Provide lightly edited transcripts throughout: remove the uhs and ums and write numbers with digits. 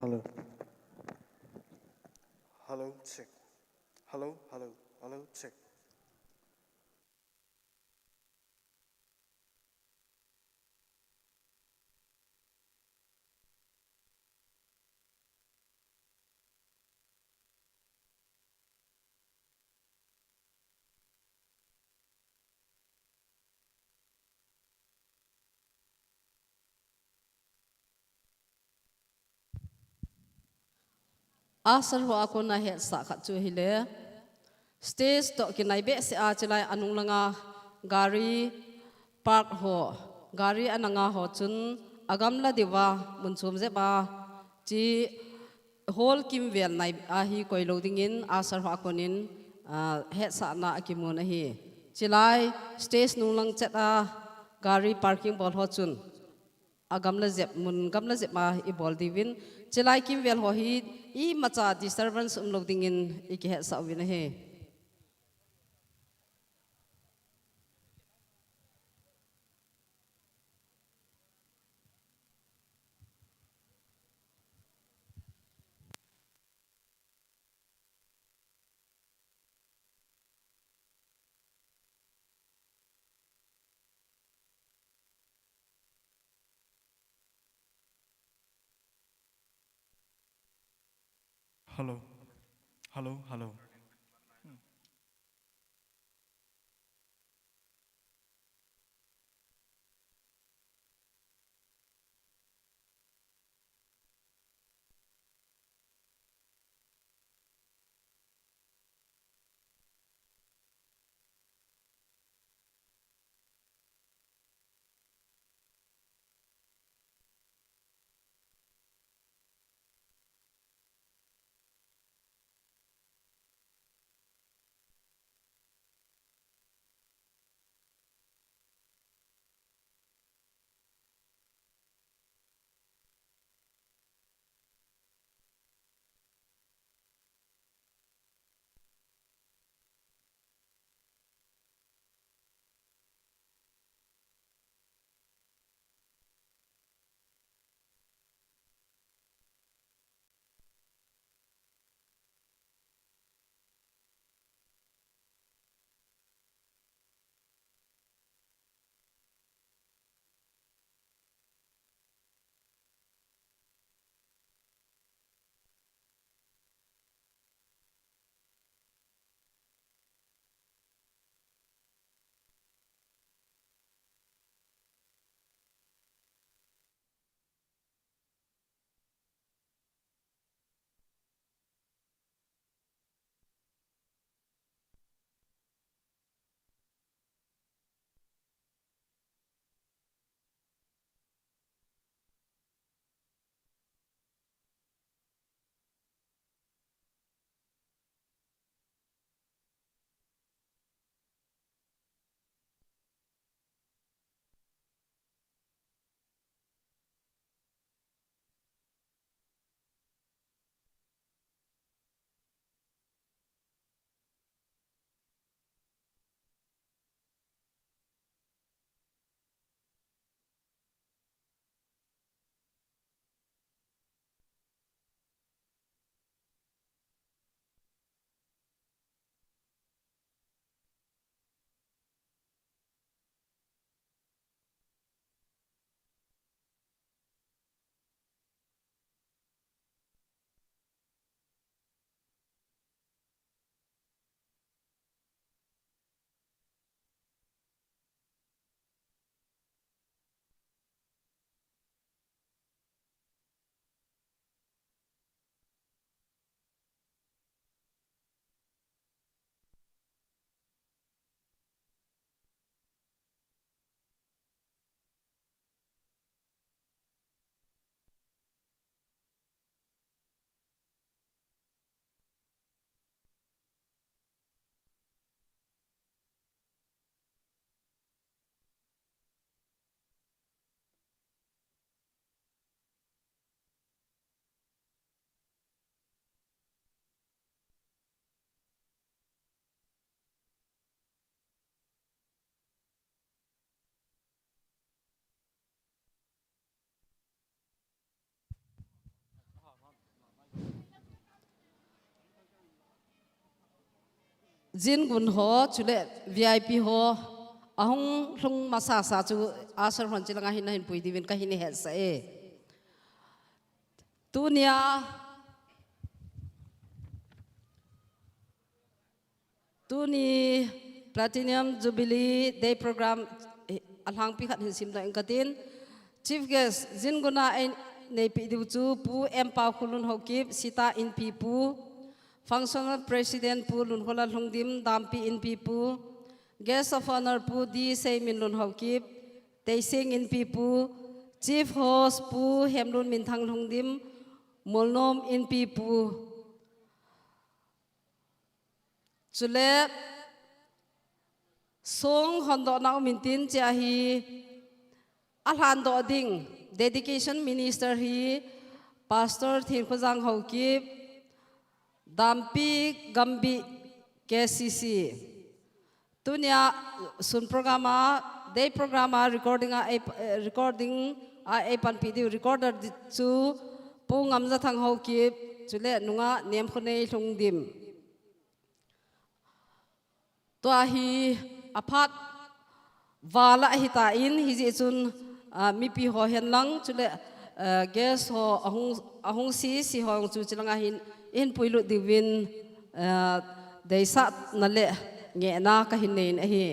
Hello. Hello, check. Hello, hello, hello, check. Asal ho ako na het sa khat chu hile stage to kinai be se a chilai anung langa gari park ho gari ananga ho chun agam la diwa munchum je ba chi hol kim vel nai a hi koi lo dingin asal ho akonin het sa na akimun a hi chilai stage nung lang chat a gari parking bol ho chun agam la zep mun gam la zep ma I bol divin chilai kim vel ho hi I macha disturbance lo dingin I ke het sa win he Hello, hello, hello. jin gun ho chule VIP ho ahong hlung masa sa chu asar hon chilanga hin hin pui divin ka hin he sa e tunia tuni platinum jubilee day program alhang pi khat hin sim da engkatin chief guest jin guna nei pi du chu pu empa khulun hokip sita in pi pu functional president pu lun hola lungdim dampi in pi pu guest of honor pu di sei min lun hokip teising in pi pu chief host pu hemlun min thang lungdim molnom in pi pu chule song hondo na mintin cha hi alhan do ding dedication minister hi pastor thin khojang hokip dampi gambi KCC tunia sun programa day programa recording a pan video recorder chu pung amza thang hokip chule nunga nem khonei lungdim to hi aphat wala hita in hi ji chun mi pi ho hen lang chule gas ho ahung si hong chu chilanga hin in puilu divin deisa nale nge na ka hin nein hi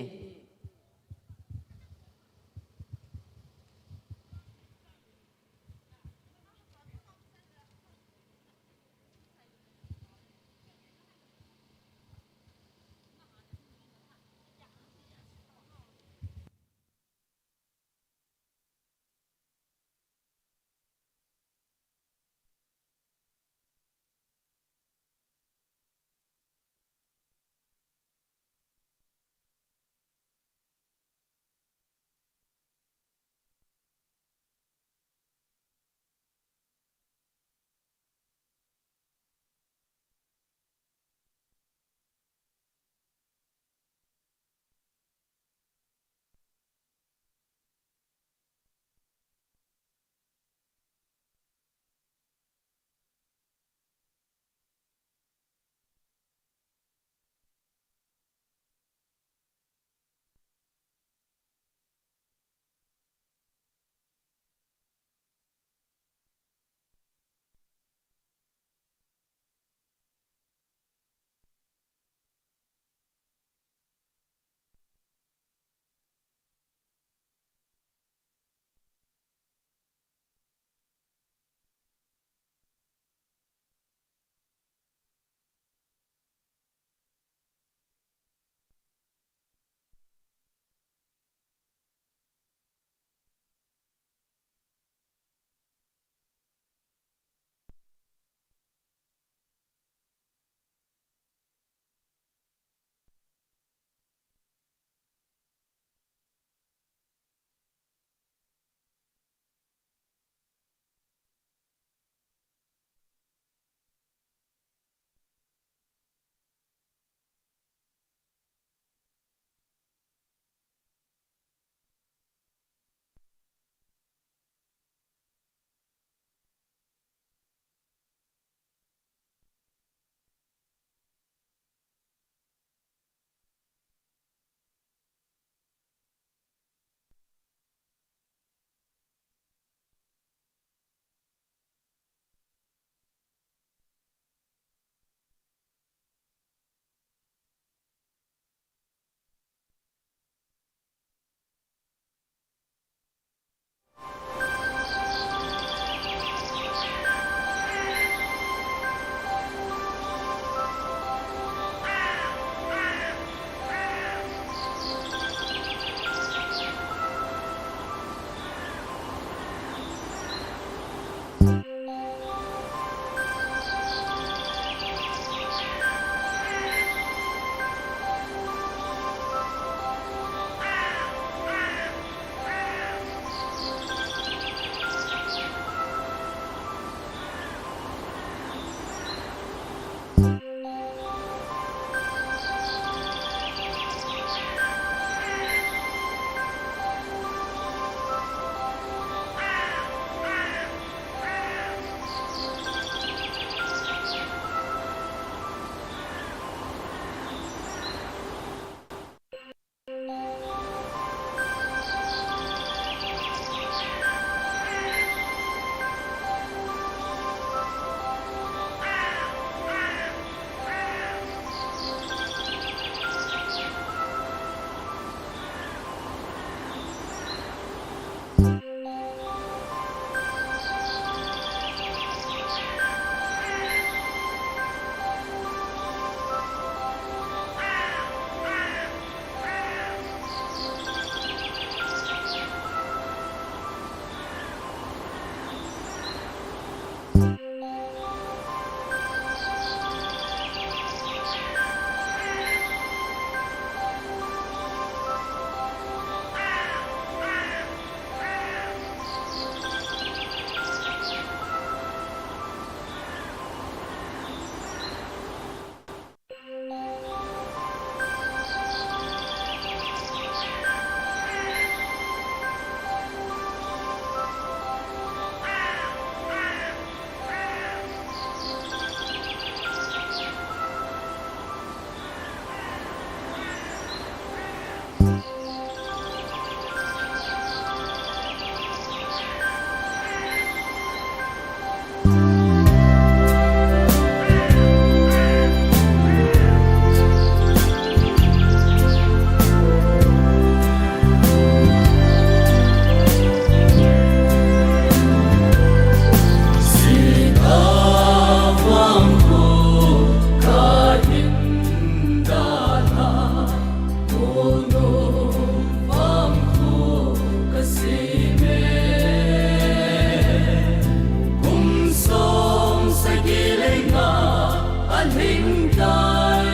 hình tai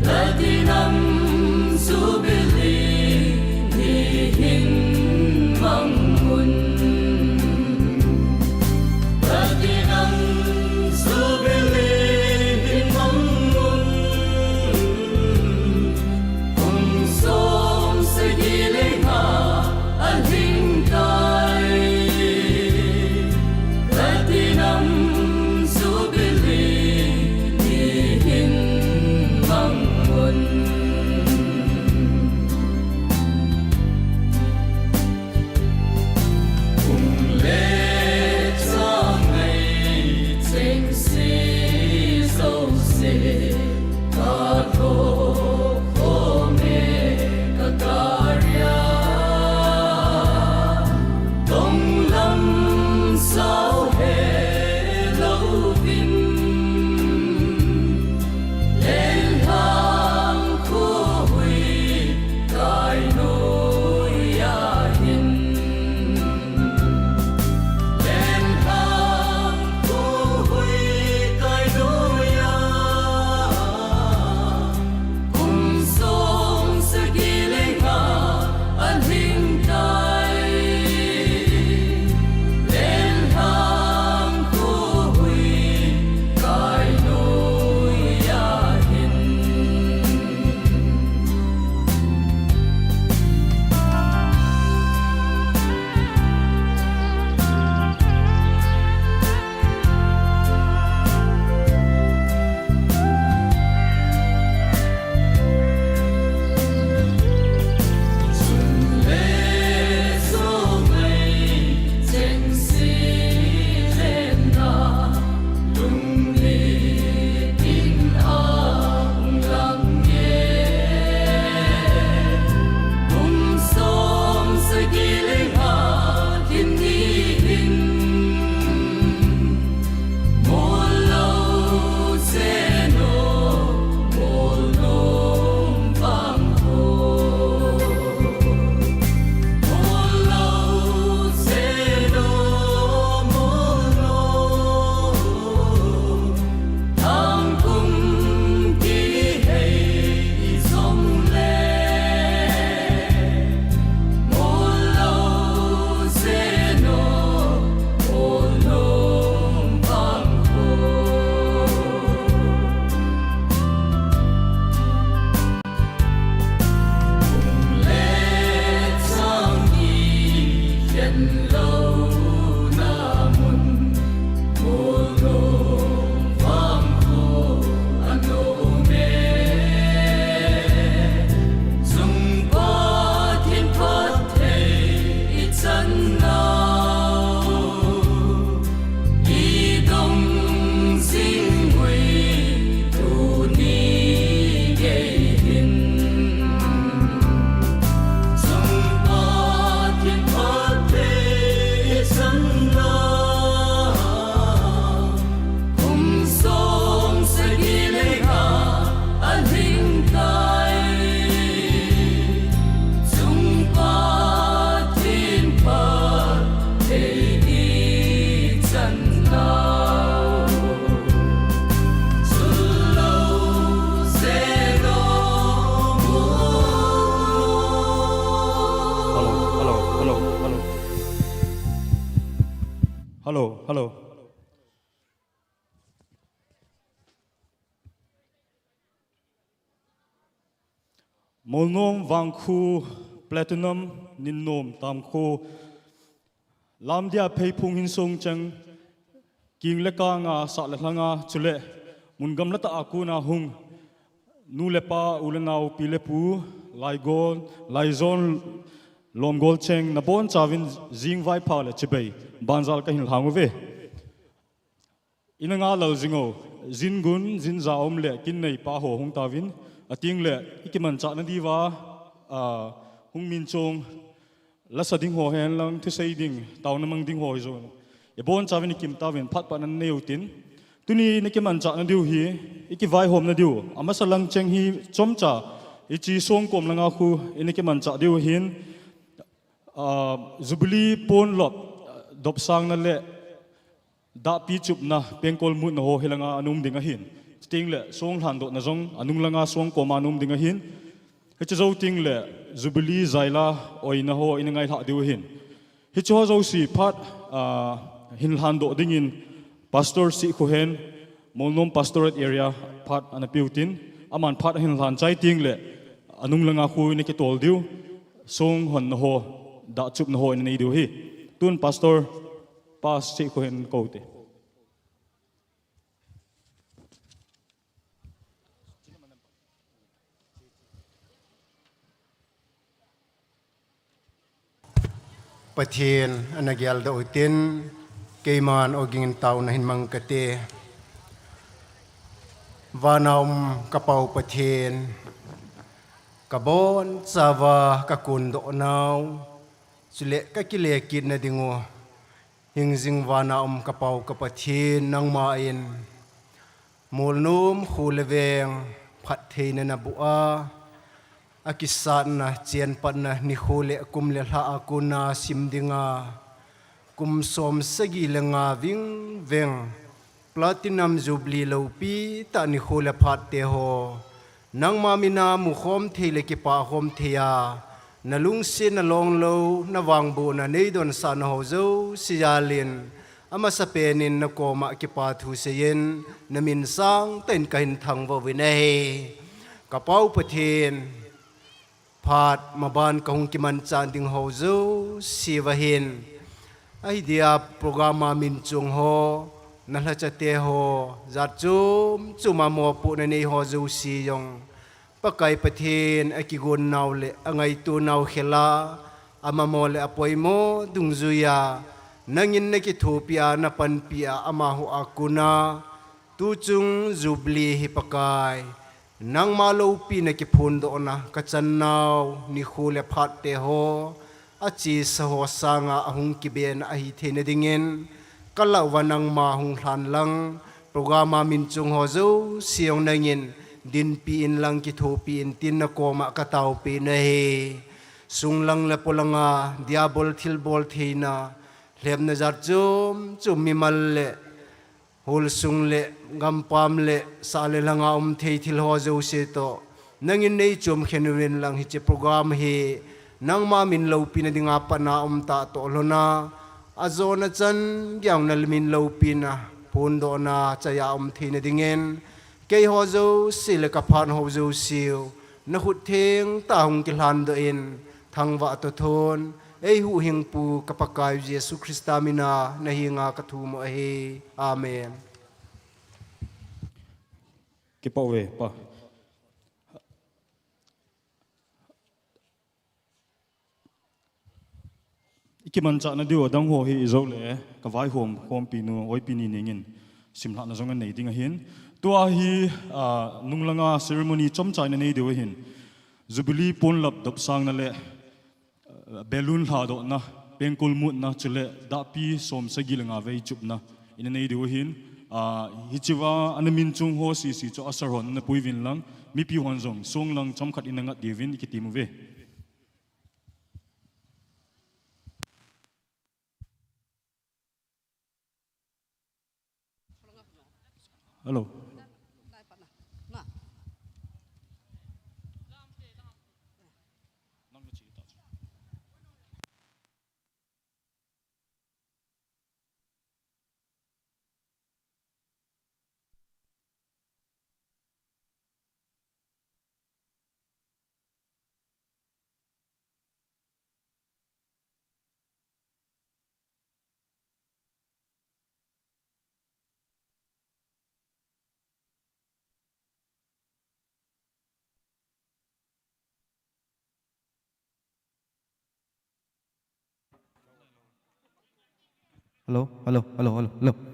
Platinum Jubilee ni hình mong mun Platinum Jubilee hình mong mun cùng som sa giling ha al hình tai Platinum Jubilee ni hình mong mun cùng lễ cho ngày chính sĩ dấu sĩ ta thô khô mê cả caria đông lâm sao hệ lâu vinh lên hàng khu huy cài nối ya hin lên hàng khu huy cài nối ya cùng sông sa giling ha an hình tai lên hàng khu huy cài nối ya hin xuân lễ số ngày chính sĩ lên na lung ly tin ang lặng nghe cùng som sa giling ha thiên ni hình một lâu sẽ nô một nôm vang hồ một lâu sẽ nô một nôm thang cung ký hay sông lệ một lâu sẽ nô một nôm vang hồ lễ trang nghi khen lâu na mun một nôm vang hồ an nô mê dung qua thiên thoát thể ít chân nào y đông sinh huy tu ni gây hình dung qua thiên thoát thể ít chân nào cùng sông sa giling ha an hình tai dung qua thiên thoát thể ít chân nào xuân lâu sẽ nô Hello. MOLNOM vang khu platinum nin nom tam khu lam dia phei phung hin song chang king le ka nga sa le hlanga chule mun gam la ta akuna hung nu le pa ulenau pi le pu lai gol lai zon lom gol cheng na bon chawin jing vai pha le chibei banjal ka hin hangu ve inanga lo zingo zin gun zin za om le kin nei pa ho hung tawin ating le ikiman cha na diwa hung min chong la sa ding ho hen lang thu sei ding taw na mang ding ho zo e bon chawin kim tawin phat pa nan neu tin tuni nikiman cha na diu hi iki vai hom na diu ama salang cheng hi chom cha ichi song kom langa khu inikiman cha diu hin Jubilee pon lop dop sang na le da pi chup na pengkol mu na ho helanga anum dinga hin ting le song han do na jong anung langa song ko manum dinga hin he chu zo ting le Jubilee zaila oina ho ina ngai tha diu hin he chu zo si phat hin han do dingin pastor si khu hen molnom pastorate area phat ana piutin aman phat hin han chai ting le anung langa khu ni ke tol diu song hon na ho da chup na ho ina nei diu hi tun pastor pas si khu hen ko te Pathian anagyal da utin kayman oging tao na hinmang kate vanaum kapaw pathian kabon sawa kakundo naw sule kakile kid na dingo hingzing vanaum kapaw kapathian nang main molnom khuleveng phathei na nabua akisan na chian pat na ni khole kumle hla akuna simdinga kumsom sagi lenga ving veng platinum jubilee lopi ta ni khole phat te ho nang mamina mu khom thele ki pa khom thea nalung sin na long lo na wang bu na nei don san ho zo sialin ama sapenin na koma ki pa thu seyen na min sang ten kain thang wo vinai kapau pathin phat maban kahung kiman chanding ho zo sivahin ai dia programa min chung ho nala chate ho zat chum chuma mo pu na nei ho zo si yong pakai pathin akigun naule angai tu nau khela ama mole apoi mo dungzuya nangin na ki thupia na panpia ama hu akuna tu chung Jubilee hi pakai nang malo pi na ki phundo na kachan naw ni khule phat te ho achi sa ho sanga ahung ki ben a hi thene dingen kala wanang ma hung hlan lang programa min chung ho zo siong nangin din pi in lang ki thu pi in tin na ko ma ka taw pi na he sung lang la polanga diabol thil bol theina lem na zar chum mi mal le hul sung le gampam le sale langa thei thil ho zo se to nangin nei chum khenwin lang hi che program hi nang ma min lo pin dinga pana ta to lona azona chan gyang nal min lo pina phun do na chaya theina dingen ke ho zo sil ka phan ho zo siu na khut theng ta hung ki hlan do in thangwa to thon ei hu hing pu kapakai Jesu Krista mina na hinga ka thu mo he amen ke pa we pa ikiman cha na dio dang ho hi zo le ka vai hom pi nu oi pi ni ningin simla na zonga nei dinga hin tua hi nunglanga ceremony chom chai na nei dio hin Jubilee pon lap dop sang na le balloon ha do na pengkul mut na chule da pi som sagilanga vei chup na ina nei dio hin hichiwa anamin chung ho si cho asaron na puivin lang mi pi hon zong song lang chom khat inanga divin ikitimu ve hello Hello, hello, hello, hello, hello.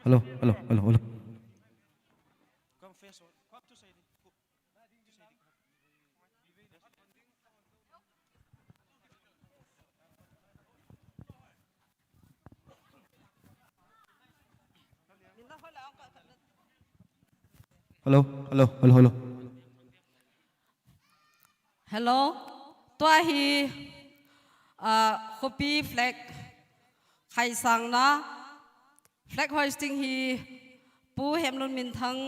Hello, hello, hello, hello. Hello, hello, hello, hello. Hello, tua hi copy flag khai sang na flag hoisting hi pu hem lun min thang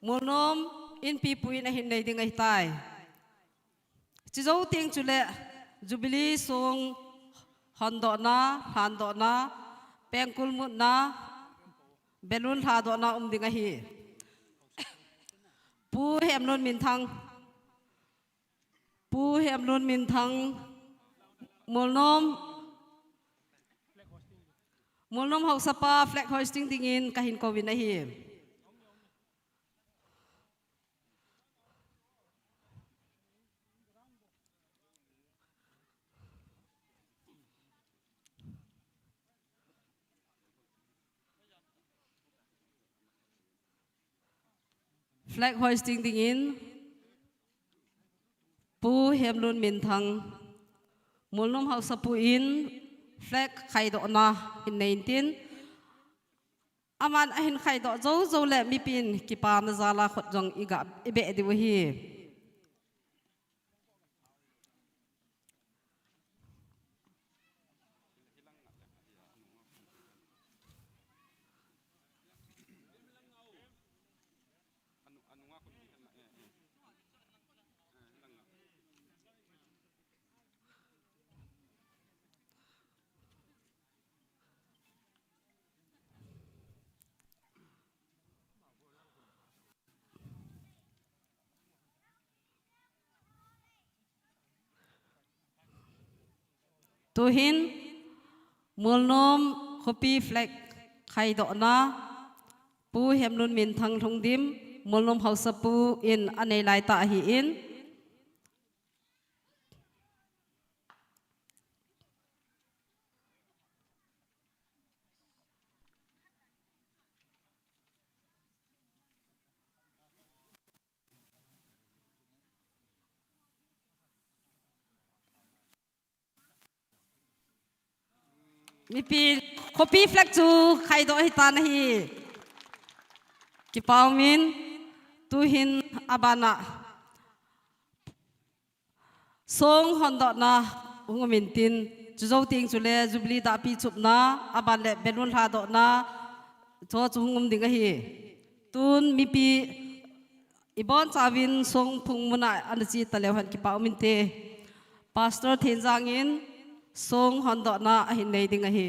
molnom in pi pu in a hin nei ding ai tai chi zo ting chu le Jubilee song hando na pengkul mut na belun ha do na ding a hi pu hem lun min thang molnom hok sapa flag hoisting dingin kahin kovin na hi flag hoisting dingin pu hem lun min thang molnom hok sapu in flag khai do na in 19 aman ahin khai do zo le mi pin ki pa na zala khot jong iga ibe di wa hi tuhin molnom copy flag khai do na pu hem lun min thang thong dim molnom hok sapu in anei lai ta hi in mi pi copy flag chu khai do hi ta na hi ki pau min tu hin abana song hon do na min tin chu zo ting chu le Jubilee da pi chup na aban le belun ha do na cho chu ngum ding a hi tun mi pi ibon chawin song phung muna an chi ta le han ki pau min te pastor thenjang in song hon do na a hin nei ding a hi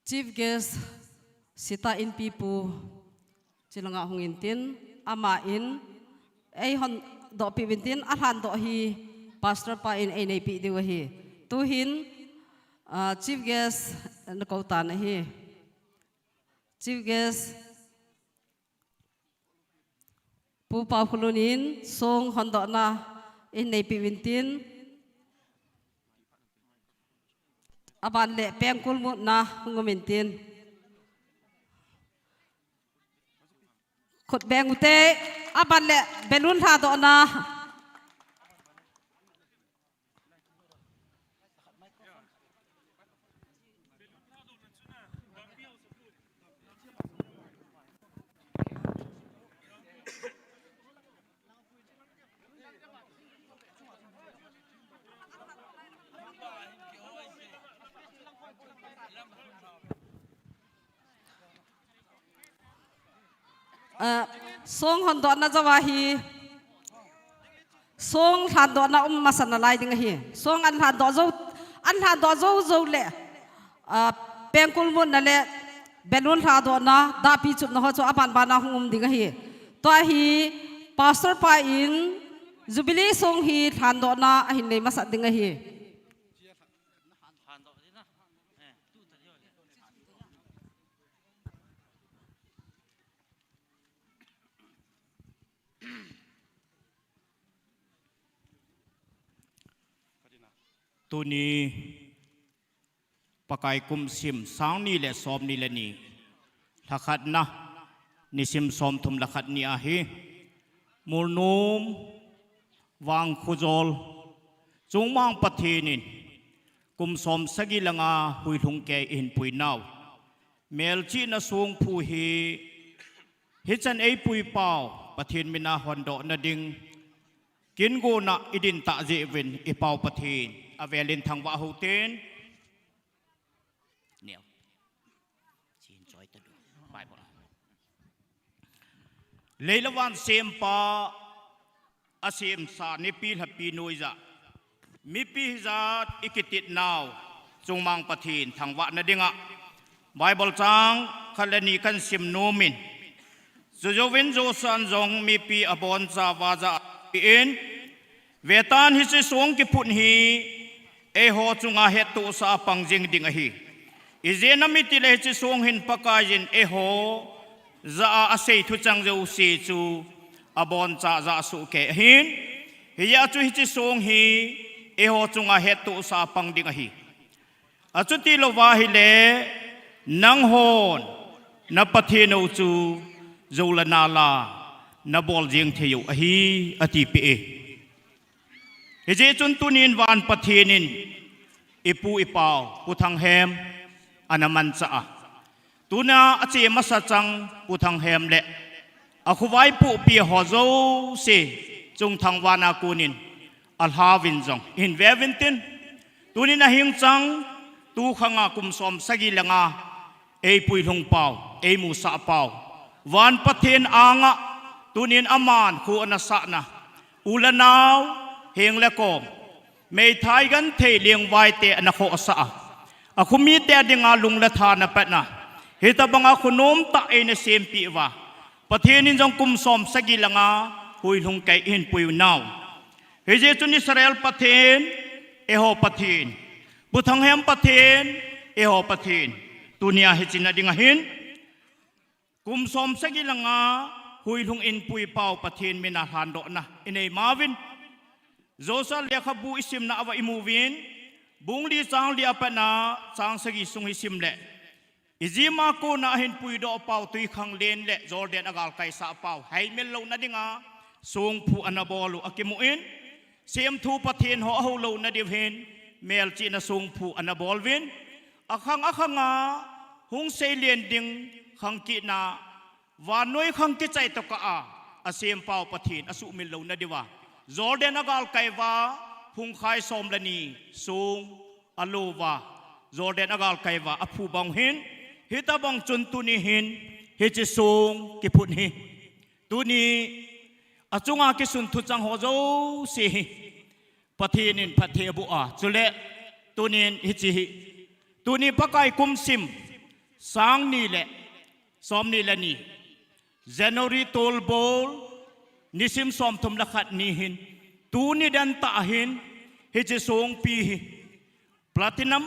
Chief guest sita in pipu chilanga hungin tin ama in ai hon do pi bin alhan do hi pastor pa in ai nei pi di wa hi tu hin chief guest na ko ta na hi chief guest pu pa khulunin song hon do na in nei pi bin tin aban le pengkul mu na ngumin tin khot beng ute aban le belun ha do na song hon do na jawahi song han do na masana lai ding hi song an han do zo le pengkul mun na le belun ha do na da pi chup na ho cho apan bana hum ding hi to hi pastor pa in Jubilee song hi thando na ahin nei masa dinga hiตัวนี้ปากายกุมซิมสางนี่แหละสอมนี่แหละนี่ลักขัดนะนิซิมสอมทุมลักขัดนี่อาฮีมูลนุมวางขุจลจงมังปะเทนินกุมสอมสกิลังอาหุยทุงแกอินปุยนาวเมลจีนะสวงผู้ฮิจันเอปุยเปาปะเทนมินาฮอนโดนาดิงกินกูนะอิดินตะเจวินอีเปาปะเทนอเวลินทางวะหูเตนเนี่ยชินจอยตะดูไปบ่เลลวันเซมปาอาเซมสานิปีลปีนุยจะมีปีจัดอิกิติดนาวจงมังปะเทนทางวะนาดิงะไบเบิลจังคัลนีกันซิมโนมินจูโจวินโจสันจงมีปีอบอนซาวาจะอินเวตานฮิซิสงกิพุนฮีเอโฮจุงอาเฮตุสาปังจิงดิงอฮีอิเจนามิติเลฮิซิสงหินปากาจินเอโฮจะอาศัยทุจังเจ้าสีจูอบอนซาจะสุเกหินฮิยาจุฮิซิสงฮีเอโฮจุงอาเฮตุสาปังดิงอฮีอาจุติโลวาฮิเลนังโฮนนับปะเทโนจูจูลนาลานับบอลจิงเทยุอฮีอติเปเฮเจจุนตุนินวานปะเทนินอิปูอิปาวปุทังเฮมอนามันจะตุนาอเจมัสจังปุทังเฮมเละอคุไว้ปุปีหอโจเซจงทางวานากูนินอัลฮาวินจงอินเววินตินตุนินหิงจังตูขังอากุมสมสกิลังอาเอปุยลงเปาเอมูสะเปาวานปะเทนอ่างตุนินอามานคูอนาสะนะอุลนาวเฮงและกอมไม่ทายกันเทเลียงไว้เตะนักโขสะอาคุมีเตะดิงาลุงละทานเป็ดนะเหตุบังอาคุนมตะเอเนเซมปีวะประเทศนินจงกุมสอมสกิลังอาหุยลงไกอินปุยนาวเฮเจตุนอิสราเอลประเทศเอโฮประเทศบุทังเฮมประเทศเอโฮประเทศตุเนียเฮจินาดิงาหินกุมสอมสกิลังอาหุยลงอินปุยเปาประเทศมินาฮันโดนะอินเอมาวินโจซาเลียขบูอิสิมนาอวะอิมูวินบุงลีจางเลียปนาจางสกิสุงอิสิมเละอิจิมาโกนาหินปุยดอเปาตุยขังเลนเละจอร์แดนอากาลไกสาเปาไฮเมลโลนาดิงาทรงผู้อนาบอลูอากิมุอินเสียมทูปะเทนหัวหูโลนาดิเวนเมลจีนาทรงผู้อนาบอลวินอาขังอาหงเซเลียนดิงขังกินาวานน้อยขังกิใจตกอาเสียมเปาปะเทนอสุมิลโลนาดิวาจอร์แดนอากาลไกวาพุงไขสอมลนีสูงอโลวาจอร์แดนอากาลไกวาอภูบังหินฮิตาบังจุนตุนีหินฮิจิสูงกิพุนหิตุนีอาจุงอากิสุนทุจังโฮโจสิปะเทนินปะเทบุอาจุเลตุนีฮิจิตุนีปะไกกุมซิมสางนี่แหละสอมนี่แหละนี่เจนอรีโตลโบลนิสิมสอมทุมลักขัดนี้หินตูนี่ดันตาหินฮิจิสงปีพลาตินัม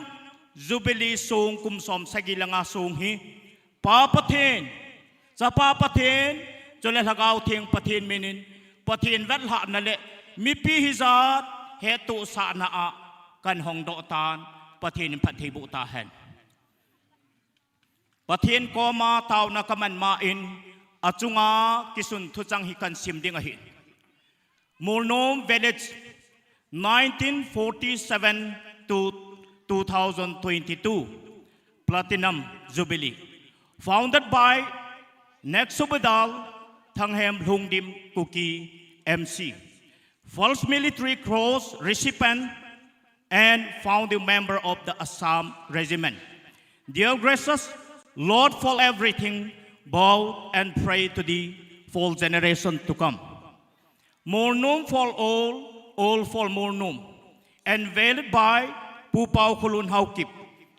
จูบิลีสงกุมสอมสกิลังอาสงหิปาปะเทนจะปาปะเทนจนเลหกาวเทียงปะเทนเมนินปะเทนวัดหะนั่นแหละมีปีฮิซาดเฮตุสานาอะกันหงดอตานปะเทนปะเทบุตาเฮนปะเทนก็มาเท่านักมันมาอินอาจุงอากิสุนทุจังฮิกันซิมดิงอหินMOLNOM Village 1947 to 2022 Platinum Jubilee founded by Nexubadal Thanghem Lungdim Kuki MC False Military Cross recipient and founding member of the Assam Regiment. Dear gracious Lord for everything, bow and pray to the full generation to come. MOLNOM for all for MOLNOM, unveiled by Pupau Kulun Haukip,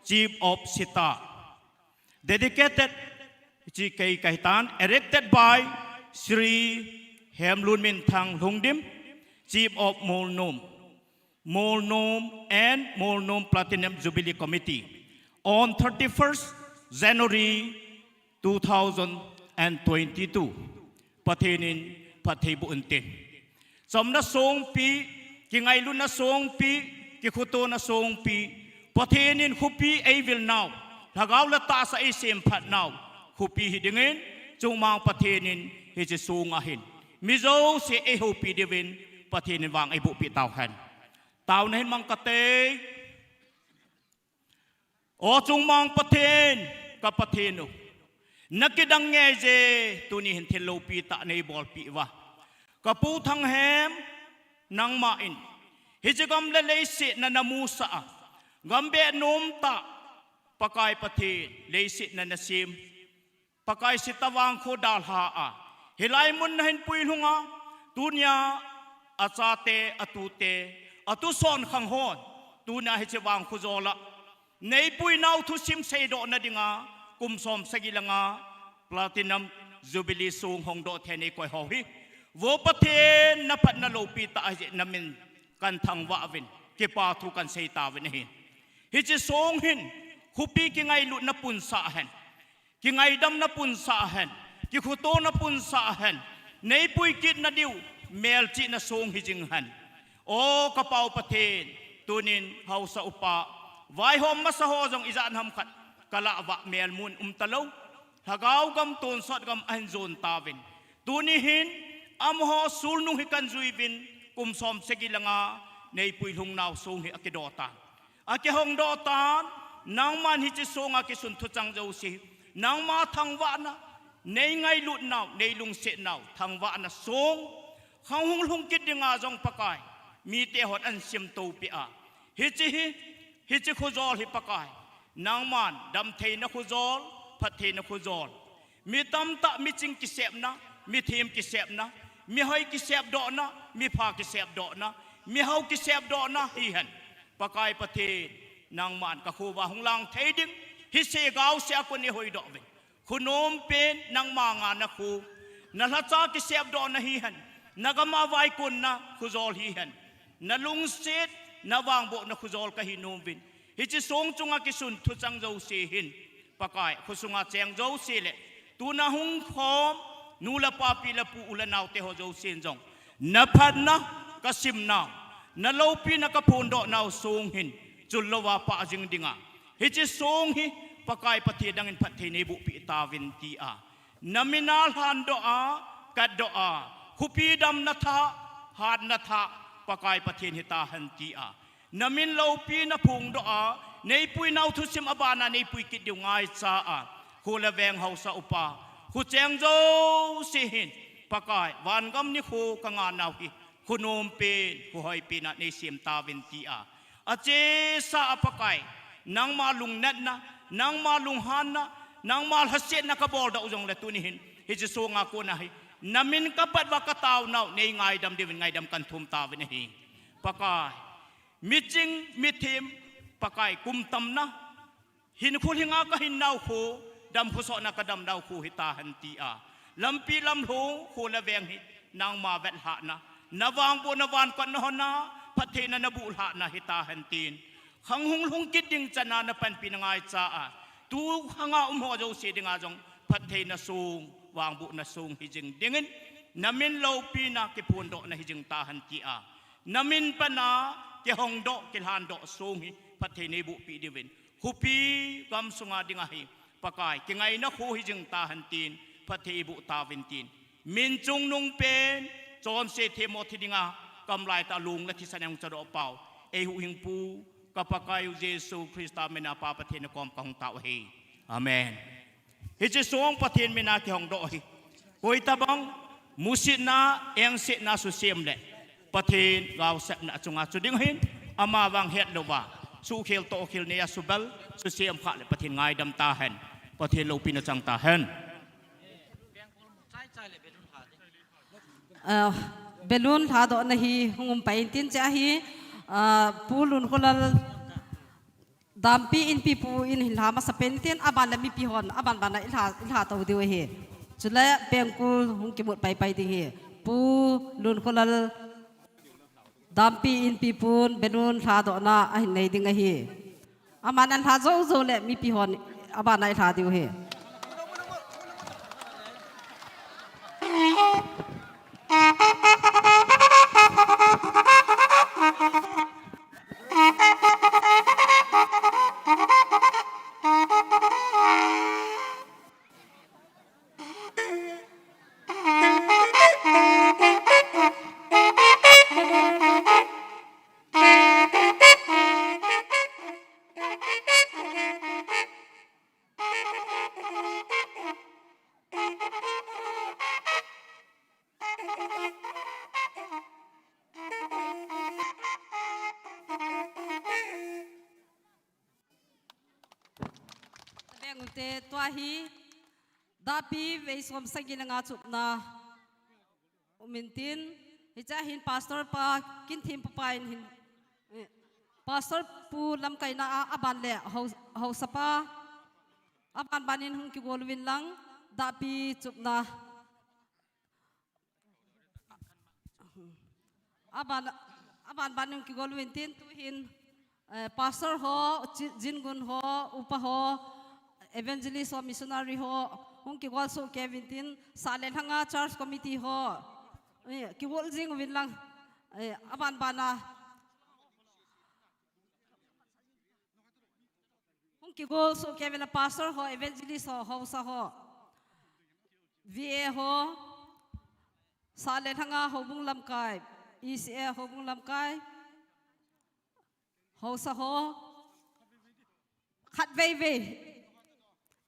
Chief of Sita. Dedicated Chikay Kaitan, erected by Sri hem luôn min thang lung dim Chief of MOLNOM and MOLNOM Platinum Jubilee Committee on 31st January 2022 Pathenin Pathibu Untin Som na song pi Kingay lu na song pi Kikuto na song pi Pathenin hupi ay will now Hagaw la ta sa isim pat now Hupi hidingin Chung mang pathenin Hijisungahin Mizo si ehupi divin Pathenin wang ibu pi tauhan Tao na hin mang kate O chung mang pathen Kapateno Nakidang nghe je Tunihin tilo pi ta na ibol pi wa Kaputang hem Nang main Hijigam lalaisit na namusa Gambe numta Pakai pathen Laisit na nasim Pakai sitawang ko dalhaa Hilay mun na hin puilunga Tunya Atsate atute Atuson kanghon Tuna hijiwang kuzola Naipuy na utusim sa ido na dinga Kumsom sa gilanga Platinum Jubilee sung hongdo tene koy hohi Wopatin napat na lopita ay namin Kantang wavin Kipatukan sa itawin hin Hijisong hin Hupi kingay lut na punsahan Kingay dam na punsahan Kikuto na punsahan Naipuy kit na diw Melchi na song hijinghan O kapaw patin Tunin hausa upa Vai hom masahozong izaan hamkat Kalawa melmun umtalaw Hagaw gam tonsot gam anzon tawin Tunihin Amho sulnung hikan zuibin Kumsom segilanga Naipuy hungnaw song hi akidotan Akihong dotan Nang man hichisong akisuntutang jausi Nang matangwa na Nay ngay lut naw Nay lungsit naw Tangwa na song Kang hunglungkit di nga zong pakay Mitehot an simto pia Hichi khuzol hi pakay Nang man damtay na khuzol Patay na khuzol Mitamta miching kisep na Mithim kisep na Mihoy kisep do na Mipa kisep do na Mihaw kisep do na hihan Pakay patay Nang man kakuba hunglang tayding Hisigaw siya ko ni hoy do Kunumpin nang mga naku Nalatsa kisep do na hihan Nagamaway kun na khuzol hihan Nalungsit nawangbo na khuzol kahinumbin Hichisong chunga kisun tutsang jaw sihin Pakay kusunga tseng jaw sile Tunahung khom Nula papila pu ulanaw teho jaw sinjong Napad na kasim na Nalawpi na kapundo na usunghin Chulawa pa ajing dinga Hichisong hi Pakay patidangin patinibu pi itawin tia Naminalhan doa Kadoa Hupidam na ta Had na ta Pakay patin hitahan tia Namin lawpi na pung doa Naipuy na utusim abana Naipuy kit yung ngay saa Hulaveng hausa upa Hutseng jaw sihin Pakay Vangam ni hu kanganaw hi Hunumpin Huhay pinat nisim tawin tia At sa apakay Nang malungnat na Nang malunghan na Nang malhasit na kabolda uzong latunihin Hijiso nga ko na hi Namin kapat wakataw na Nay ngay dam divin ngay dam kantum tawin na hi Pakay Miching mitim Pakay kumtam na Hinukul nga kahinaw ko Dam huso na kadam daw ko hitahan tia Lampi lamho Hulaveng hit Nang mavetha na Nawangbo nawan ko na Pati na nabulha na hitahan tin Hanghunghung kiting tsana na panpinangay tsaa Tu hanga umhojaw si di nga jong Pati na sung Wangbo na sung hijing dingin Namin lawpi na kipundo na hijing tahan tia Namin pa na Kihongdo kilhando sung Pati na ibu pi divin Hupi kamsunga di nga hi Pakay kingay na ku hijing tahan tin Pati ibu tawin tin Minchung nung pen Chon si Timothy di nga Kamlay talung na kisanang chado pao Ehuhing pu Kapakayo Jesu Krista minapapatin na kom kahong tao hi Amen Hijisong patin minakihong dohi Hoy tabang Musit na Engsit na susimle Patin Gawsap na atsunga Sudinghin Amawang hetlowa Sukil to okil niya subal Susim kakli patin ngay damtahan Patin lo pinatang tahan Belun thado na hi Hungum paintin siya hi Pulun kulal Dampi in pipu in hilhama sa pentin Aban na mipihon Aban ba na ilha tau diwa hi Sula pengku hung kimut pay ding hi pu lun kolal dampi in pi pun benun tha do na a hin nei ding a hi aman an tha zo zo le mi pi hon aba nai tha diu he te tua hi dapi ve som sagi na nga chup na umintin hicha hin pastor pa kin thim pa pain hin pastor pu lam kai na aban le ho sapa aban banin hung ki golwin lang dapi chup na aban banin ki golwin tin tu hin pastor ho jingun ho upa ho evangelist or missionary ho hong ki gol so Kevin tin salen hanga church committee ho ki gol jing win lang aban bana hong ki gol so Kevin pastor ho evangelist ho sa ho va ho salen hanga ho bung lam kai ECA ho bung lam kai ho sa ho khat ve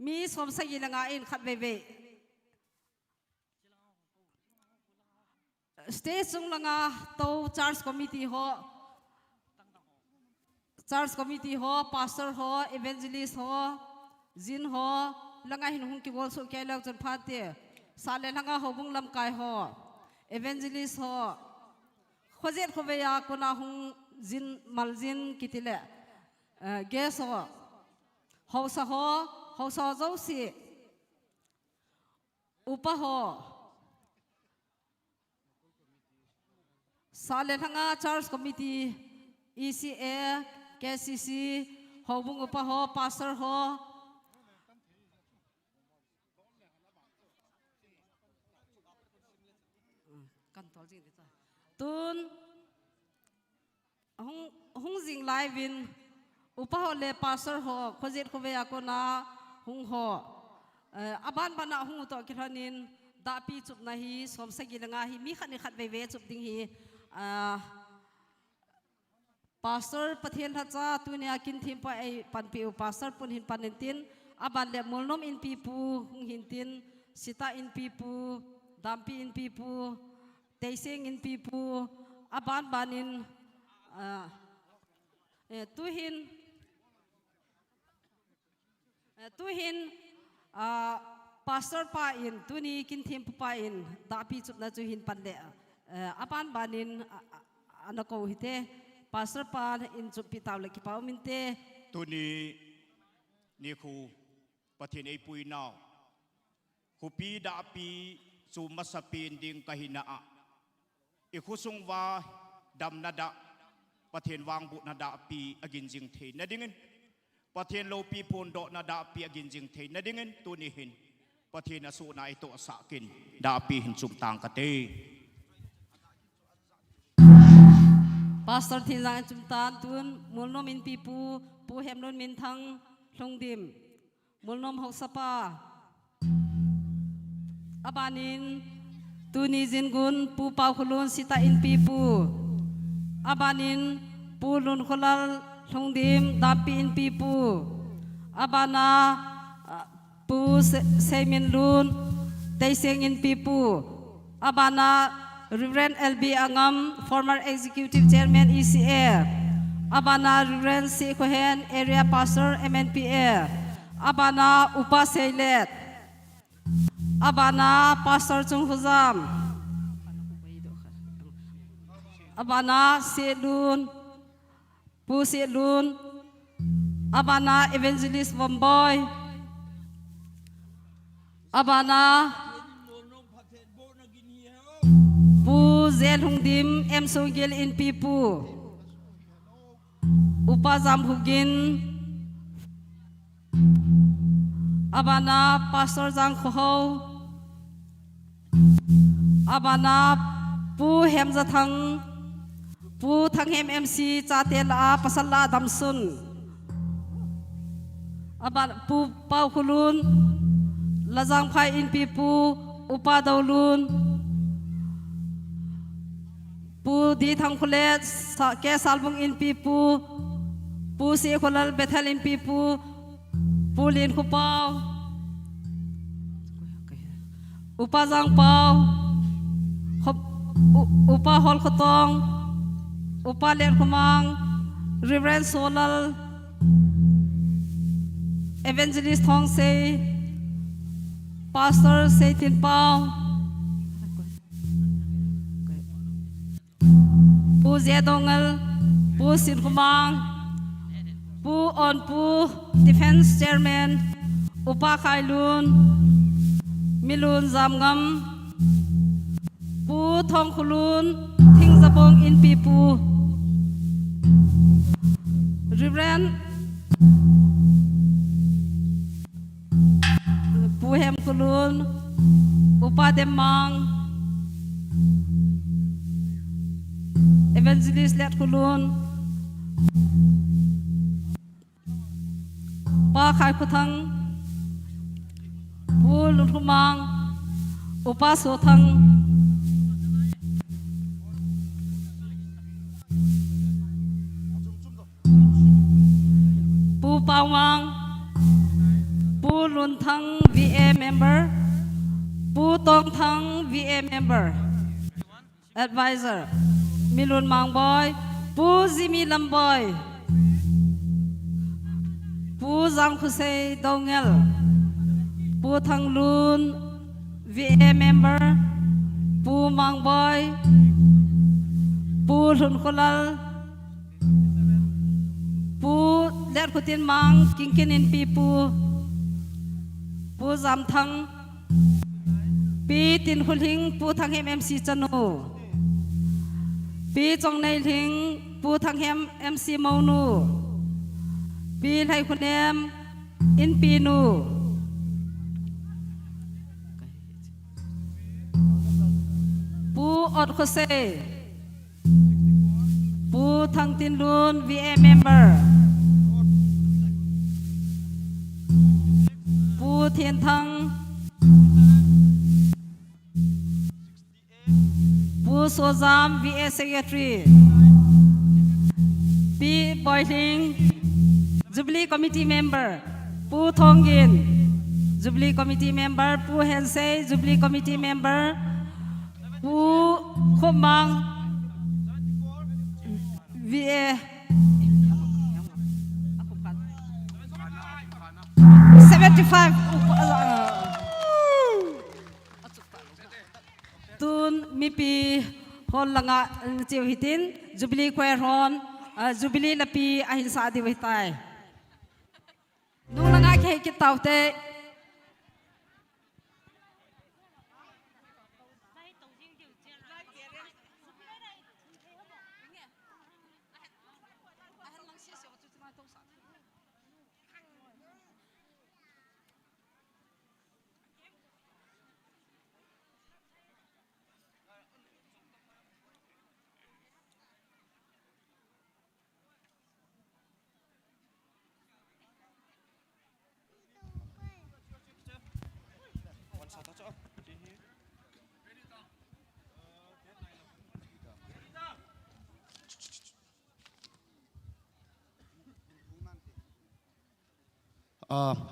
mi som sagi la nga in khat ve stage sung la nga to church committee ho pastor ho evangelist ho jin ho la nga hin hung ki gol so ke lak jan phate sale la nga ho bung lam kai ho evangelist ho khojet khobe ya ko na hung jin maljin kitile ges ho hausa ho hausa zo si upa ho sale thanga church committee ECA KCC hobung upa ho pastor ho kan tol jing ta tun hung jing live in upa ho le pastor ho khojet khobe ako na hung ho aban bana hung to kiranin dapi chup na hi som sagi nga hi mi khani khat ve chup ding hi pastor pathian ha cha tunia kin thim pa ai pan pi pastor pun hin panintin aban le molnom in pi pu hung hin tin sita in pi pu dampi in pi pu teising in pi pu aban banin tu hin pastor pa in tuni kin thim pa in dapi chup na chu hin pan le apan banin anako hite pastor pa in chup pi taw le ki paw min te tuni ni khu pathin ei pui naw khu pi dapi chu masapin ding kahina a e khusung wa dam na da pathin wang bu na da pi agin jing the na dingin pathin lo pi pon do na da pi agin jing the na dingin tu ni hin pathin asu na ito sa kin da pi hin chung tang ka te pastor thi lang chum tan tun molnom in pi pu hem non min thang hlong dim molnom ho sapa abanin tuni jingun pu pau khulun sita in pi pu abanin pulun kholal thongdim dapi in pi pu abana pu semin lun teiseng in pi pu abana Reverend LB Angam former executive chairman ECA abana Reverend C Cohen area pastor MNPA abana upa seilet abana pastor Chung Huzam abana selun pu selun abana evangelist Bomboy abana zel hung dim em so gel in pi pu upa jam hugin abana pastor jang kho abana pu hem za thang pu thang hem mc cha tel a pasalla dam sun aban pu pau khulun lazang phai in pi pu upa daulun pu di thang khule sa ke salbung in pi pu si kholal bethal in pi pu lin khu pau upa jang pau upa hol khotong upa len khumang reverend solal evangelist thong se pastor se tin pau pu zedongal pu sin khumang pu on pu defense chairman upa khailun milun zamgam pu thong khulun thing zabong in pi pu reverend pu hem khulun upa demang evangelist let khulun pa khai khuthang pu lun khumang upa so thang pu pawang pu lun thang va member pu tong thang va member advisor milun mang boy pu zimi lam boy pu jang khusei dongel pu thang lun va member pu mang boy pu lun kholal pu let khutin mang kingkin in pi pu jam thang pi tin khul hing pu thang hem mc chanu pi chong nei hing pu thang hem mc maunu pi lai khunem in pi nu pu ot khose pu thang tin lun va member pu thiên thang pu so jam va secretary pi boiling Jubilee committee member pu thongin Jubilee committee member pu hensei Jubilee committee member pu khomang va 75 tun mi pi hon langa chiu hitin Jubilee kwer hon Jubilee lapi ahinsa di waitai nung langa ke ki taute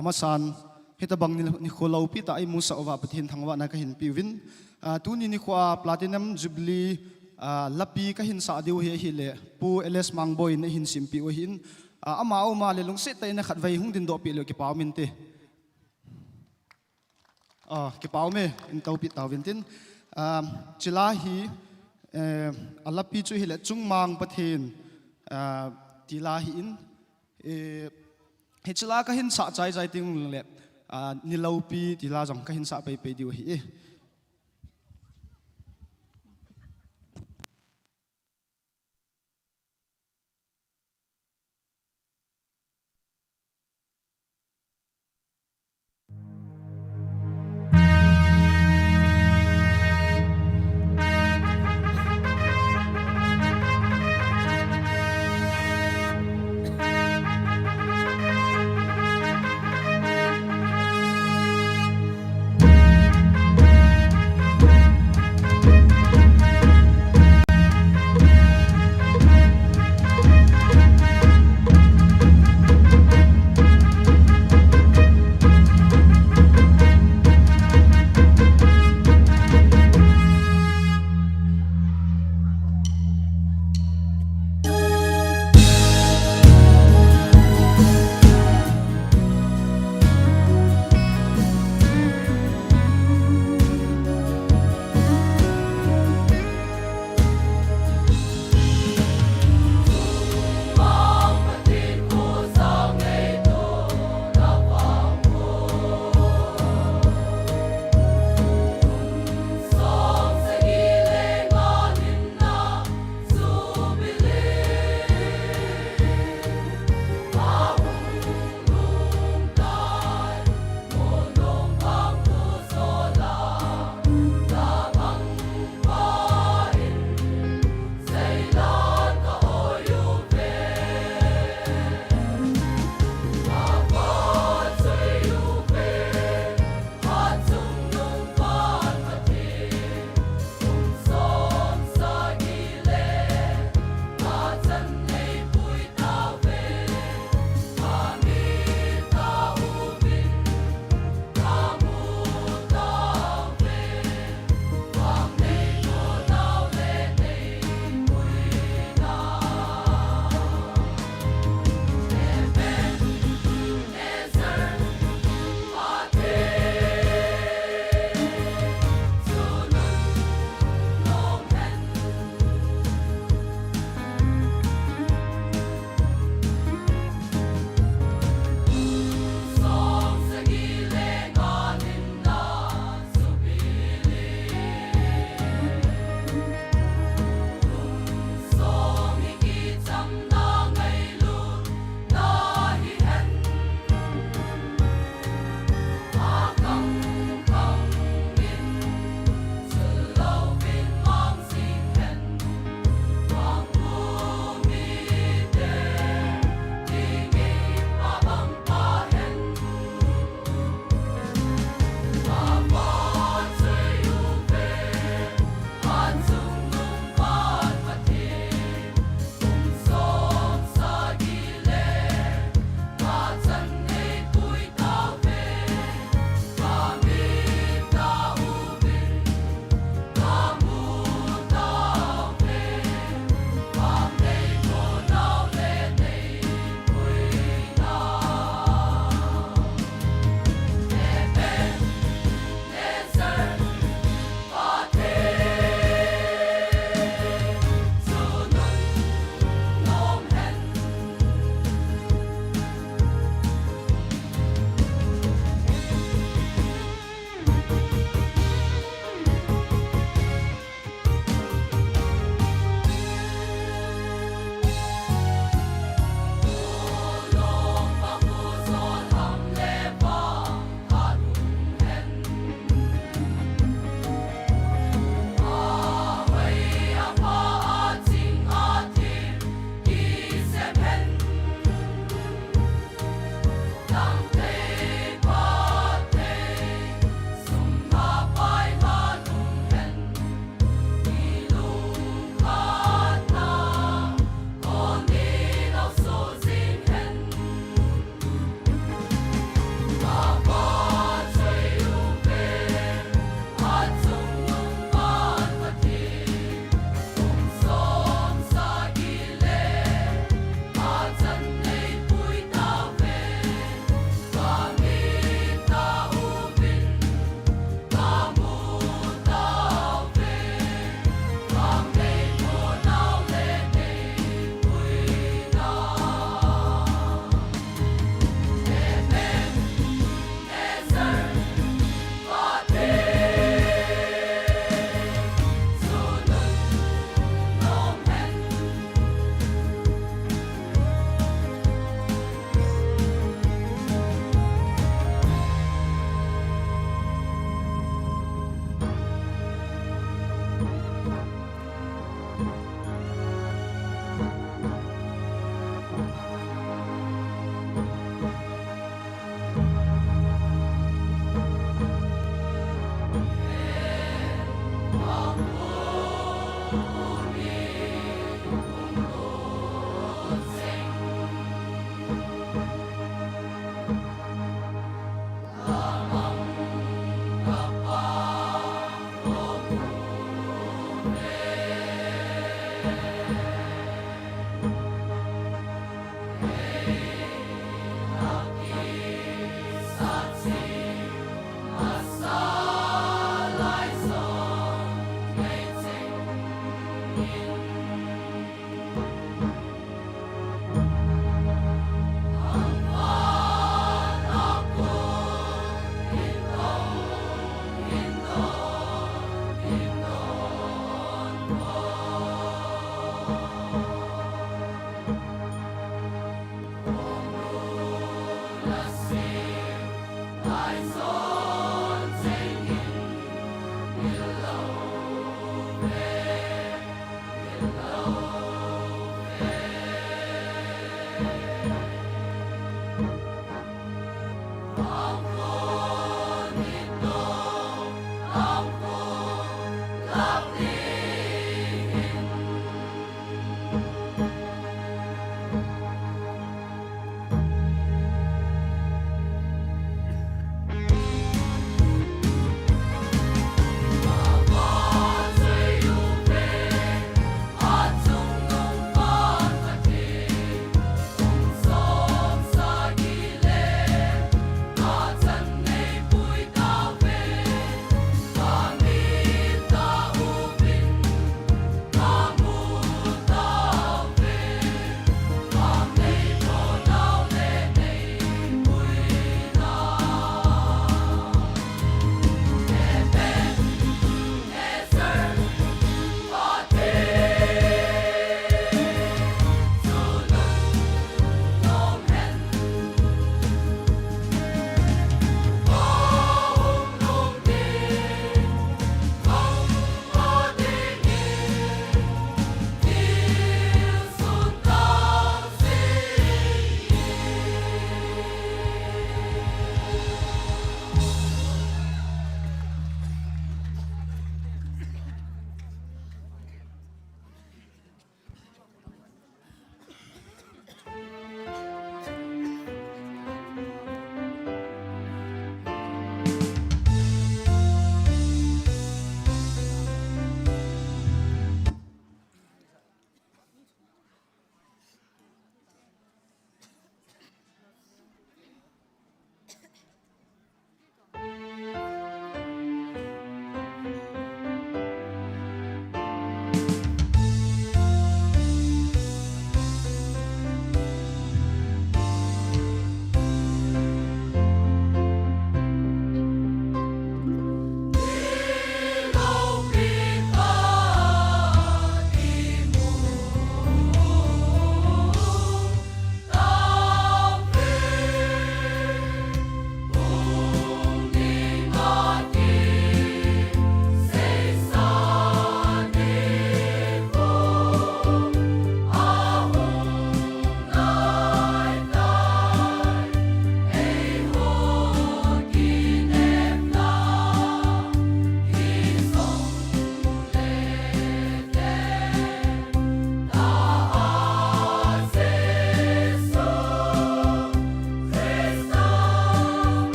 amasan hita bang ni kholau pi ta ai musa owa pathin thangwa na ka hin piwin tu ni khwa platinum jubilee lapi ka hin sa deu he hi le pu ls mangboy na hin simpi o hin ama o ma le lung se ta na khat vai hung din do pi le ki paw min te ki paw me in tau pi tawin tin chila hi alapi chu hi le chungmang pathin tila hi in hechla ka hin sa chai chai ting le nilopi tila jong ka hin sa pe pe diu hi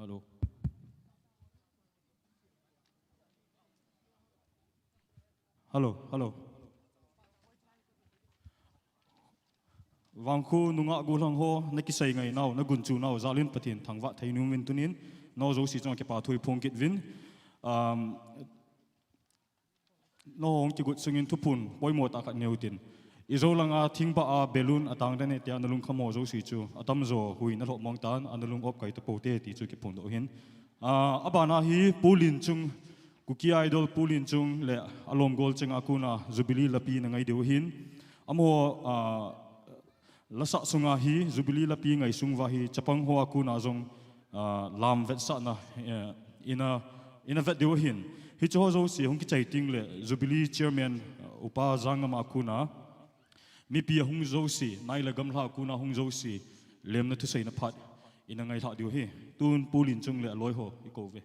Hello. Hello. Vang khu nunga gulang ho na kisai ngai nau na gunchu nau zalin patin thangwa thainu min tunin no zo si chong ke pa thui phong kit vin no hong ki gut sungin thupun poimo ta ka neutin izo langa thingba a balloon atang dane tia nalung khamo zo si chu atam zo hui na lo mong tan analung op kai to pote ti chu ki phung do hin abana hi pulin chung kuki idol pulin chung le alom gol chang akuna Jubilee lapi na ngai deu hin amo lasa sunga hi Jubilee lapi ngai sungwa hi chapang ho akuna zong lam vet sa na ina vet deu hin hi cho zo si hong ki chai ting le Jubilee chairman upa zangam akuna mi pi hung zo si nai la gam la kuna hung zo si lem na thu sei na phat ina ngai tha diu hi tun pulin chung le loi ho i ko ve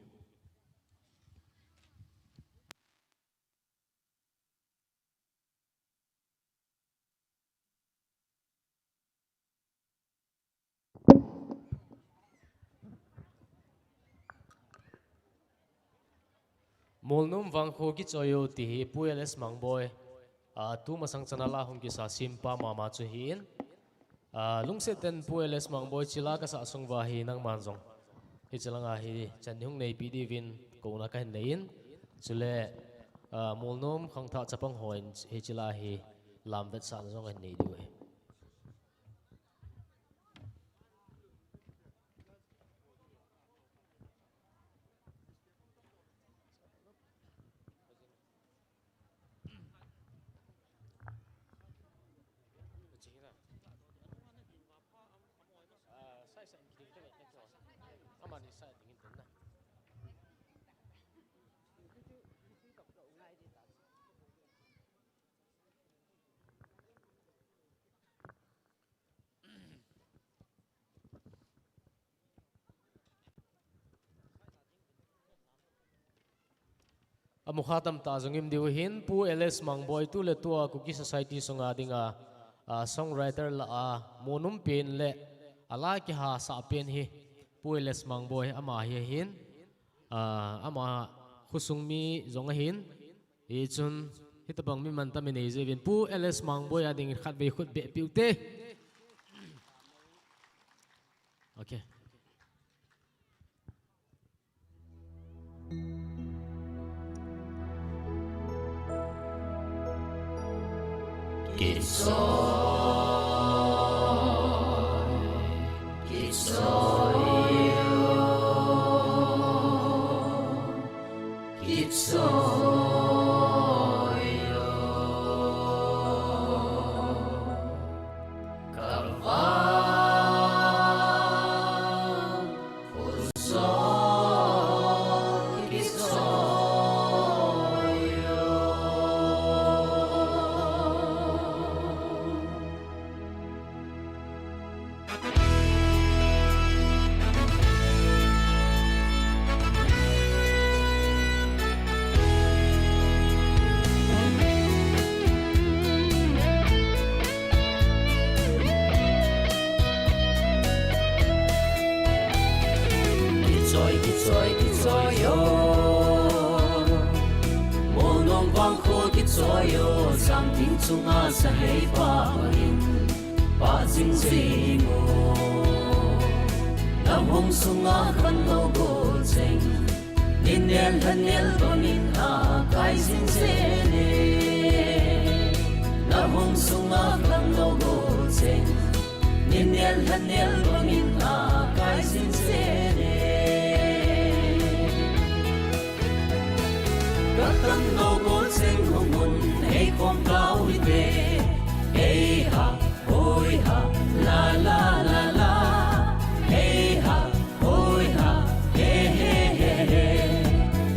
MOLNOM vangkho ki choyo ti hi pueles mangboy tu masang chanala hong ki sa simpa mama chu hin lungse ten pueles mangboy chila ka sa sungwa hi nang manjong hi chalanga hi chanhung nei pi di vin ko na ka nein chule MOLNOM khangtha chapang hoin hi chila hi lam vet sa jong nei du he amukhatam ta zongim diu hin pu ls mangboy tu le tua cookie society songa dinga songwriter la monum pen le ala ki ha sa pen hi pu ls mangboy ama hi hin ama khusungmi zonga hin e chun hitabang mi man tamine jevin pu ls mangboy ading khat be khut be piute okay Sa hei pa in pa jing jing o nam hong sunga khan lo go cheng nin nel han nel bonin a kai jing se ne nam hong sunga khan lo go cheng nin nel han nel bonin a kai jing se ne ka khan lo go cheng hong mun hei khom cao hi ve hey ha hoi ha la la la la hey ha hoi ha hey hey hey hey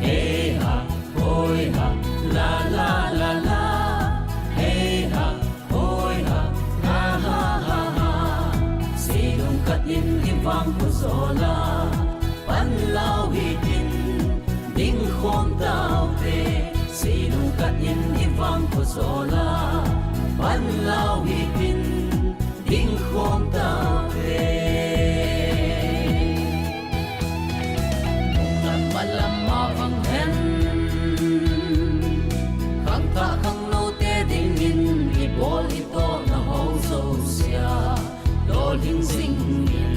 hey ha hoi ha la la la la hey ha hoi ha ha ha ha ha si dong kat in im vang ko zola pan lao hi tin ding khom tao te si dong kat in im vang ko zola ban lao hi tin ding khom ta ve alam mavang hen khang ta khang lo te ding in i bol i to na ho so sia lo ling sing in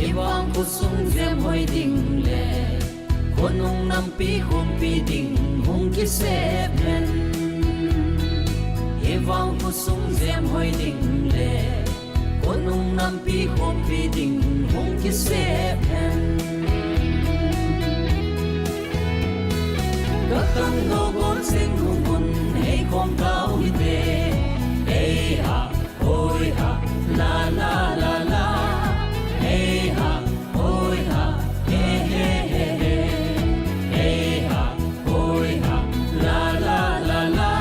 i wang ku sung zem hoi ding le konong nam pi hum pi ding hung ki se men i wang ku sung zem hoi ding le konong nam pi hum pi ding hung ki se men Gatang logon sing hungun hey kong tao ite hey ha hoi ha la la la la hey ha hoi ha hey hey hey hey hey ha hoi ha la la la la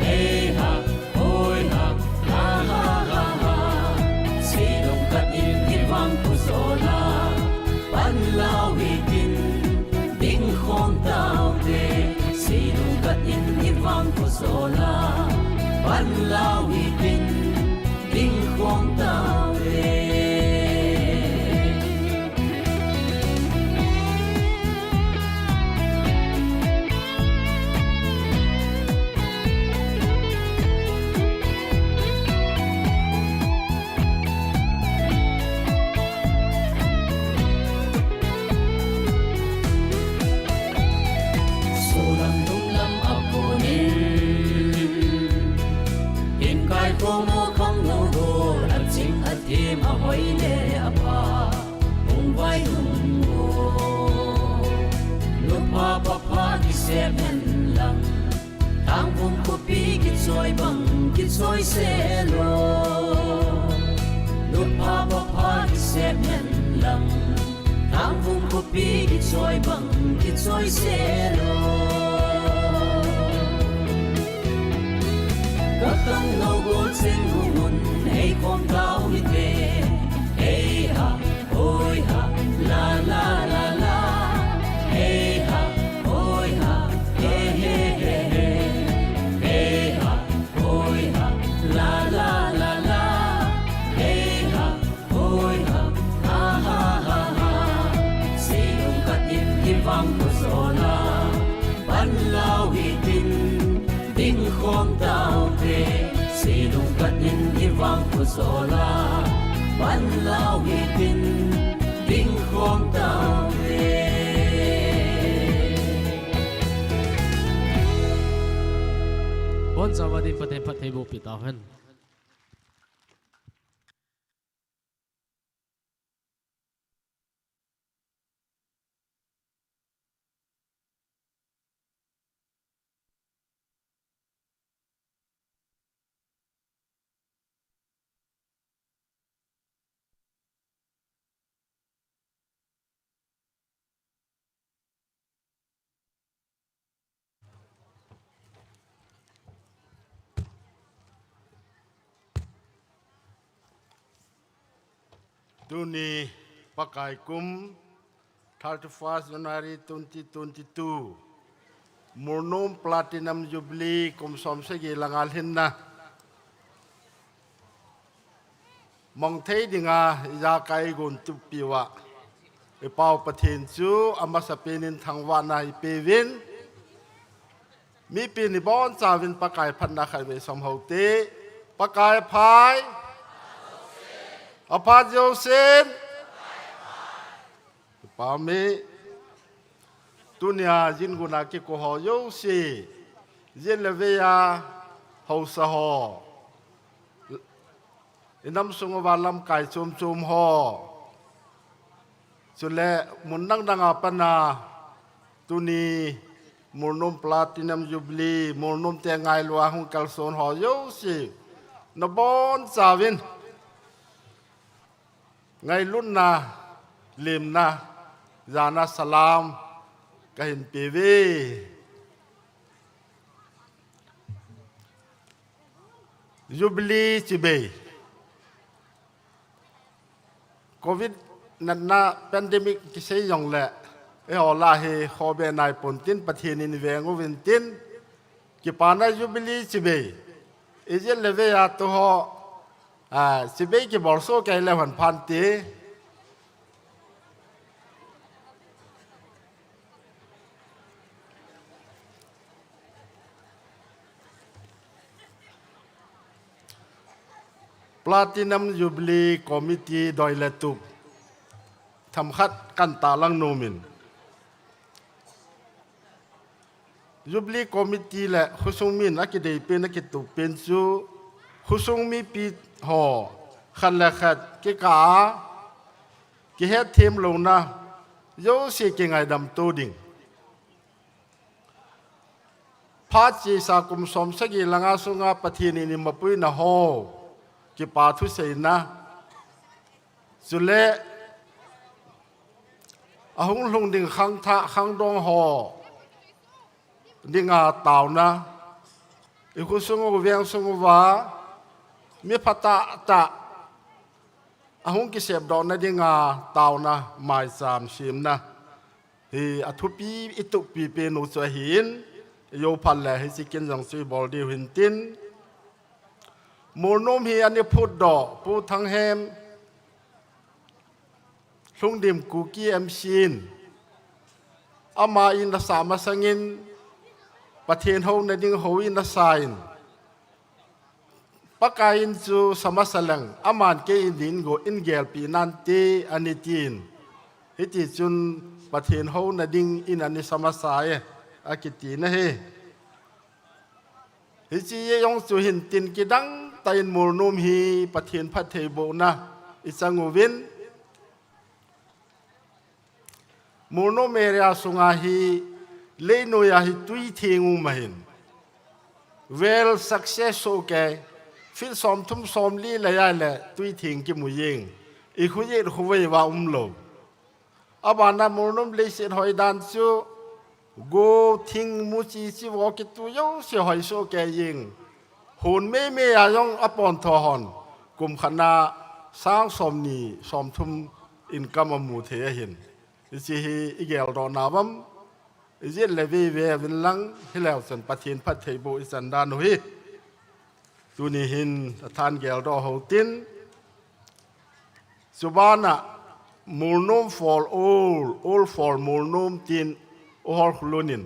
hey ha hoi ha ha ha ha ha silong kat in hirwang pusola panlaw hitin ding khong tao silong kat in hirwang pusola panlaw hitin ding khong tao Tang vung ko pi kit soy bang kit soy se lo Lut pa pa pa kit se men lang Tang vung ko pi kit soy bang kit soy se lo Gatang no gol sing hungun hey kong tao ite hey ha hoi ha la la la la hey ha hoi ha hey hey hey hey hey ha hoi ha la la la la hey ha hoi ha ha ha ha ha silong kat in hirwang pusola panlaw hitin ding khom tao te silong kat in hirwang pusola panlaw hitin ding khom tao te Bon sawadin paten patay bu pitahan. Tuni pakai kum 31 January 2022 MOLNOM Platinum Jubilee kum som segi langal hinna mong thei dinga ya kai gun tu piwa e pau pathin chu amasapenin thangwa nai pewin mi pin bon chawin pakai phanna khai ve som hote pakai phai apa Josen pami tunia jin guna ki ko ho yo si jin leveya ho sa ho inam sungo walam kai chum chum ho chule munang danga pana tuni MOLNOM Platinum Jubilee MOLNOM te ngai lua hung kalson ho yo si no bon chawin ngay lúc na lim na jana salam kahin pv Jubilee chibe covid na pandemic kisay yong le e hola he khobe nai pontin pathin in vengo vintin ki pana Jubilee chibe eje leve ya to ho chibe ki borso kai le han phanti Platinum Jubilee Committee โดยเลตุกทำคัดกันตาลังโนมิน Jubilee Committee และคุซุงมินนักเดย์เป็นนักตุกเป็นจูคุซุงมีปีห่อขันและขัดกิกากิเฮดเทมลงนะโยเสียกิงไงดำตัวดิ่งพาจีสากุมสมสกิลังอาสุงาปฏินิมาปุยนะโฮกิปาทุเสนะสุเลอาหุงลงดิ่งขังทะขังดงโฮดิ่งอาตาวนะอีกุสุงอุเวียงสุงวามีพัตตาตะอาหุงกิเสบดอนนะดิ่งอาตาวนะหมายสามชิมนะฮีอทุปีอิตุปีเปนุสหินโยพันแหละให้สิกินจังซีบอลดีหินตินโมโนมฮีอันนี้พูดดอกพูดทั้งแฮมลุงดิมกูกี้เอ็มซีนอามาอินทสามาสังินประเทศเฮาในดิ่งเฮาอินทสายน์ปะกาอินจูสมัสลังอามานเกอินดินโกอินเกลปีนันตีอันนี้จีนฮิติจุนประเทศเฮาในดิ่งอินอันนี้สมัสายอากิตีนะเฮฮิจียองสุหินตินกิดังไตนมูลนุมฮีประเทศพัทเทโบนะอิสังวินมูลนุมเอเรียสุงาฮีเลโนยาฮิตุยเทงูมาหินเวลสักเซสโอเคฟิลสอมทุ่มสอมลีเลยาเลยตุยเทงกิมุยิงอีคุยเอ็ดคุยว่าโลอาบานามูลนุมเลเซนหอยดันซูกูทิ้งมุจีสิวกิตุยเสียหอยโซแกยิงหุ่นไม่ยองอปอนทอหอนกลุ่มคณะสร้างสมนีสมทุมอินกามมูเทียหินสิฮีอีเกลดอนาบัมอิเลวีเววินลังฮิเลวสันปะเทียนพัทเทโบอิสันดานหุยตุนีหินทานเกลดอหูตินสุบานะมูลนุม for all for มูลนุมตินโอฮอลลุนิน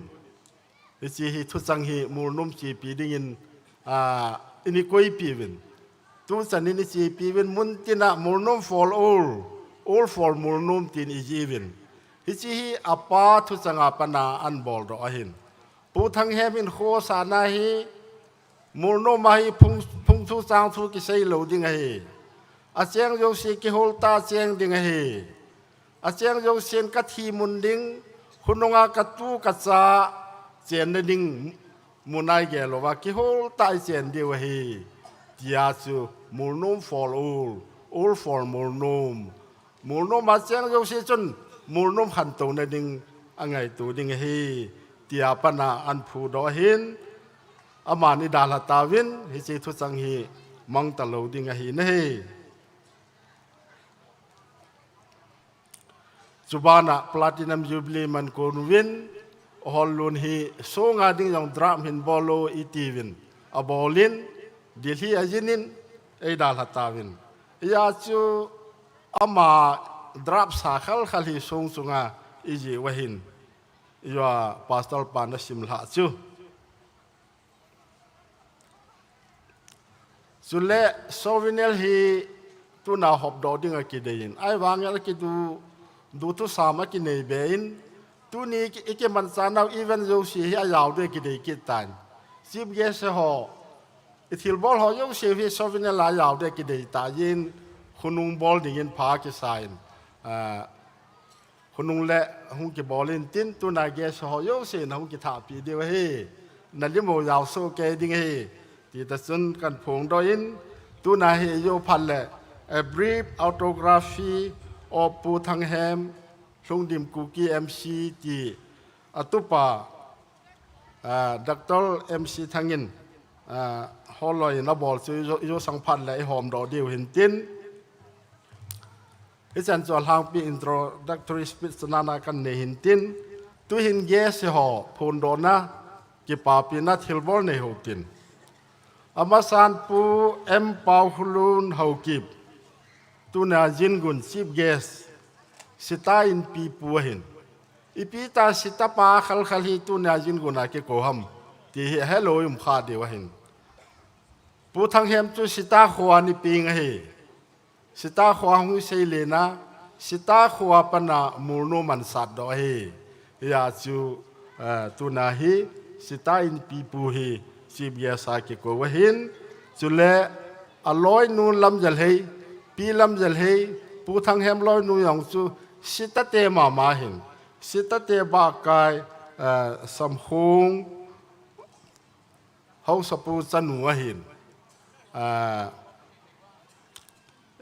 สิฮิทุสังฮิมูลนุมจีปีดิ่งอินิโกยปีวินทุสันนิจีปีวินมุนตินะมูลนุม for all for มูลนุมตินอีจีวินฮิจิฮิอปาทุสังอาปนาอันบอลดอหินปูทังเฮมินโคสานาฮิมูลนุมมาฮิพุงทุสังทุกิเซโลดิ่งฮิอาเจียงโยสิกิโฮลตาเจียงดิ่งฮิอาเจียงโยเซียนกัทีมุนดิ่งคุณงากตูกัจจาเจนดิ่งมุนายเกลว่ากิโฮลตาเจนเดียวฮีที่อาจูมูลนุม for all for มูลนุมมาเจียงโยสิจนมูลนุมขันตัวในดิ่งอังไงตัวดิ่งฮีที่อาปนาอันผู้ดอหินอามานิดาลตาวินฮิจิทุสังฮีมังตะโลดิ่งฮีนะฮีจุบานะ Platinum Jubilee มันโกนวินฮอลลุนฮีโซงาดิ่งยองดรามหินบอลโลอีทีวินอบอลินดิลีอาจินินไอดาลตาวินยาจูอามาดราบสาขลขัลฮีทรงสุงาอีจีวะหินยาพาสตอลปานะสิมลาจูสุเลโซวินเอลฮีตุนาฮอบดอดิ่งอากิเดยินไอวางเอลกิดูทุสามากินในเบนตัวนี้อีกมันสานเอาอีเวนต์โยชีให้ยาวด้วยกินได้กินตันสิบเยสหออีทิลบอลหอโยชีให้โซฟินลายาวด้วยกินได้ตายินคุณนุ่งบอลดิ่งพากิสายคุณนุ่งเละหุ่นกิบอลลินตินตัวนายเยสหอโยชีนะหุ่นกิถาปีเดียวเฮนั่นยิ่งโมยาวโซเกดิ่งเฮที่ตัดสินกันผงดอยินตัวนายเฮโยพันเละ a brief autography of ปูทังแฮมลุงดิมกูกี้ MC ที่อตุปาดักเตอร์ MC ทังยินฮอลลอยนับบอลซื้อโยสังพันธ์และหอมดอกเดียวเห็นตินที่ฉันจะลองปีอินโทรดักทอรีสปิสนานากันในเห็นตินตัวเห็นเยสหอพูนโดนะกิปาปีนัดฮิลบอลในหูตินอามาสานปูเอ็มปาวฮุลุนเฮากิบตัวนาจินกุนซีบเกสสิตาอินปีปัวเห็นอีปีตาสิตาปาขัลฮีตัวนาจินกุนอาเกโกฮัมที่เฮลโลยุมขาเดียวเห็น ปูทั้งเฮมจูสิตาขวานี่ปิงเฮสิตาขวาหงเซเลนะสิตาขวาปนะมูลนุมันสัตดอเฮยาจูตุนาฮีสิตาอินปีปูเฮสิบยาสากิโกวะหินจุเลอลอยนูลำจัลเฮปีลำจัลเฮปูทั้งเฮมลอยนูยองจูสิตาเตมาหินสิตาเตบากายสัมหงเฮาสปูจันหัวหิน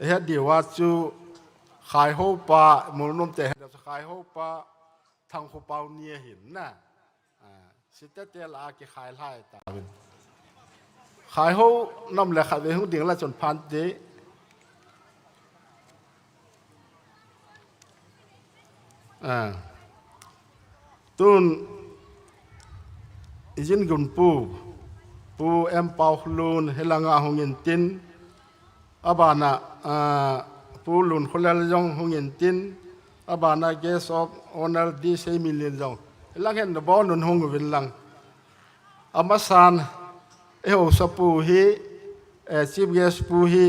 เฮ็ดเดียวว่าจูขายโฮปะมูลนมแต่เดี๋ยวขายโฮปะทางโฮเปาเนียหินนะสิตาเตลากิขายไล่ตาเป็นขายโฮน้ำแหลกขายไปห้องเดียงละจนพันเดตุนอิจินกุนปูเอ็มเปาลูนเฮลังอาหงเงินตินอาบานะปูลูนคนละยองหงเงินตินอาบานะเกสออฟออเนอร์ดี4 millionยองเฮลังเห็นดบอนุนหงวินลังอามาสานเอวสปูฮีชิบเกสปูฮี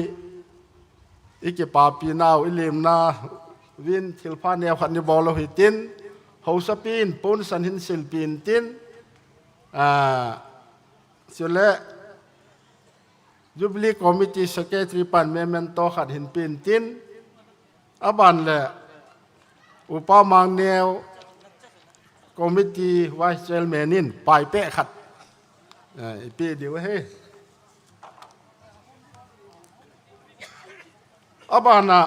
อีกปาปีนาวอิเลมนาวินทิลพาเนียขันนิบอลหิตินเฮาสปีนปูนสันหินสิลปีนตินสุดแล้ว Jubilee Committee Secretary ปันเมเมนโตขัดหินปีนตินอาบันแหละอุปมังเนว Committee Vice Chairman นินไปเป๊ะขัดปีเดียวเฮ้อาบันน่ะ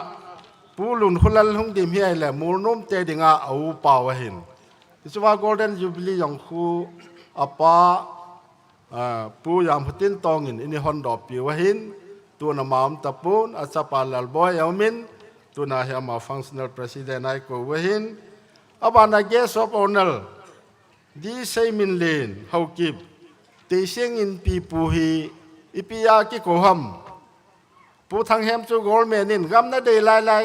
ผู้ลุนคนละห้องดิมเฮียแหละมูลนุ่มเตดิงาเอาเป่าเห็นที่ว่า Golden Jubilee อย่างคู่อาปาปูยามพุตินตองอินอินฮอนดอปิวหินตัวนามามตะปูนอาซาปาลลบอยเอามินตัวนาเฮียมาฟังส์เนลประธานนายกูวหินอาบานาเกสอฟออนเนลดีเซมินเลนเฮากิบเตเชงอินปีปูฮีอิปิยากิโกฮัมปูทางเฮมจูโกลเมนินกัมนาเดลายลาย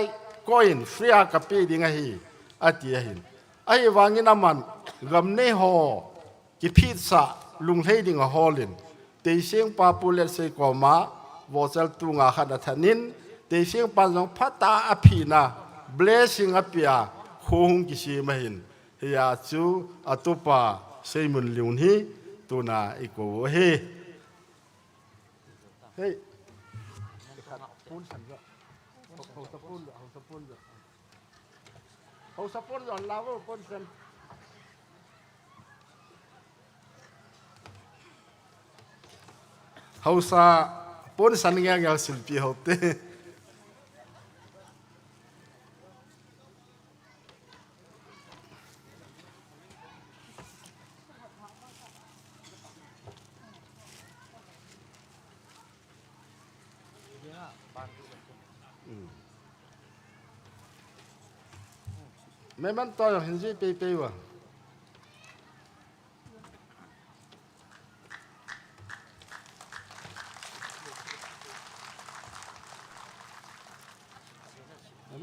ก้อยฟรีอากับปีดิงาฮีอาทิยหินไอ้วางินามันกัมเนฮอกิพิษะลุงเฮดิงฮอลินเตเชียงปาปูเลเซกอมาวอเซลตุงอาขัดทันินเตเชียงปาจงพัตตาอภินาเบลสิงอภิยาโคงกิชิมหินเฮียจูอตุปาเซมุนลิวนีตุนาอิโกเฮเฮ้ยปูนสันก็เขาสะปูนหย่อนลาวปูนสันเฮาซาปนสันงยางศิลปีเฮาเตไม่มันต่ออย่างเห็นสิเปย์วะ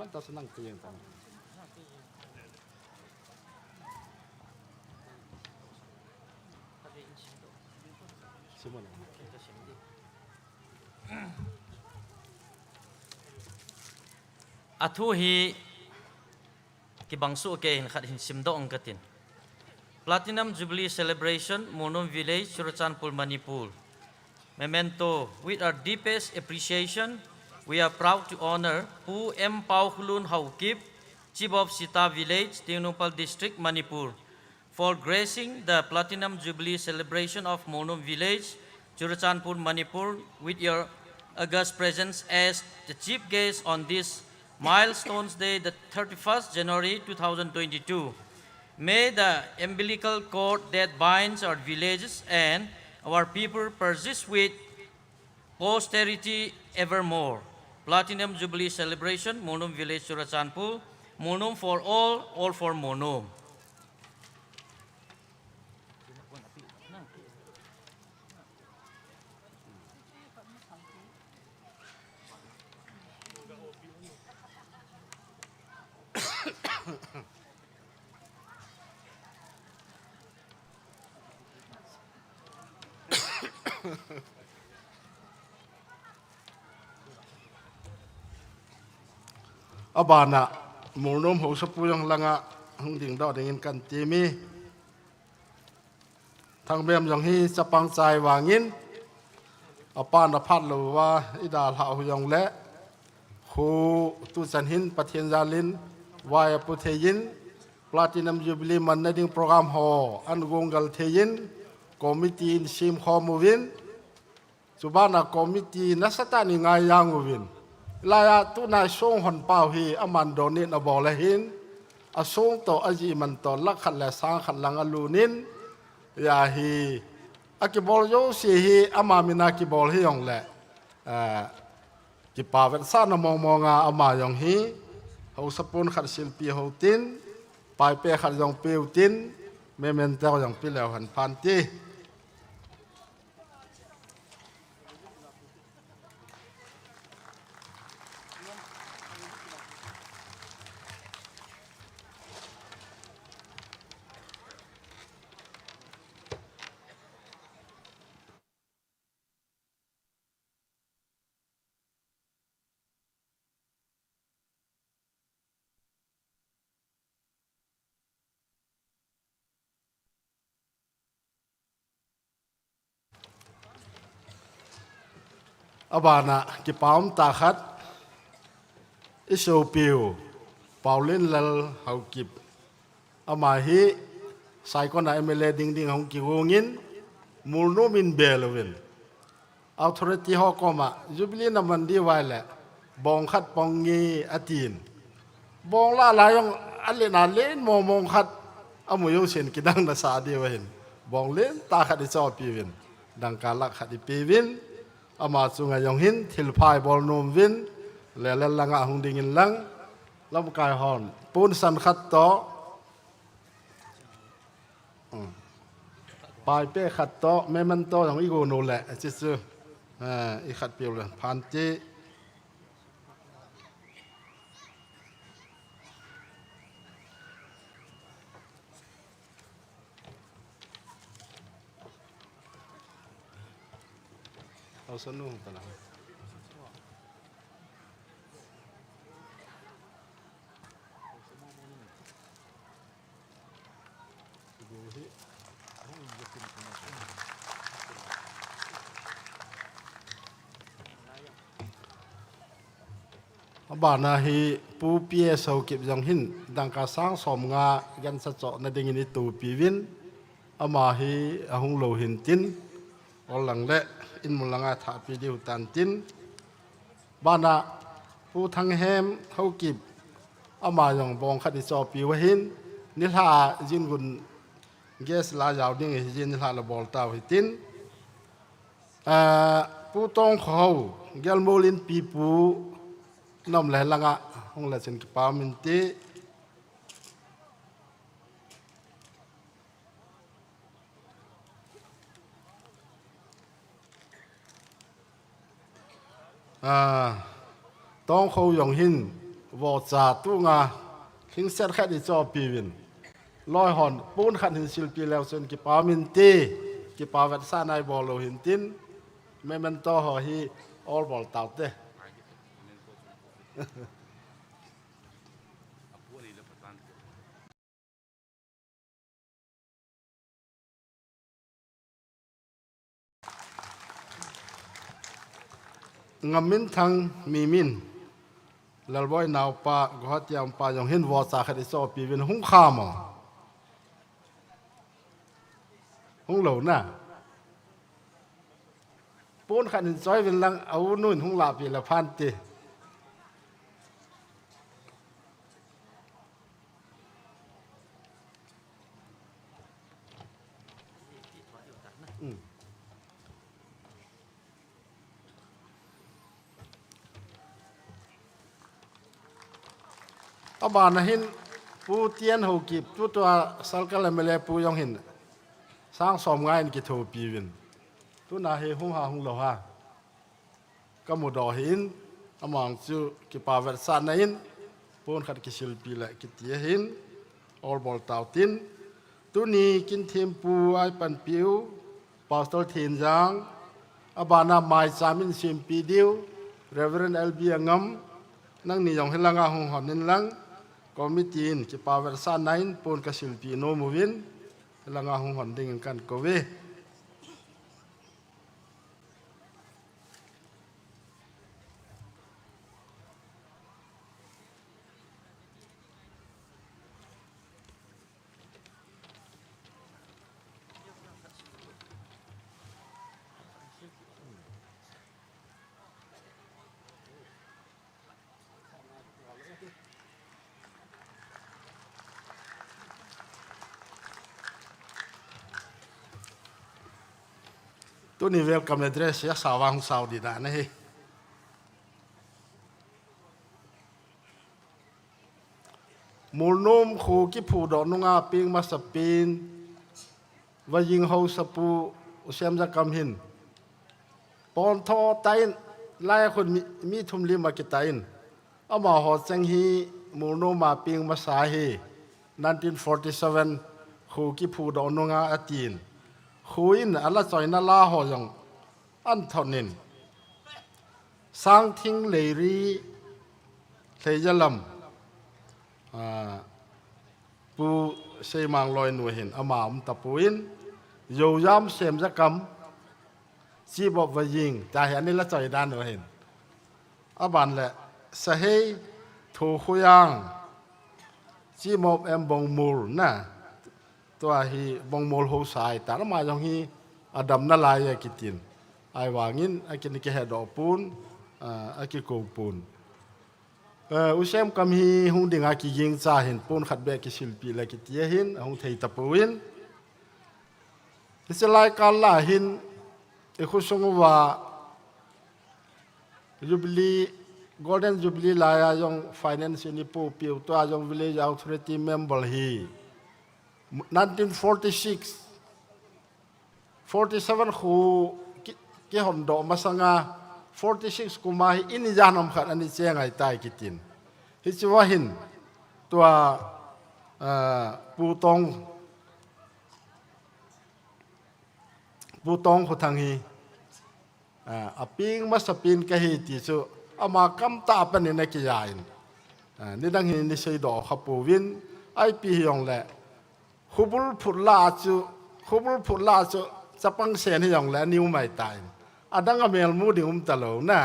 มันตัดสนังเตียงตังชิมันอาทุฮีกิบังสุเกหินขัดหินซิมโดองกติน Platinum Jubilee Celebration MOLNOM Village CHURACHANDPUR Manipur Memento with our deepest appreciation we are proud to honor Pu M Pau Khulun Haukip Chief of Sita Village Tingnupal District Manipur for gracing the Platinum Jubilee Celebration of MOLNOM Village CHURACHANDPUR Manipur with your august presence as the chief guest on this Milestones Day, the 31st January 2022. May the umbilical cord that binds our villages and our people persist with posterity evermore. Platinum Jubilee Celebration, MOLNOM Village CHURACHANDPUR, MOLNOM for all for MOLNOM. อบานะมูลนมหัวสปูยังลังอ่ะหงดิ่งดอดดิ่งกันตีมีทางเบียมยังฮีจะปังใจวางินอปานพัดหรือว่าอิดาลาหยองและคูตุสันหินปะเทียนจาลินวายปุเทยินปลาตินัมจูบิลีมันในดิ่งโปรแกรมฮออันกงกัลเทยินคอมมิตี้ชิมฮอมูวินสุบานะคอมมิตี้นัสตานิงายังมูวินลายตุนายส่งหันเป่าฮีอามันโดนินอบอลหินอาส่งต่ออาจีมันต่อลักขัดและสร้างขัดลังอลูนินยาฮีอากิบอลโยสีฮีอามามินากิบอลฮียองแหละกิปาเวสานมองมองอามาย่องฮีเขาสปุนขัดศิลปีเขาตินปลายเปขัดย่องเปียวตินเมเมนเตอร์ย่องปีแล้วหันพันตีอบานะกิปามตาขัดอิโซปิวเปาลินลลเฮากิบอามาฮีไซคอนไอเมเลดิงดิงฮงกิวงินมูลโนมินเบลวินอัลทอริตี้ฮอกมาจูบิลีนัมันดีไว้แหละบองขัดปองงีอาตีนบองละลายองอันเลนาเลนมองขัดอามุยเซนกิดังนาซาดีไว้เห็นบองเลนตาขัดอิซอปีวินดังการลักขัดอิปีวินอามาสุงายองหินทิลพายบอลนมวินเลเลลังอาหงดิ่งลังลำกายฮอนปูนสันขัดต่อปลายเป้ขัดต่อแม่มันต่อของอีโกโนแหละจิตซื่ออีขัดเปียวเลยพันเจเอาสนุกตลอดบานาฮีปูเปียสาวเก็บยังหินดังกาสร้างสมงายันสะเจาะในดิ่งนี้ตูปีวินอามาฮีอาหงโลหินตินอหลังเละอินมุลังอาถาปีดิวตันตินบานาปูทังแฮมเขากิบอามาอย่างบองคดีจอปีวะหินนิลาจินกุนเกสลายาวดิ่งจินนิลาละบอลตาวหิตินปูตองเขาเกลโมลินปีปูน้ำไหลลังอ่ะห้องละเซนกิปามินตีต้องเขายองหินวอจ่าตู้งาคิงเซตแค่ดิจอปีวินลอยหอนปูนขันหินศิลปีแล้วเซนกิปามินตีกิปาเวทซ่าในบอลโลหินตินไม่มันต่อหอฮีออลบอลตาวเต้งามินทังมีมินลลบอยนาวปากหัดยามปายองเห็นวอสาคดิโซปีวินหุงข้ามหุงเหล่าน่ะปูนขันหินซอยเป็นลังเอานุ่นหุงลาปีละพันตีอบานหินปูเตียนหูกิบตัวตัวสัลกัลเมเลปูยองหินสร้างสมง่ายในกิโทปีวินตัวนาเฮหุงหาหุงโลหะก็มุดอหินอมองจูกิปาเวสานหินปูนขัดกิศิลปีและกิเตียหินออลบอลตาวตินตัวนี้กินเทมปูไอปันปิวปาสตอลเทนจังอบานาไมซามินซิมปีดิวเรเวรนเอลบีงม นั่งนี่ยองให้ลังอาหงหอนนินลังคอมมิตี้ที่ปาเวอร์ซาไนน์ปนกสิลปีโนมูวินลังอาหงหอนดิ่งกันก็เวตัวนี้เวลกัมเนเดรสยาสาวางสาวดีนะนี่มูลนุ่มคูกิผูดอกนุงอาปิงมาสปีนวายิงเฮาสปูเสียมจะกำหินปอนทอไตน์ไล่คนมีทุมลิมากิไตน์เอามาหอดจังฮีมูลนุ่มมาปิงมาสาฮี1947คูกิผูดอกนุงอาตีนคุยนอะไรจอยน่าลาหอยงอันทอนินสร้างทิ้งเลยรีเลยยลำปูเสมังลอยหน่วยเห็นอามาตะปูอินโยยามเสมจะกำจีบวยิงแต่เห็นนี่ละจอยด้านหน่วยเห็นอาบันแหละสะเฮถูคุยังจีบเอ็มบงมูลนะตัวฮีบงโมลโฮสายแต่ละมาจงฮีอดัมนาลายกิตินไอวางินไอกินกิเฮดอปูนไอกิโกปูนอุเซมกำฮีหุงดิ่งอากิยิงจ่าเห็นปูนขัดเบกิศิลปีและกิเตียหินหุงเทยตะปูอินที่จะไล่การล่าหินไอคุสงว่าจูบิลีGolden Jubilee ลายยอง finance นี่ปูปิวตัวยอง village authority member ฮี1946 47 khu cái hòn đỏ mà sang 46 khu mà in ra nằm khát anh chơi ngày tai kitin hi chú hin tua butong khu thang hi aping mà sapin cái hi ti chú ama kam ta pan ni na ki yain ni dang hi ni sei do khapu win ai pi yong le khubul phut la chu chapang sen hi yong le niu mai tai adang amel mu ding talo na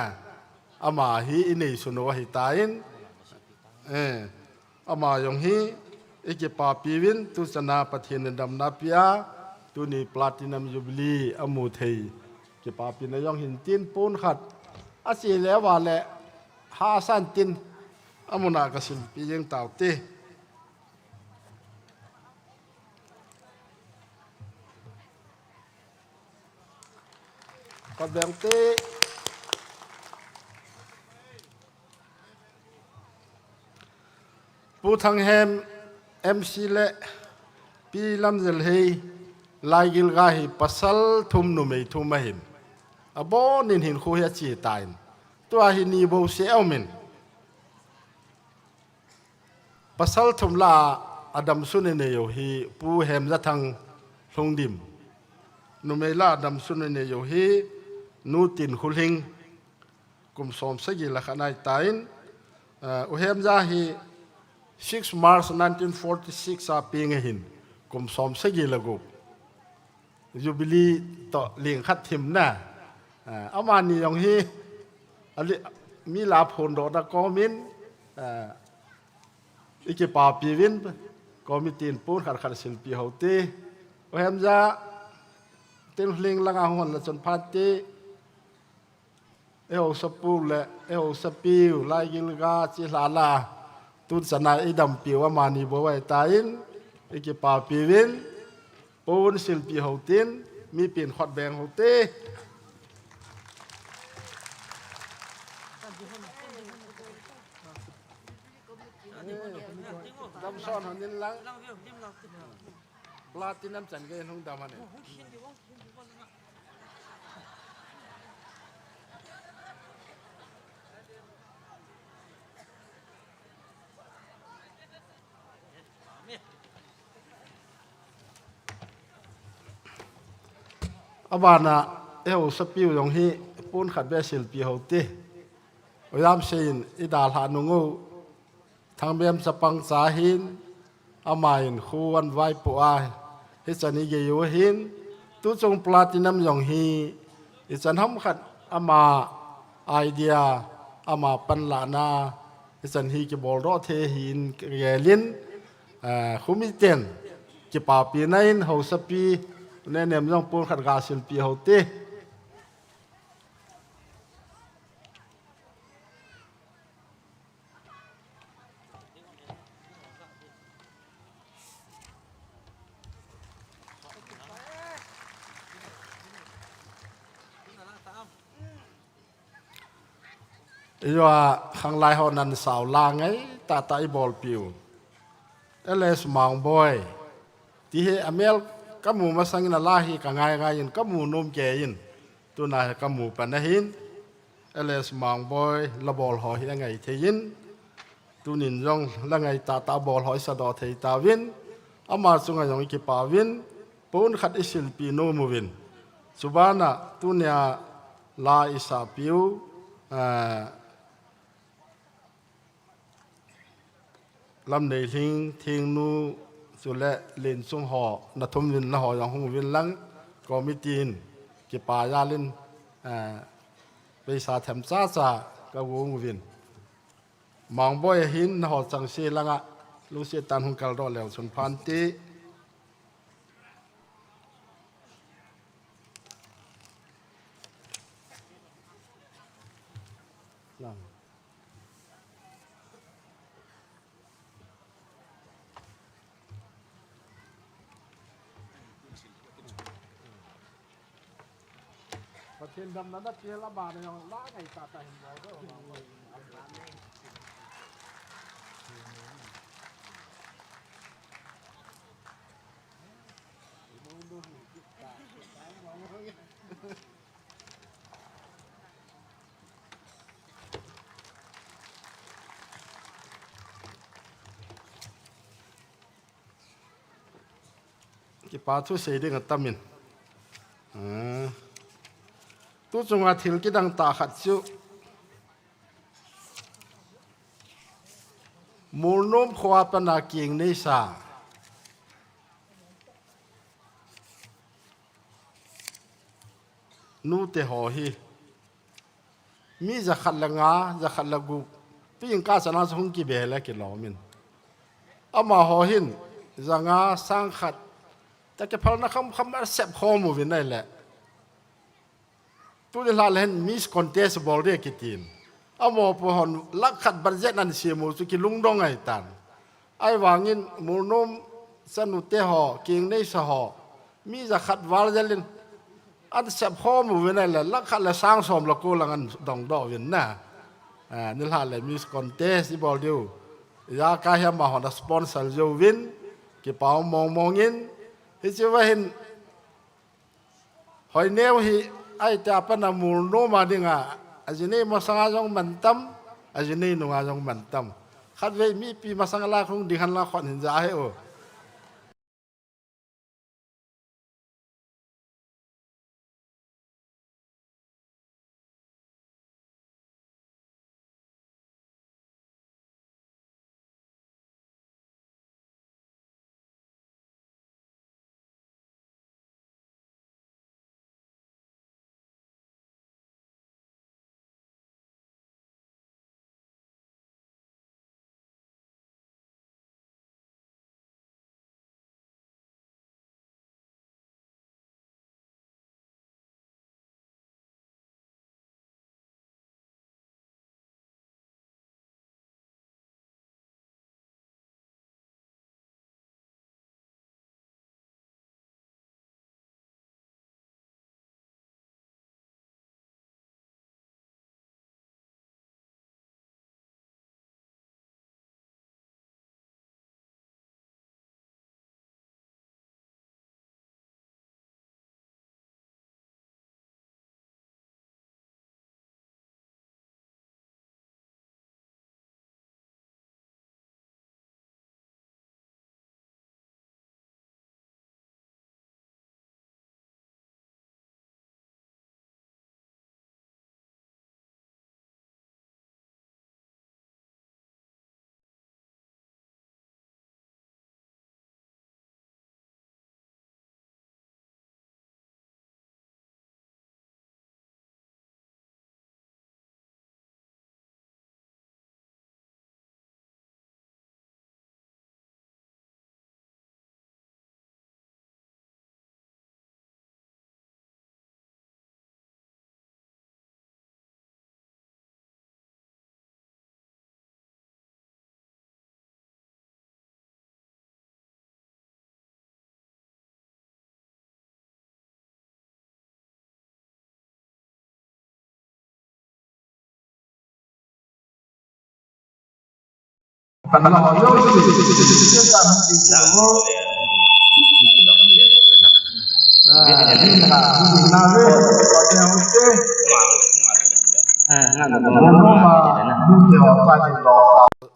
ama hi inei suno hi tain ama yong hi ike pa piwin tu sana pathin dam na pia tu ni platinum jubilee amu thei ke pa pin yong hin tin pun khat asi le wa le ha san tin amuna ka sil pi jeng taw teก็แบ่งเต้ผู้ทางแฮมMC และปีลำเจลเฮลายกิลกาฮิปัสสัลทุมนุเมทุมมาหินอบอนินหินคู่เฮียจีตายตัวหินีโบเสียมินปัสสัลทุมลาอดัมสุนเนยฮีผู้แฮมจะทางลงดิมนุเมลาอดัมสุนเนยฮีนูตินคุลิงกุมสมสกิลขณะตายอุเฮมจาฮี6 March 1946 อาปีงหินกุมสมสกิลกุบยูบิลีต่อเลียงขัดทิมนะอามานียองฮีมีลาพลโดดกอมินอีกป่าปีวินกอมิตินปูนขัดศิลปีเฮาตีอุเฮมจาเต็นลิงลังอาหวนละจนพันตีเอวสปูและเอวสปิวลายกิลกาจิลาลาตุนสนายดำปิวมานีบัวไว้ตายินอีกป่าปีวินปูนศิลปีเฮาตินมีเปลี่ยนขวดแบงเฮาเต้ดำซ้อนหันนินลังปลาติน้ำจันเกนหงดำมันเนี่ยอาบานะเอวสปิวยองฮีปูนขัดเบสิลปีเฮาตี ยามเชินอิดาลหานุงูทางเบียมสปังสาหินอามายินคูวันไว้ปัวฮิจันนิเกยอหินตุจงปลาตินัมยองฮีฮิจันทำขัดอามาไอเดียอามาปันลานาฮิจันฮีกิบอลรอเทหินเกลินคุมิเตนกิปาปีนัยเฮาสปีเนเนมยองปูนขัดกาศิลปีเฮาเตอีว่าข้างไลหอนันสาวลางไงตาตาอีบอลปิวเอเลสมองบอยที่เฮอเมลกัมูมาสังนาลาฮีกังไงไงยินกัมูนุ่มเกยินตัวนายกัมูปันนะหินเอเลสมองบอยละบอลหอยยังไงเทยินตัวนินยองละไงตาตาบอลหอยสะดอเทตาวินอามาสุงไงยองกิปาวินปูนขัดอิสิลปีโนมูวินสุบานะตัวเนียลาอิสาปิวลำในทิ้งทิ้งนูสุเลเล่นซุงหอนัทมวินละหออย่างหงวินลังก็มิตีนกิปายาลินไปสาแถมซาซากะวงวินมองบ่อยหินหอจังเสียลังอะลูเสียตันหงกัลรอแล้วสุนพันตีประเทศดำนั้นเตี้ยละบาทเนี่ยล้าไงตาตาเห็นบ่ก็กี่ปาทุเสียดิ้งตามินตุจงอาทิลกิดังตาขัดซิวมูลนุ่มขวาปนากิงนิสานูเตหอฮีมีจะขัดละงาจะขัดละกุพี่ยังกาสนาสงกีเบลกิลอมินอามาหอหินจะงาสร้างขัดแต่แกพลนักคำเสพข้อมูลวินได้แหละตัวนี้ลาเล่นมิสคอนเทสบอลเรียกิตินอามาพหอนลักขัดบัตรเจนันเสียมูสุกิลุงดงไงตันไอ้วางินมูนมสนุเตหอกิงในสหอมีจะขัดวาลเจลินอันเสพข้อมูลวินได้แหละลักขัดและสร้างสมละกูลังอันดองดอวินนะนี่ลาเล่นมิสคอนเทสบอลเดียวยาการให้มาหอนสปอนเซอร์โจวินกี่เป้ามองอินที่จะว่าเห็นหอยเนวฮีไอ้แต่ปนามูลโนมาดิงะอาจจะนี่มาสังอาจงมันตั้มอาจจะนี่นุ่งอาจงมันตั้มขัดไว้มีปีมาสังลาคงดิหันลาขวัญเห็นใจโอ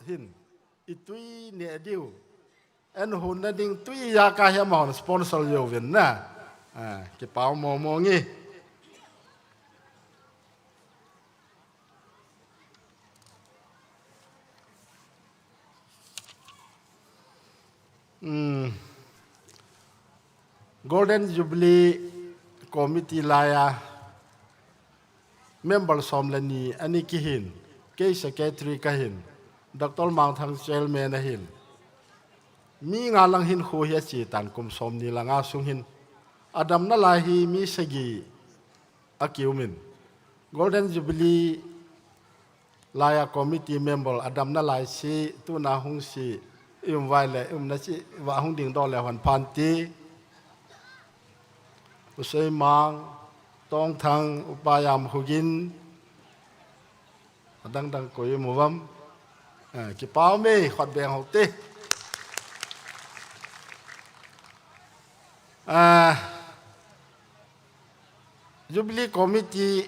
hin itui ne diu en hun na ding tui ya ka ya mon sponsor yo vin na ki pau mo mo ngi Golden Jubilee Committee laya member somlani ani kihin ke secretary kahin Dr. Mang Thang chairman hin mi nga lang hin khu hi chi tan kum som ni langa sung hin adam na la hi mi sagi akiumin Golden Jubilee laya committee member adam na lai si tu na hung si vai le na si wa hung ding do le han pan ti usai mang tong thang upayam hugin dang koi mu vam ki pau me khot beng ho te Jubilee committee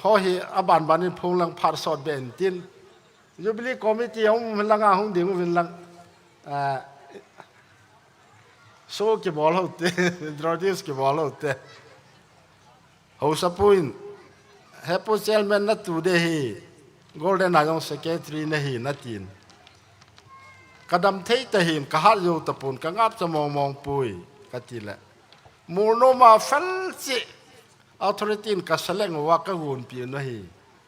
ho hi aban banin phung lang phar sot ben tin Jubilee committee hong langa hong ding win lang so ki bol ho te drodis ki bol ho te ho sapuin hepo chairman na tu de hi golden ayong secretary na hi natin kadam thei ta him ka har yo tapun ka ngap chamong mong pui katila MOLNOM fel chi authority ka seleng wa ka gun pi na hi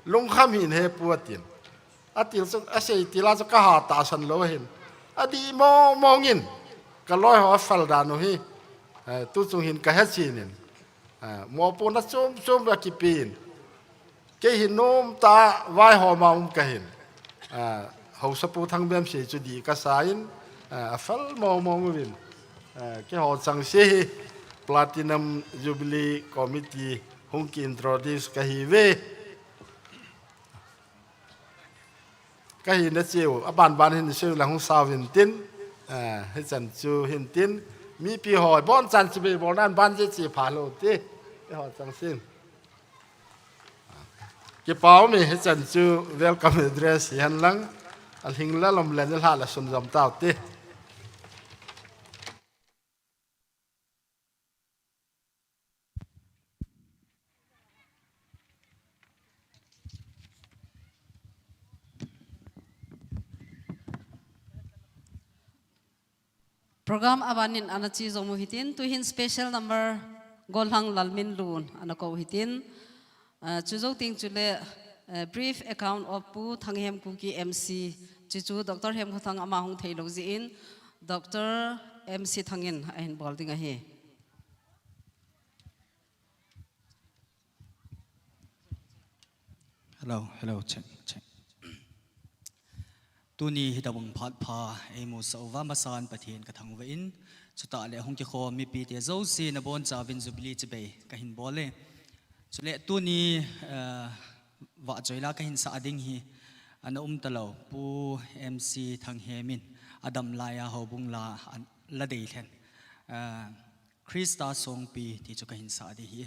lung kham hin he puatin atil so asei tila so ka ha ta san lo hin adi mo mongin ka loi ho fel da no hi tu chung hin ka ha chinin mo pu na chum ba ki pin ke hin nom ta vai ho ma ka hin ho sa pu thang bem se chu di ka sain fel mo win ke ho chang se Platinum Jubilee Committee hung ki introduce ka hi ve ka hi na chiu ban hin chiu la hung sa win tin he chan chu hin tin mi pi hoi bon chan chi be bon nan ban je chi pha lo ti ke ho chang sin ki pau mi he chan chu welcome address han lang al hing la lom len la la sun jam tao ti program abanin anachi zomu hitin tu hin special number golhang lalmin lun anako hitin chuzo ting chule brief account of pu thanghem ku ki MC chichu Dr. Hem khothang ama hung theilokji in Dr. MC thangin ahin bolding a he hello check Tuni hitawang phat pha emu sova masan pathian ka thangwa in chuta le hong ki kho mi pi te zo si na bon chawin Jubilee chibe ka hin bole chule tuni wa joila ka hin sa ading hi ana talo pu MC thang hemin adam laya hobung la dei thlen Krista song pi ti chu ka hin sa adi hi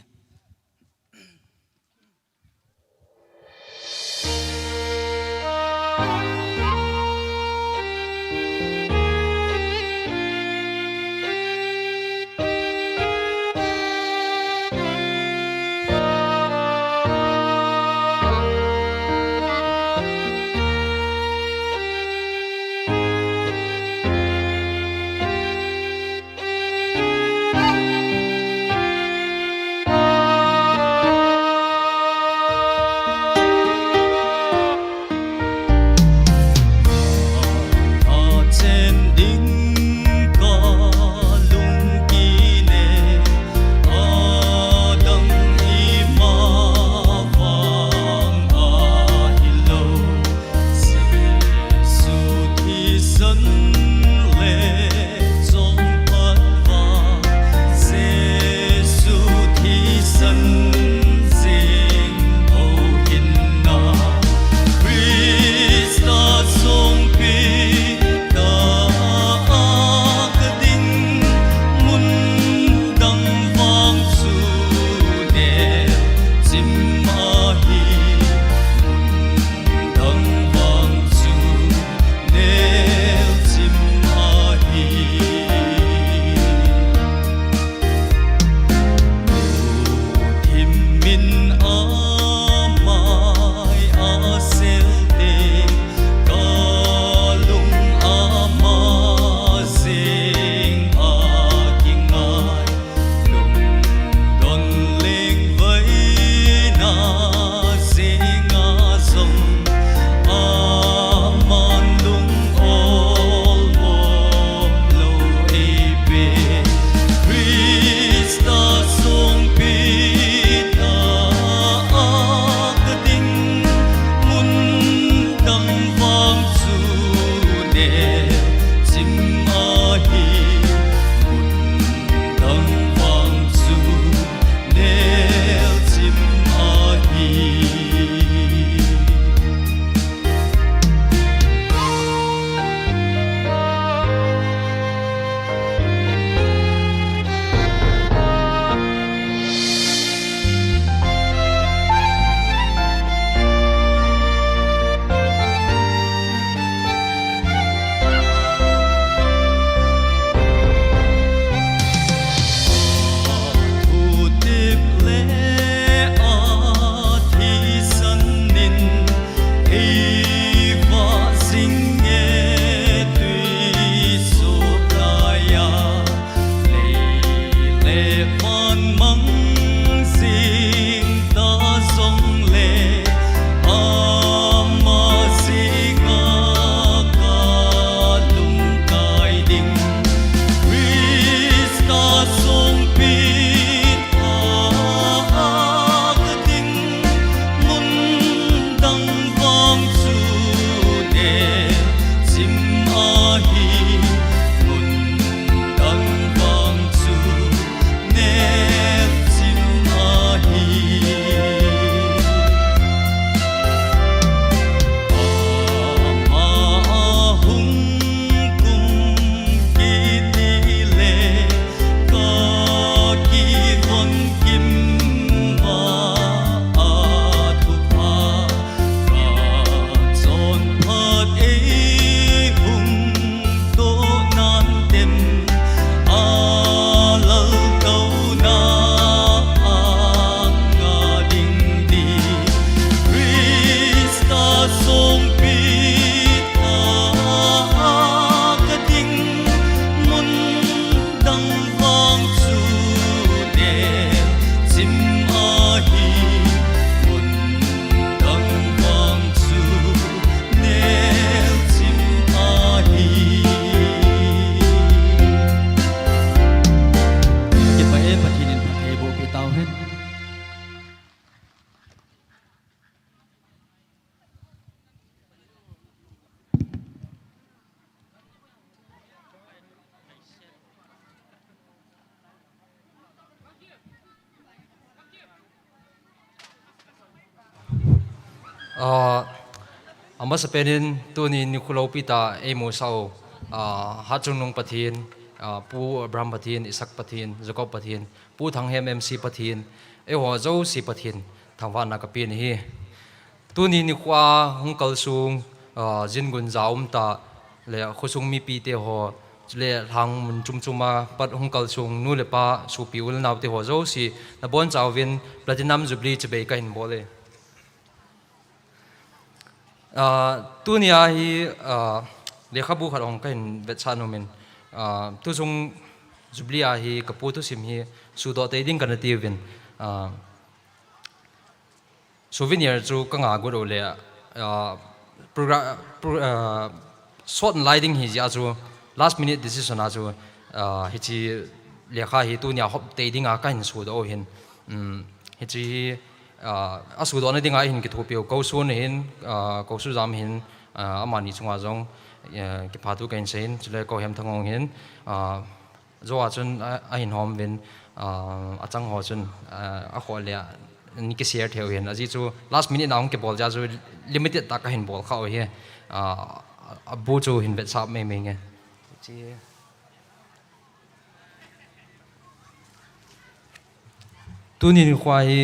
ama sa penin tu ni nikulo pita emo sao hachung nung pathin pu Abraham pathin Isaac pathin Jacob pathin pu thang hem MC pathin e ho zo si pathin thangwa na kapin hi tu ni nikwa hung kal sung jin gun zaum ta le khosung mi pi te ho le hang mun chum chuma pat hung kal sung nu le pa su pi ul naw te ho zo si na bon chawin platinum jubilee chbe ka hin bole tu ni a hi le khabu kharong ka hin bet chanu min tu sung jubilee a hi kapu tu sim hi su do te ding kan ti win souvenir chu ka nga gu ro le program short lighting hi ja chu last minute decision a chu hi chi lekha hi tu nya hop te ding a ka hin su do hin hi chi a su do na ding a hin ki thopio ko su ne hin ko su jam hin amani chunga jong ki phatu kain sein chule ko hem thangong hin zo a chun a hin hom win a chang ho chun a khol le ni ke share theo hin aji chu last minute naung ke bol ja chu limited ta ka hin bol kha hi a bu chu hin bet sap me me nge chi tu ni khwa hi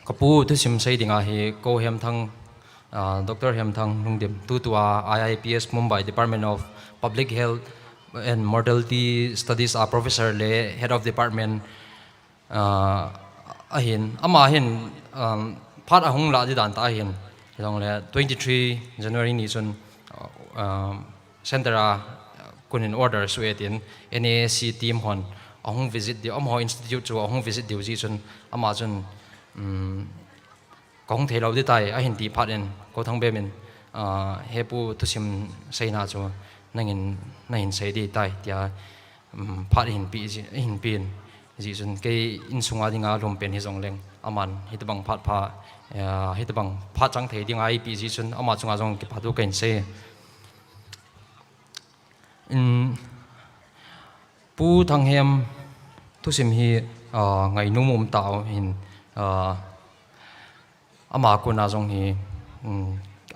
kapu tu sim sei dinga hi ko hem thang Dr. Hem thang lungdim tu tua IIPS Mumbai Department of Public Health and Mortality Studies a professor le head of department ahin ama hin phat ahung la di dan ta hin long le 23 January ni chun center a kunin order suetin NAC team hon ahung visit di amho institute chu ahung visit di ji chun ama chun kong thelo di tai a hin ti phat en ko thang be min hepu tusim seina chu nangin sei di tai tia phat hin pi hin pin ji chun ke in sunga dinga lom pen hi jong leng aman hitbang phat pha hitbang pha chang thei dinga I pi ji chun ama chunga jong ki phatu kain se pu thang hem tusim hi ngai nu mum taw hin ama kuna jong hi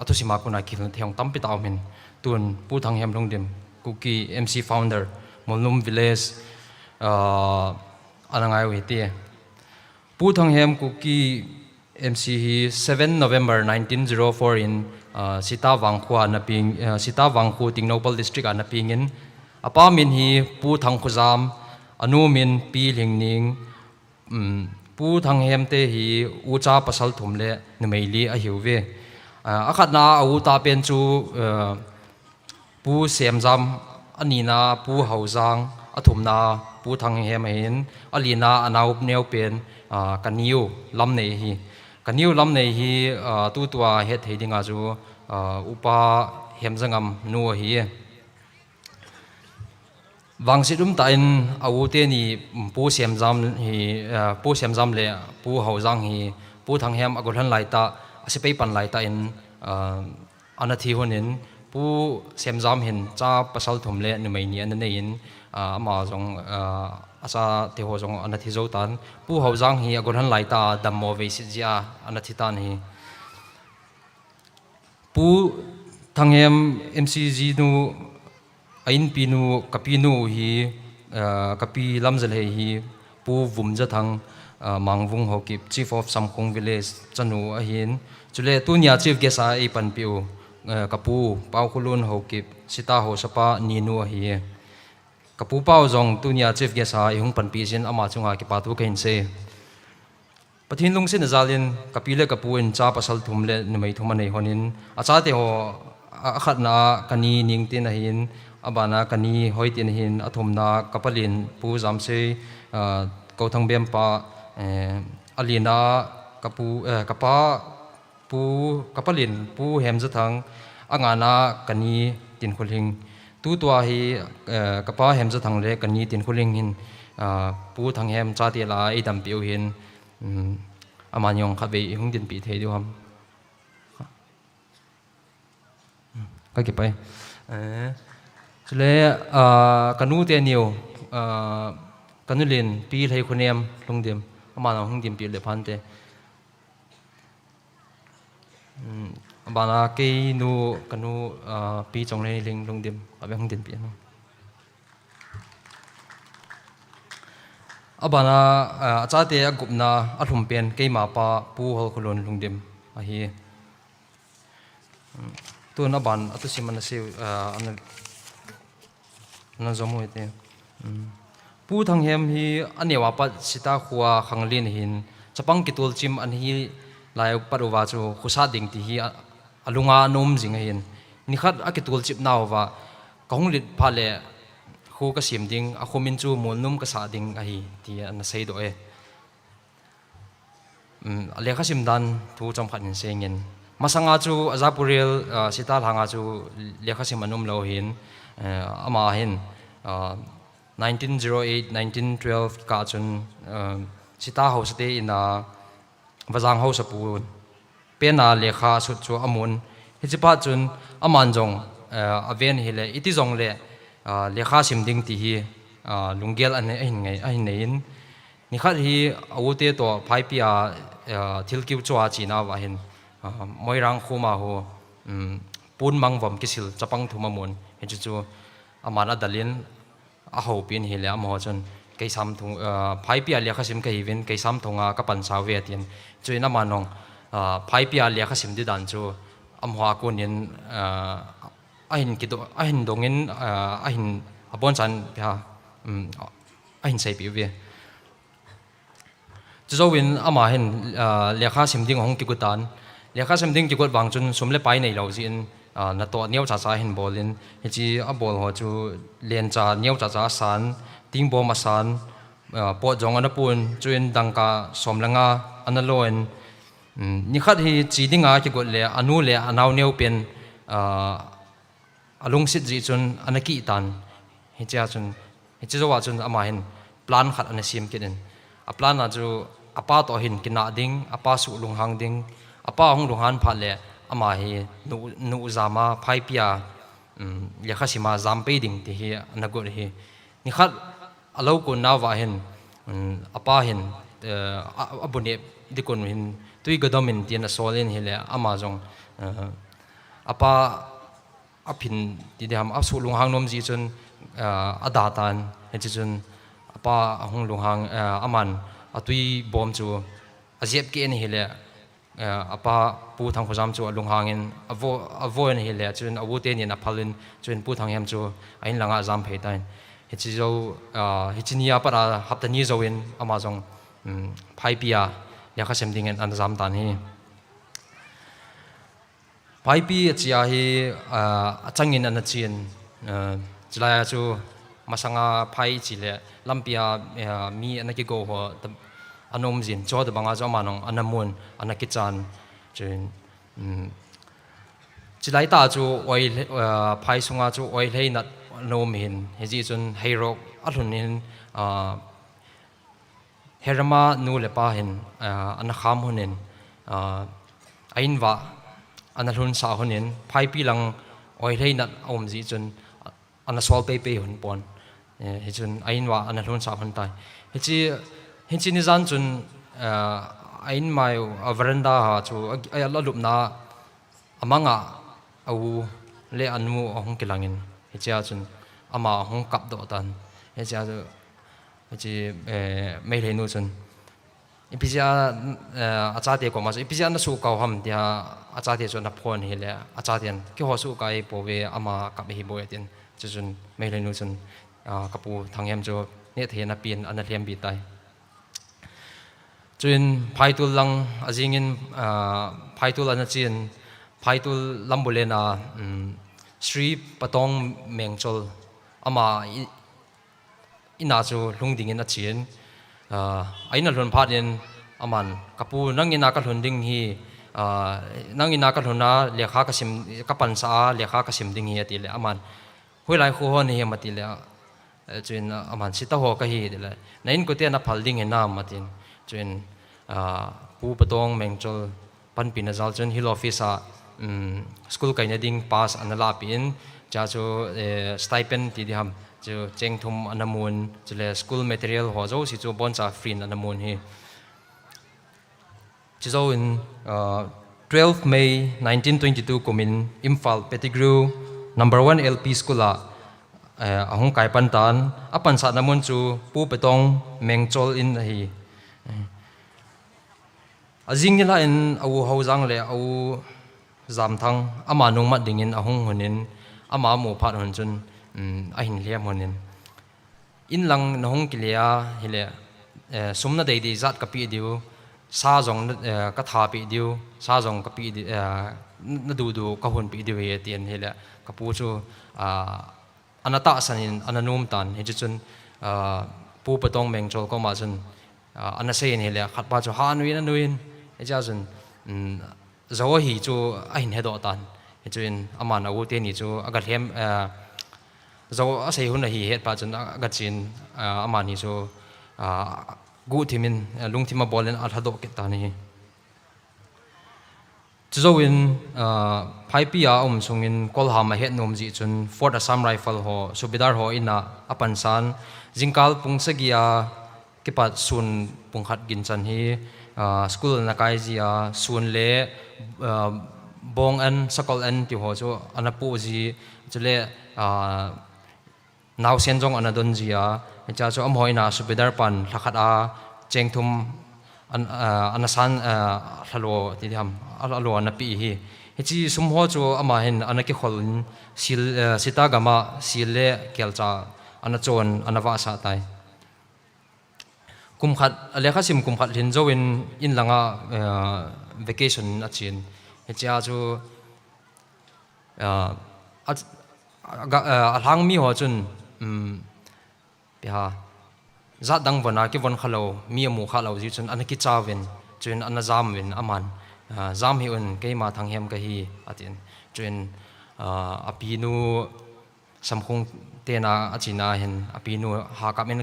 atusima kuna khil theong tampi taw min tun pu thang hem longdim kuki MC founder MOLNOM village anangai wi ti pu thang hem kuki MC hi 7 November 1904 in Sita Wangkhua na ping Sita Wangkhu Tingnopal district an ping in apa min hi pu thang khuzam anu min pi lingning pu thang hem te hi ucha pasal thumle numeili a hiuve akhat na au ta pen chu pu semjam anina pu hauzang athumna pu thang hem hin alina anaup neu pen kaniu lam nei hi kaniu lam nei hi tu tua het heidinga chu upa hemjangam nu hi wangsidum ta in au te ni pu semjam hi pu semjam le pu hauzang hi pu thang hem agolhan lai ta asipei pan lai ta in anathi honin pu semjam hin cha pasal thumle numei ni an nei in ama jong asa te ho jong anathi zo tan pu hauzang hi agolhan lai ta dammo ve si ja anathi tan hi pu thangem MCG nu ain pinu kapinu hi kapi lamjal he hi pu vumja thang mangvung hokip chief of samkong village chanu ahin chule tunia chief guest a e pan piu kapu pau khulun hokip sita ho sapa ninu hi kapu pau jong tunia chief guest a ihung pan pi sin ama chunga ki patu kain se pathin lung sin zalin kapile kapu in cha pasal thumle numei thumanei honin acha te ho akhat na kani ningtin ahin abana kani hoitin hin athumna kapalin pu jamse ko thangbem pa alina kapu kapa pu kapalin pu hemja thang angana kani tin khuling tu tua hi kapa hemja thang le kani tin khuling hin pu thang hem cha ti la i dam piu hin amanyong khabe hung din pi thei du ham ka ki pai chule kanu te niu kanulin pi thei khunem lungdim amana hung dim pi le phan te bana ke nu kanu pi chong le ling lung dim abe hong tin pi no abana acha te agupna athum pen ke ma pa pu hol khulon lung dim a hi tu na ban atu simana se an zomu ite pu thang hem hi anewa pat sita khuwa khanglin hin chapang kitul chim an hi lai paruwa chu khusa ding ti hi alunga nom jing hin nikhat akitul chip nawa kahung lit phale khu ka sim ding a khomin chu molnum ka sa ding a hi ti an sei do e lekha sim dan thu cham khat in sengin masanga chu azapuril sita hanga chu lekha sim anum lo hin ama hin 1908 1912 ka chun sita house te ina wazang house pu pena lekha su chu amun hichipa chun aman jong aven hile iti jong le lekha simding ti hi lungel an hin ngai a hin nein ni khat hi awute to 5 pia thilkiu chwa china wa hin moirang khuma ho pun mangwam kisil chapang thuma mun he chu amana dalin a ho pin hi le am ho chun ke sam thung 5 pia lekha sim ke event ke sam thunga ka pan saw ve tin chuina manong 5 pia lekha sim di dan chu amhwa kunin ahin kido ahin dongin ahin abon chan pha ahin sei pi ve chuzowin ama hin lekha sim ding hong ki gutan lekha sim ding ki gut wang chun sumle pai nei lo jin na to niaw cha cha hin bolin hi chi a bol ho chu len cha niaw cha cha san ting bo ma san po jong ana pun chuin dangka somlanga analoin ni khat hi chi dinga ki gut le anu le anaw neu pen alung sit ji chun anaki tan hi cha chun hi chi wa chun ama hin plan khat an sim kiden a plan a chu apa to hin kina ding apa su lung hang ding apa hong lung han pha le ama hi nu zama 5 pia lekha sima zam pe ding ti hi anagur hi ni khat alo ko na wa hin apa hin abune dikon hin tui godomin tin a solin hi le ama jong apa aphin ti de ham asu lung hang nom ji chun adatan he chi chun apa hong lung hang aman atui bom chu azep ke ni hi le apa pu thang khojam chu lung hangin avo ni hi le chun awute ni na phalin chun pu thang hem chu ain langa jam phei tain he chi zo he chi nia para haptani zoin ama jong 5 pia lekha sem ding an jam tan hi 5 pi chia hi achangin an chin chilaya chu masanga phai chi le lampia mi anaki go ho anom jin cho de banga jo manong anamun anaki chan chin chilai ta chu oi phai sunga chu oi hlei nat nom hin heji chun heirok alhun hin herama nu le pa hin an kham hunin ainwa anahun sa hunin 5 pi lang oi hlei nat om ji chun ana sol pe hun pon he chun ainwa anahun sa hun tai he chi ni zan chun ain mai veranda ha chu ayala lupna amanga au le anmu hong kilangin he cha chun ama hong kap do tan he cha he chi me le nu chun ipisia acha te ko ma ipisia na su kau ham dia acha te chun na phone hi le acha tian ki ho su kai po ve ama kap hi bo tin chun me le nu chun kapu thangem chu ne the na pin an hlem bi tai chuin phaitul lang azingin phaitul an chin phaitul lambulena Sri Patong Mengchol ama ina chu lungding in a chin aina lon phatin aman kapu nangina ka hlunding hi nangina ka hluna lekha ka sim ka pansa lekha ka sim ding hi atile aman huilai khu hon hi matile chuin aman sita ho ka hi dile nain ko te na phalding he nam matin chuin pu Patong Mengchol panpin azal chun hill office a school kaina ding pass anala pin cha chu stipend ti diham chu chengthum anamun chule school material ho zo si chu boncha free anamun hi chizo in 12 May 1922 kumin Imphal Pettigrew number 1 LP school ahong kai pantan apan sa namun chu pu petong mengchol in hi azing nila in au hauzang le au zamthang ama nung mat dingin ahong hunin ama mo phat hun chun ahin liam hunin in lang nahong kilia hile sumna dei di zat kapi diu sa jong ka tha pi diu sa jong kapi di na du ka hun pi diu ye tian hile kapu chu anata sanin ananum tan he chun pu patong mengchol ko ma chun anasein hile khat pa chu hanuin anuin he cha chun zo hi chu ahin hedo tan he chun amana u te ni chu agar hem zo asei hun hi het pa chun agar chin amani chu gu thimin lungthima bolen a thado ke tani chuzowin 5 sungin kolham a het nom ji chun Fort Assam Rifle ho subidar ho ina apansan jingkal pungsagia kipat sun pungkhat ginchan hi school na kai zia sun le bong an sakol an ti ho chu anapu ji chule naw sen jong anadon zia cha chu amhoina subidar pan thakhat a chengthum anasan thalo ti ham alo na pi hi hichi sumho chu ama hin anaki kholin sil sitagama sile kelcha anachon anawa sa tai kumkhat alekha sim kumkhat lin zoin in langa vacation achin hicha chu alhang mi ho chun zat dang bana ki von khalo mi mu khalo ji chun anaki chawin chun anazam win aman zam hi un ke ma thang hem ka hi atin chun apinu samkhung tena achina hen apinu ha kamin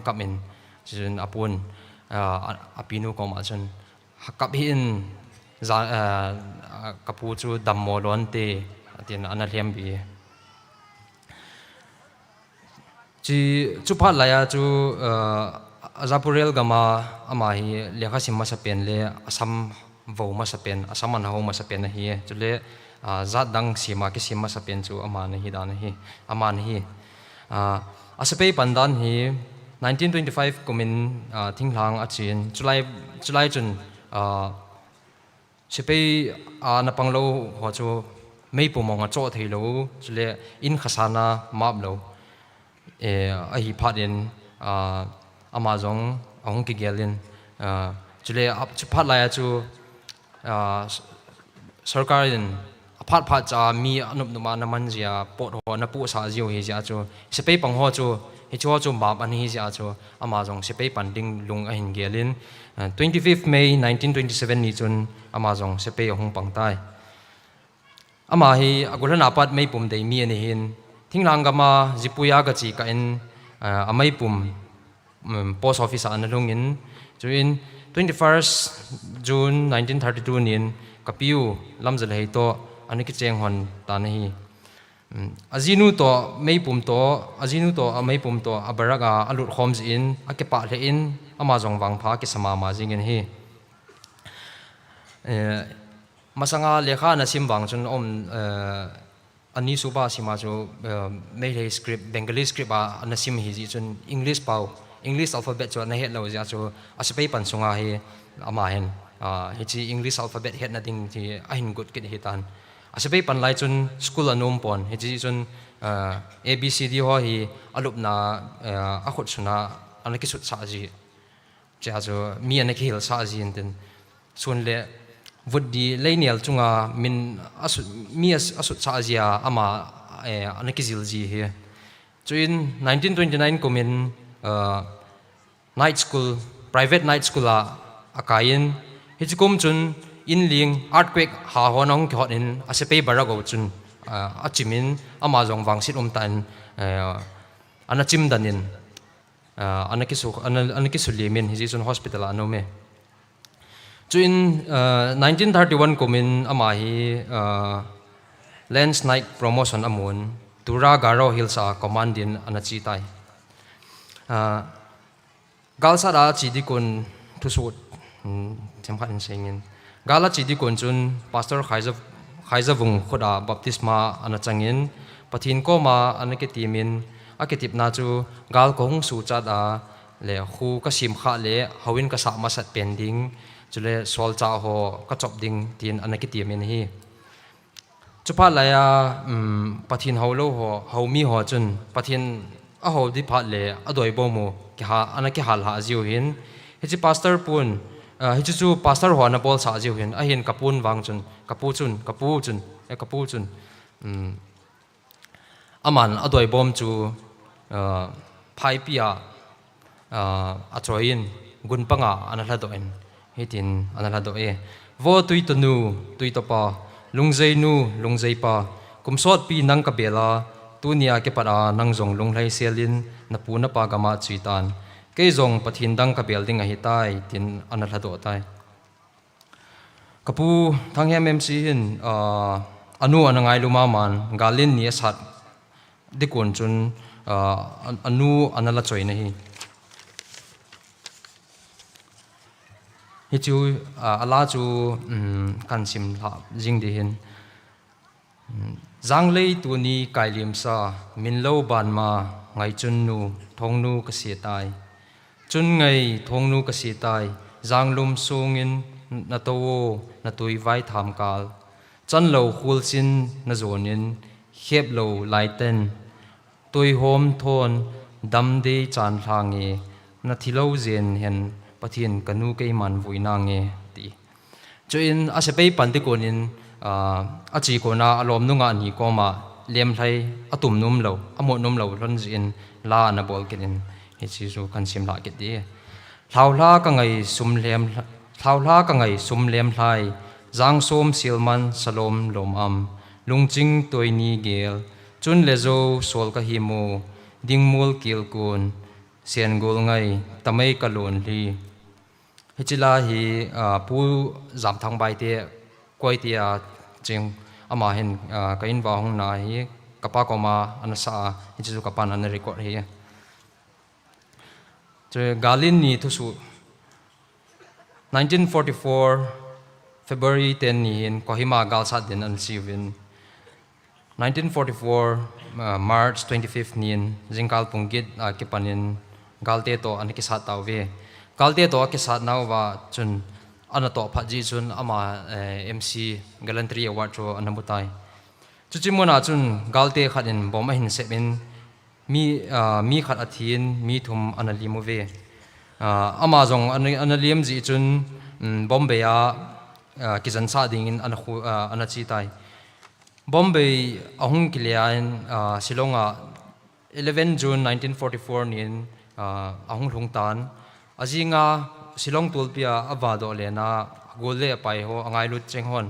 chun apun apinu ko ma chun hakap hi in kapu chu dammo lon te atin analhem bi chu phat laya chu azapurel gama ama hi lekha simma sapen le asam vo ma sapen asam an ho ma sapen hi chule zat dang sima ki simma sapen chu ama na hi dan hi ama na hi asape pandan hi 1925 kumin thinglang achin chulai chun sipe na panglo ho chu mei pumong a cho theilo chule in khasana maplo ahi phatin amazon ong ki gelin chule ap chphat la chu sarkarin aphat cha mi anup numa na manjia pot ho na pu sa jiu hi ja chu sepe pang ho chu hi chu chu map an hi ja chu amazon sepe panding lung a hin gelin 25th May 1927 ni chun amazon sepe hong pangtai ama hi agulana pat mei pum dei mi ani hin thinglang gama jipuya ga chi ka in amai pum post office an lungin chuin 21st June 1932 nin kapiu lamjal hei to aniki cheng hon tan hi azinu to mei pum to amai pum to abaraga alut khoms in akepa le in amazon wang pha ke sama ma jingin hi masanga lekha na sim wang chun om ani suba sima chu meile script bengali script a anasim hi ji chun english alphabet chu na het lo ja chu aspe pan sunga hi ama hen hi chi english alphabet het na ding thi a hin gut kit hi tan aspe pan lai chun school anom pon hi chi chun abcd ho hi alup na a khut suna anaki sut sa ji cha chu mi anaki hil sa ji enten sun le vudi leinial chunga min asut sa azia ama anaki zilji hi chuin 1929 komin night school private night school akain hichikum chun inling earthquake ha honong khot in asepe barago chun achimin amazon wangsit tan anachim danin anaki sulimin hi chun hospital anome in 1931 kumin ama hi lens night promotion amun tura garo hills commandin anachi tai galsa da chi dikun thusut chamkhan sengin gala chidi konchun pastor khaiza vung khoda baptisma ana changin pathin ko ma anake timin aketip na chu gal ko hung su chat a le khu ka sim kha le hawin ka sa ma sat pending chule sol cha ho ka chop ding tin anake timin hi chupa laya pathin holo ho homi ho chun pathin a ho di phat le adoi bo mu ki ha anake hal ha jiu hin hi pastor pun hi chu pastor ho na bol sa jiu hin a hin kapun wang chun kapu chun aman adoi bom chu phai pia a choin gun panga anala doin hitin anala do e vo tui tonu tui to pa lungjei nu lungjei pa kumsot pi nang ka bela tunia ke para nang jong lunglai selin na pu na pa gama chitan ke jong pathin dang ka bel ding a hitai tin anala do tai kapu thanghem mc hin anu anangai luma man galin ni sat dikon chun anu anala choi na hi chu ala chu kan sim la jing de hin zanglei tu ni kailim sa min lo ban ma ngai chun nu thong nu ka si tai chun ngai thong nu ka si tai zanglum sungin na to na tui vai tham kal chan lo khul sin na zonin khep lo laiten tui hom thon dam de chan thlange na thilo zen hen pathin kanu ke man vuina nge ti chuin asepei pandikonin a chi ko na alom nunga ni ko ma lem thlai atum num lo amo num lo lon jin la na bol kenin hi chi su kan sim la ke ti thawla ka ngai sum lem thlai jang som silman salom lom am lungching toini gel chun lezo sol ka hi mo dingmul kil kun sian gol ngai tamai kalon li hichila hi pu zam thang bai te koi tia ching ama hen kain wa hong na hi kapa koma anasa hichu kapan an record hi che galin ni thusu 1944 February 10 ni in Kohima galsa din an sivin 1944 March 25 nin jingkal pungit kipanin galte to an ki sa tawve galte to ki sa nawa chun anato phaji chun ama MC gallantry award cho anamutai chuchimona chun galte khatin boma hin seven mi khat athin mi thum analimuve ama jong analim ji chun Bombay a kizan sa dingin anachi tai Bombay ahung kilian Silonga 11 June 1944 nin ahung lungtan azinga Silong tulpia avado lena gole pai ho angai lut chenghon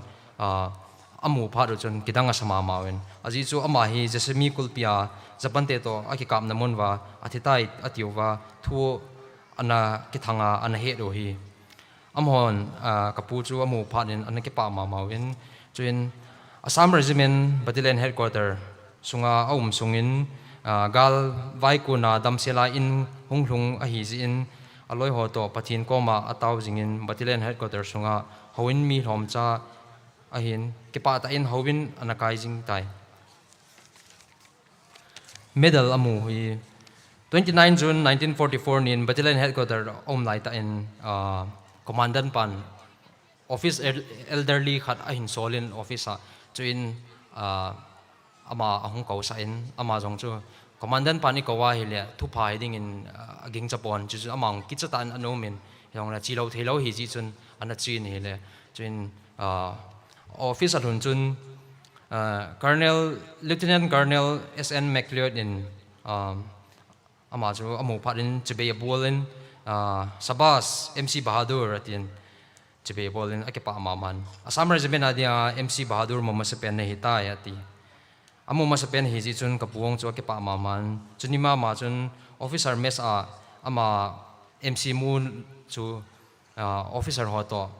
amu pharu chon kidanga sama mawen aji chu ama hi jesemi kulpia japante to akikam namonwa athitai atiuwa thu ana kithanga ana he ro hi amhon kapu chu amu phanin anake pa ma mawen chuin Assam Regiment Battalion Headquarter sunga aum sungin gal vaikuna damsela in hunglung ahi in aloi ho to pathin koma ataw jingin Battalion Headquarter sunga hoin mi hlomcha ahin kepa ta in howin anakai jing tai medal amu hi 29 June 1944 nin Battalion Headquarter lai ta in commandant pan office elderly khat ahin solin officer chuin ama ahung kau sa in ama jong chu commandant pani kawa hile thu phai ding in aging chapon chu amang kichatan anomin yong na chilo thelo hi ji chun ana chin hile chuin officer hun chun Lieutenant Colonel SN McLeod in ama chu amu pharin chibe bolin Sabas MC Bahadur atin chibe bolin akepa maman Assam Regiment adia MC Bahadur mama sepen ne hitai ati amu ma sepen hi ji chun kapuong chu akepa maman chunima ma chun officer mess ama MC mun chu officer hoto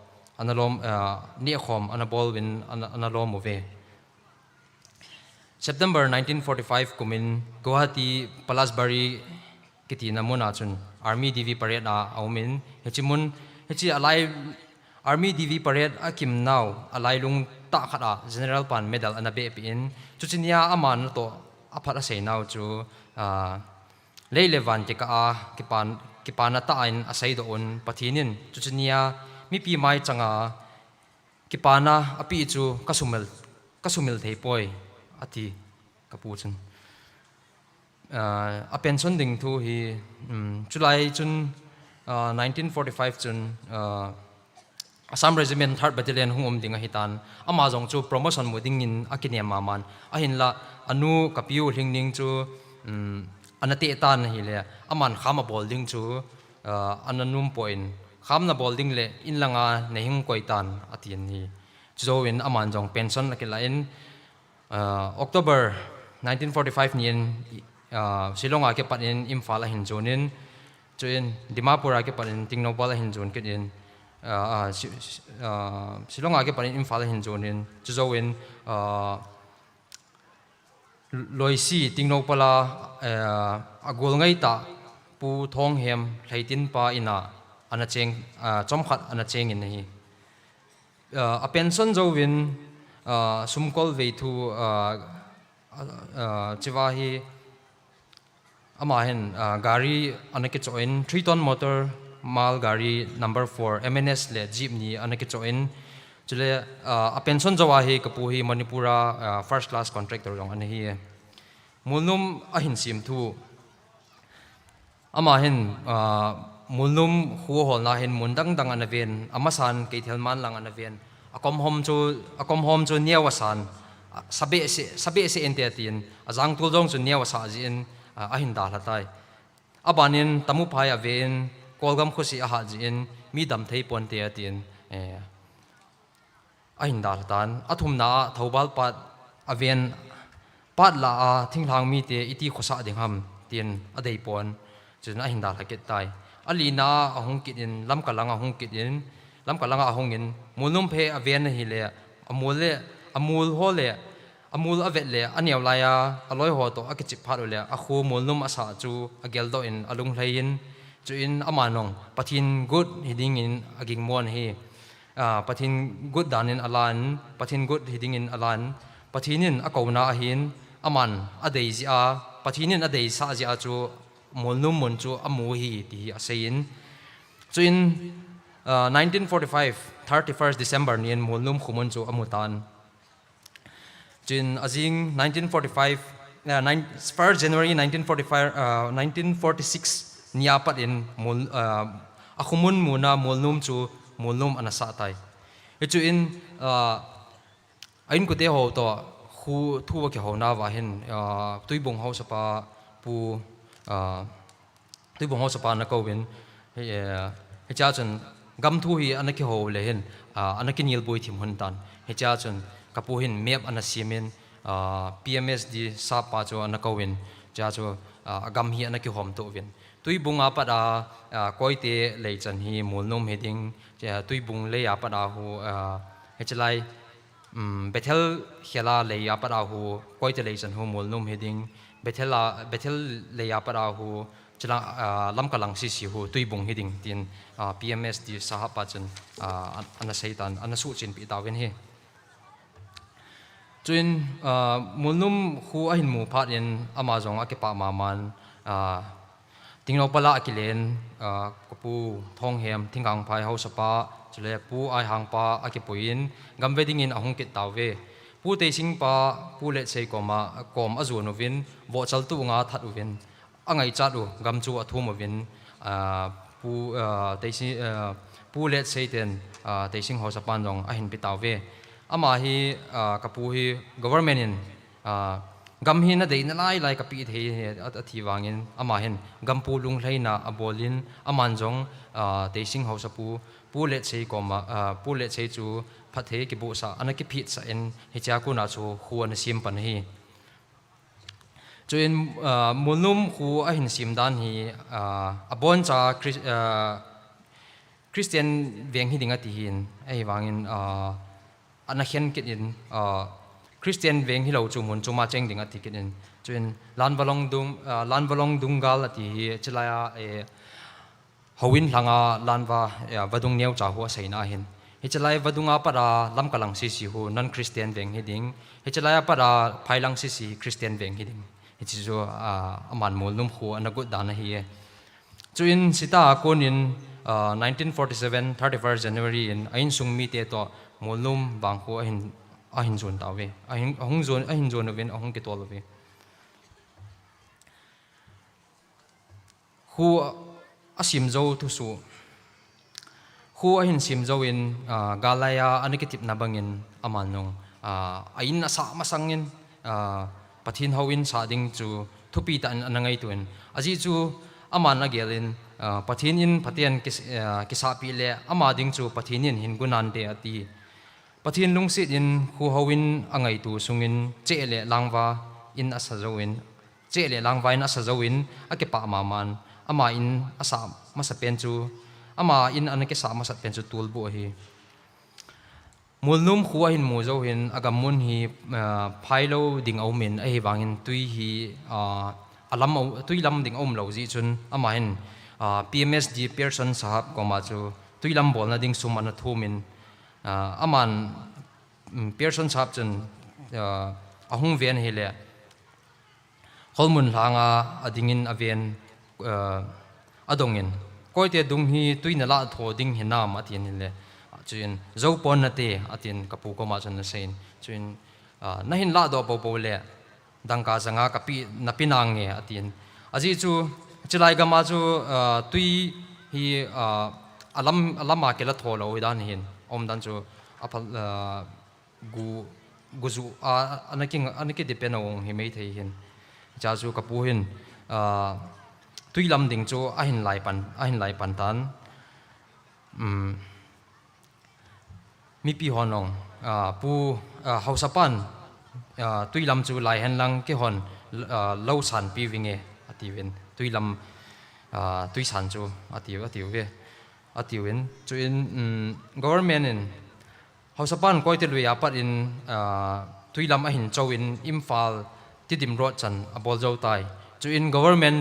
analom ni khom anabolwin analom ove September 1945 kumin Guwahati Palasbari kiti namuna chun Army DV parade aumin hechimun hechi Army DV parade akim now alai lung ta khata general pan medal anabe pin chuchinia aman to aphat ase now chu leilevan ke ka kipana ta in asai do on pathinin chuchinia mi pi mai changa kipana api chu kasumil thei poi ati kapuchun a pension ding thu hi July chun 1945 chun Assam Regiment 3rd Battalion hungom dinga hitan amazong chu promotion muding in akinia maman ahin la anu kapiu hingning chu anate tan hi le aman khama bowling chu ananum point khamna bowling le inlanga nehing koitan atian hi zo in aman jong pension akila in October 1945 nien Shillong ke panin Imphal hin zonin chuin Dimapur ke panin Tingnobal hin zon kedin Shillong ke panin Imphal hin zonin chuzoin loisi Tingnopala agol ngai ta pu thong hem thleitin pa ina anacheng chomkhat anacheng in hi a pension zowin sumkol ve thu chiwahi amahen gari anake choin 3-ton motor mal gari number 4 MNS le jeepney anake choin chule a pension jawahi kapuhi Manipura first class contractor long anahi mulnum ahin sim thu amahen mulnum hu hol na hen mundang dang anaven amasan keithelman lang anaven akom hom chu niawasan sabe se entiatin azang tuldong chu niawasa jin ahin da latai abanin tamu phai aven kolgam khusi a ha jin mi dam thei pon te atin ahin da latan athumna thobal pat aven pat la a thinglang mi te iti khosa dingham tin adei pon chun ahin da laket tai alina ahung kitin lam kalanga ahung kitin lam kalanga ahungin mulnum phe aven hi le amul hole amul avet le aniaw laya aloi ho to akichip pharu le akhu mulnum asa chu ageldo in alung hlein chu in amanong pathin good hiding in aging mon hi pathin good danin alan pathin good hiding in alan pathinin akona ahin aman adei ji a pathinin adei sa ji a chu mulnum mun chu amu hi ti asein chu in 1945 31st December nian mulnum khumun chu amutan Jin azing 1945 1st January 1946 niapat in akhumun muna mulnum chu mulnum anasa tai chu in ain kute ho to khu thu ke ho na wa hin tuibong ho sapa pu tuibong ho sapa na ko win he cha chun gam thu hi anaki ho le hin anaki nil boi thim hun tan he cha chun kapuhin map anasimin PMSD sapa cho anakawin cha cho agam hi anaki hom to win tuibunga pada koite leichan hi mulnum heading cha tuibung le ya pada hu hechlai bethel khela le ya pada hu koite leichan hu mulnum heading bethel le ya pada hu chila lamkalang si hu tuibung heading tin PMSD sahapa chan anasaitan anasu chin pi tawin hi chuin mulnum khu ahin mu phat in amazong akepa maman tingnopala akilen kapu thonghem thingang phai hausapa chule pu ai hangpa akepuin gamweding in ahung kit tawe pu teising pa pu le sei koma kom azunovin bo chaltu nga thatuvin angai chatu gamchu athumovin pu teisi pu le sei ten teising hausapan jong ahin pitawe ama hi kapu hi government in gam hi na dei na lai kapi the athi wangin ama hin gampu lung hleina abolin amanjong teising house pu let sei koma pu let sei chu phathe ki bu sa anaki phit sa en hicha ku na chu huan sim pan hi chuin mulnum khu ahin sim dan hi abon cha Christian veng hi dinga ti hin ai wangin anakhen kitin Christian veng hilo chu mun chuma cheng dinga tikitin chuin lan balong dungal ati chlaya howin langa lanwa vadung neu cha ho seina hin chalai vadunga para lam kalang si hu non Christian veng hiding he chalai para phailang si Christian veng hiding he chi zo aman molnum khu anagut dana hi chuin sita konin 1947 31 January in ain sungmi te to molnum bang khu ahin zon tawe ahin zon ven ahong ke tolwe hu asim zo tu su hu ahin sim zo in galaya anikitip na bangin amanong ain asa masangin pathin hawin sa ding chu thupi ta anangai tuin aji chu aman agelin pathin in pathian kisapi le ama ding chu pathin in hingunan de ati pathin lungsit in hu hawin angai tu sungin chele langwa in asazowin chele langwa in asazowin akepa maman ama in asa masapen chu ama in anake sa masat pen chu tulbo hi mulnum khuwa hin muzo hin agamun hi phailo ding aumin a hi wangin tui hi alam tui lam ding om lo ji chun ama hin PMSD person sahab koma chu tui lam bol na ding sum an thumin aman person sahab chun ahung ven hi le holmun langa adingin aven adongin koite dung hi tuina la tho ding hinam atin le chuin zo pon na te atin kapu ko ma chan na sein chuin na hin la do bo le dangka zanga kapi na pinang nge atin aji chu chilai ga ma chu tui hi alama ke la tho lo dan hin om dan chu apal guzu anaki depend on hi mei thei hin cha chu kapu hin tui lam ding chu ahin lai pan tan mi pi honong pu hausapan tui lam chu lai hen lang ke hon lo san pi winge atiwen tui lam tui san chu atiwen chu in government in hausapan koite lui apat in tui lam ahin chawin imphal tidim road chan abol zo tai chu in government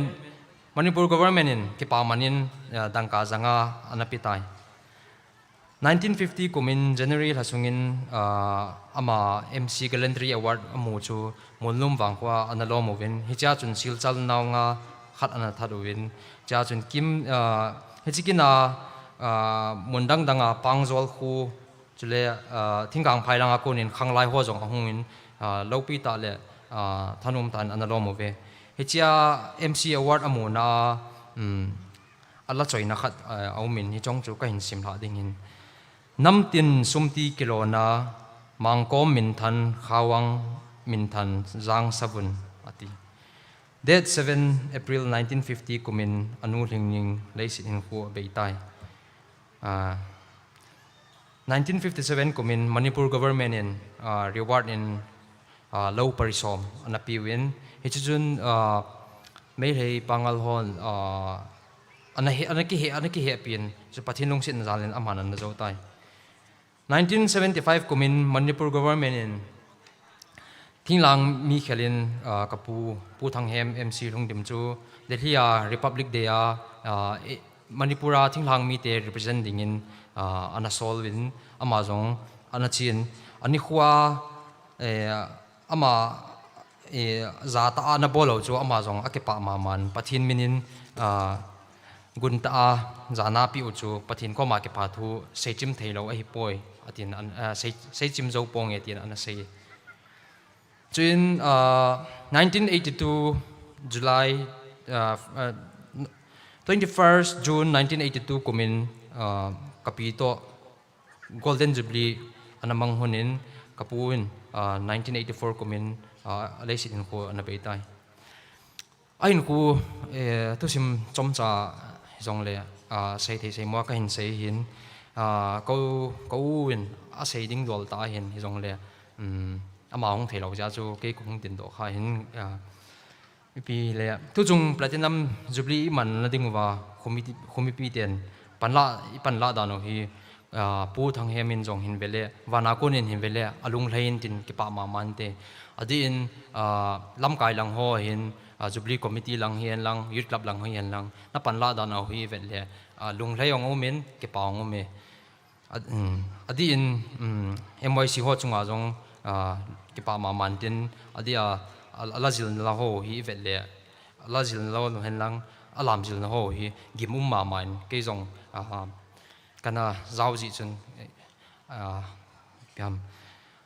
Manipur government in kipamanin dangka zanga anapitai 1950 kumin January hasungin ama MC Gallantry Award amu chu molnum wangkwa analomovin hicha chun silchal nawnga khat ana thaduwin cha chun kim hechikina mundang danga pangjol khu chule thinggang phailanga konin khanglai ho jong ahungin lopi ta le thanum tan analomove hicha MC Award amuna alla choina khat aumin hi chong chu ka hin simla dingin namtin sumti kilona mangkom min than khawang min than jang sabun ati date 7 April 1950 kumin anu lingning leisin in khu beitai 1957 kumin Manipur government in reward in low parisom anapiwin hichujun mei hei pangal hon anaki he pin so pathinung sin zalen amanan na zotai 1975 kumin Manipur government in thinglang mi khelin kapu pu thanghem MC lungdim chu delhia Republic Day Manipura thinglang mi te representing in anasolvin amazong anachin ani khwa ama zata ana bolo chu amazong akepa maman pathin minin gunta zana pi uchu pathin ko ma ke pathu sechim theilo a hi poi atin sechim zo pong etin ana sei chuin 1982 July 21st June 1982 kumin kapito Golden Jubilee anamang hunin kapuin 1984 kumin leisin ko anabeitai ain ku tusim chomcha jong le sei thei sei mo ka hin sei hin ko win a sei ding dol ta hin jong le ama hong thei lo ja chu ke kung tin do kha hin pi le tu chung platinum jubilee man na ding wa khomi pi ten panla da no hi pu thang hemin jong hin vele wana konin hin vele alung lein tin ki pa ma man te adin lam kai lang ho hin Jubilee committee lang hian lang youth club lang hian lang na panla da na hi vele lung lei ong omen ke paung ome adi in MYC ho chunga jong ki pa ma man tin adia alazil la ho hi vele alazil la no hen lang alam jil na ho hi gimum ma man ke jong kana zau ji chun piam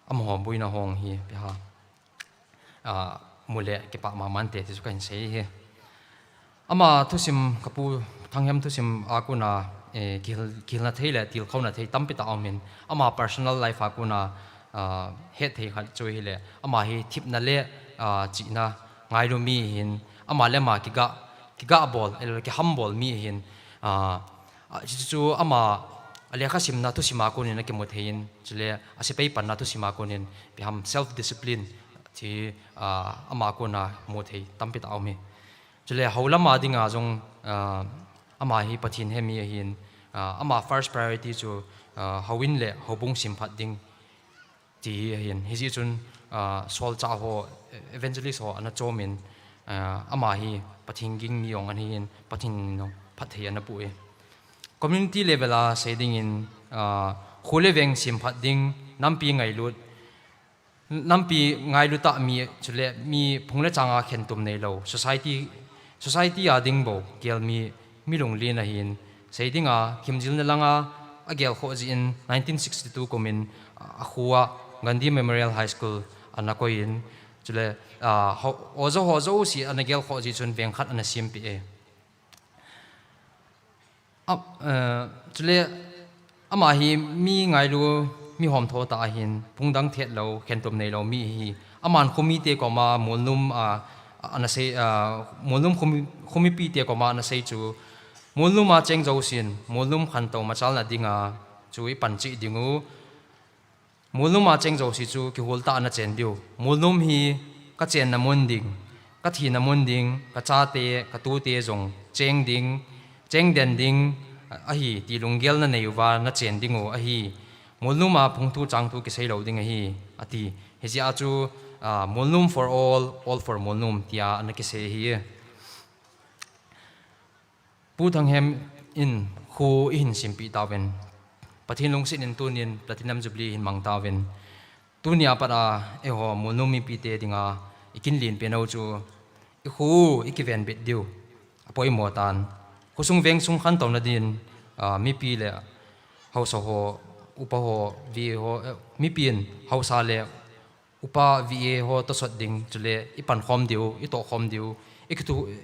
amho buina hong hi pha mule ke pa ma man te chu kan sei he ama thusim kapu thangyam thusim akuna kil na theile til khona thei tampi ta amin ama personal life akuna he thei khat choi hile ama hi thip na le chi na ngai ru mi hin ama le ma ki ga bol el ki humble mi hin chu ama ale kha sim na tu sima ko ni na ke mo thein chule ase pei pan na tu sima ko nin bi ham self discipline thi ama ko na mo thei tampi ta awmi chule haulama dinga jong ama hi pathin he mi hin ama first priority chu hawin le hobung sim phat ding ti hin hi ji chun sol cha ho evangelist ho ana chomin ama hi pathinging mi ong an hin pathin no phathei ana pu e community level a saying in khole veng sim phat ding nampi ngai lut ta mi chule mi phungle changa khen tum nei lo society a ding bo gel mi long le na hin saying a kimjil na langa a gel kho ji in 1962 komin a khuwa Gandhi Memorial High School ana ko in chule ozo si ana gel kho ji chun veng khat ana sim pi e chule ama hi mi ngai lu mi hom tho ta hin pungdang thet lo khen tum nei lo mi hi aman khomi te ko ma molnum ana sei molnum khomi pi te ko ma na sei chu molnum a cheng jo sin molnum khan to ma chal na dinga chui pan chi dingu molnum a cheng jo si chu ki hol ta na chen diu molnum hi ka chen na mon ding ka thi na mon ding ka cha te ka tu te jong cheng den ding a hi ti lunggel na neiwa na chen dingo a hi molnuma phungtu changtu ki sei lo ding a hi ati heji a chu molnum for all for molnum tia an ki sei hi pu thang hem in khu in simpi tawen pathin lungsin in tunin platinum jubilee in mang tawen tunia para e ho molnum mi pi te dinga ikin lin pe no chu i khu ikiven bit diu apoi mo tan kusung veng sung khan to na din mi pi le hausa ho upa ho vi ho mi pin hausa le upa vi ho to sot ding chule ipan khom diu i to khom diu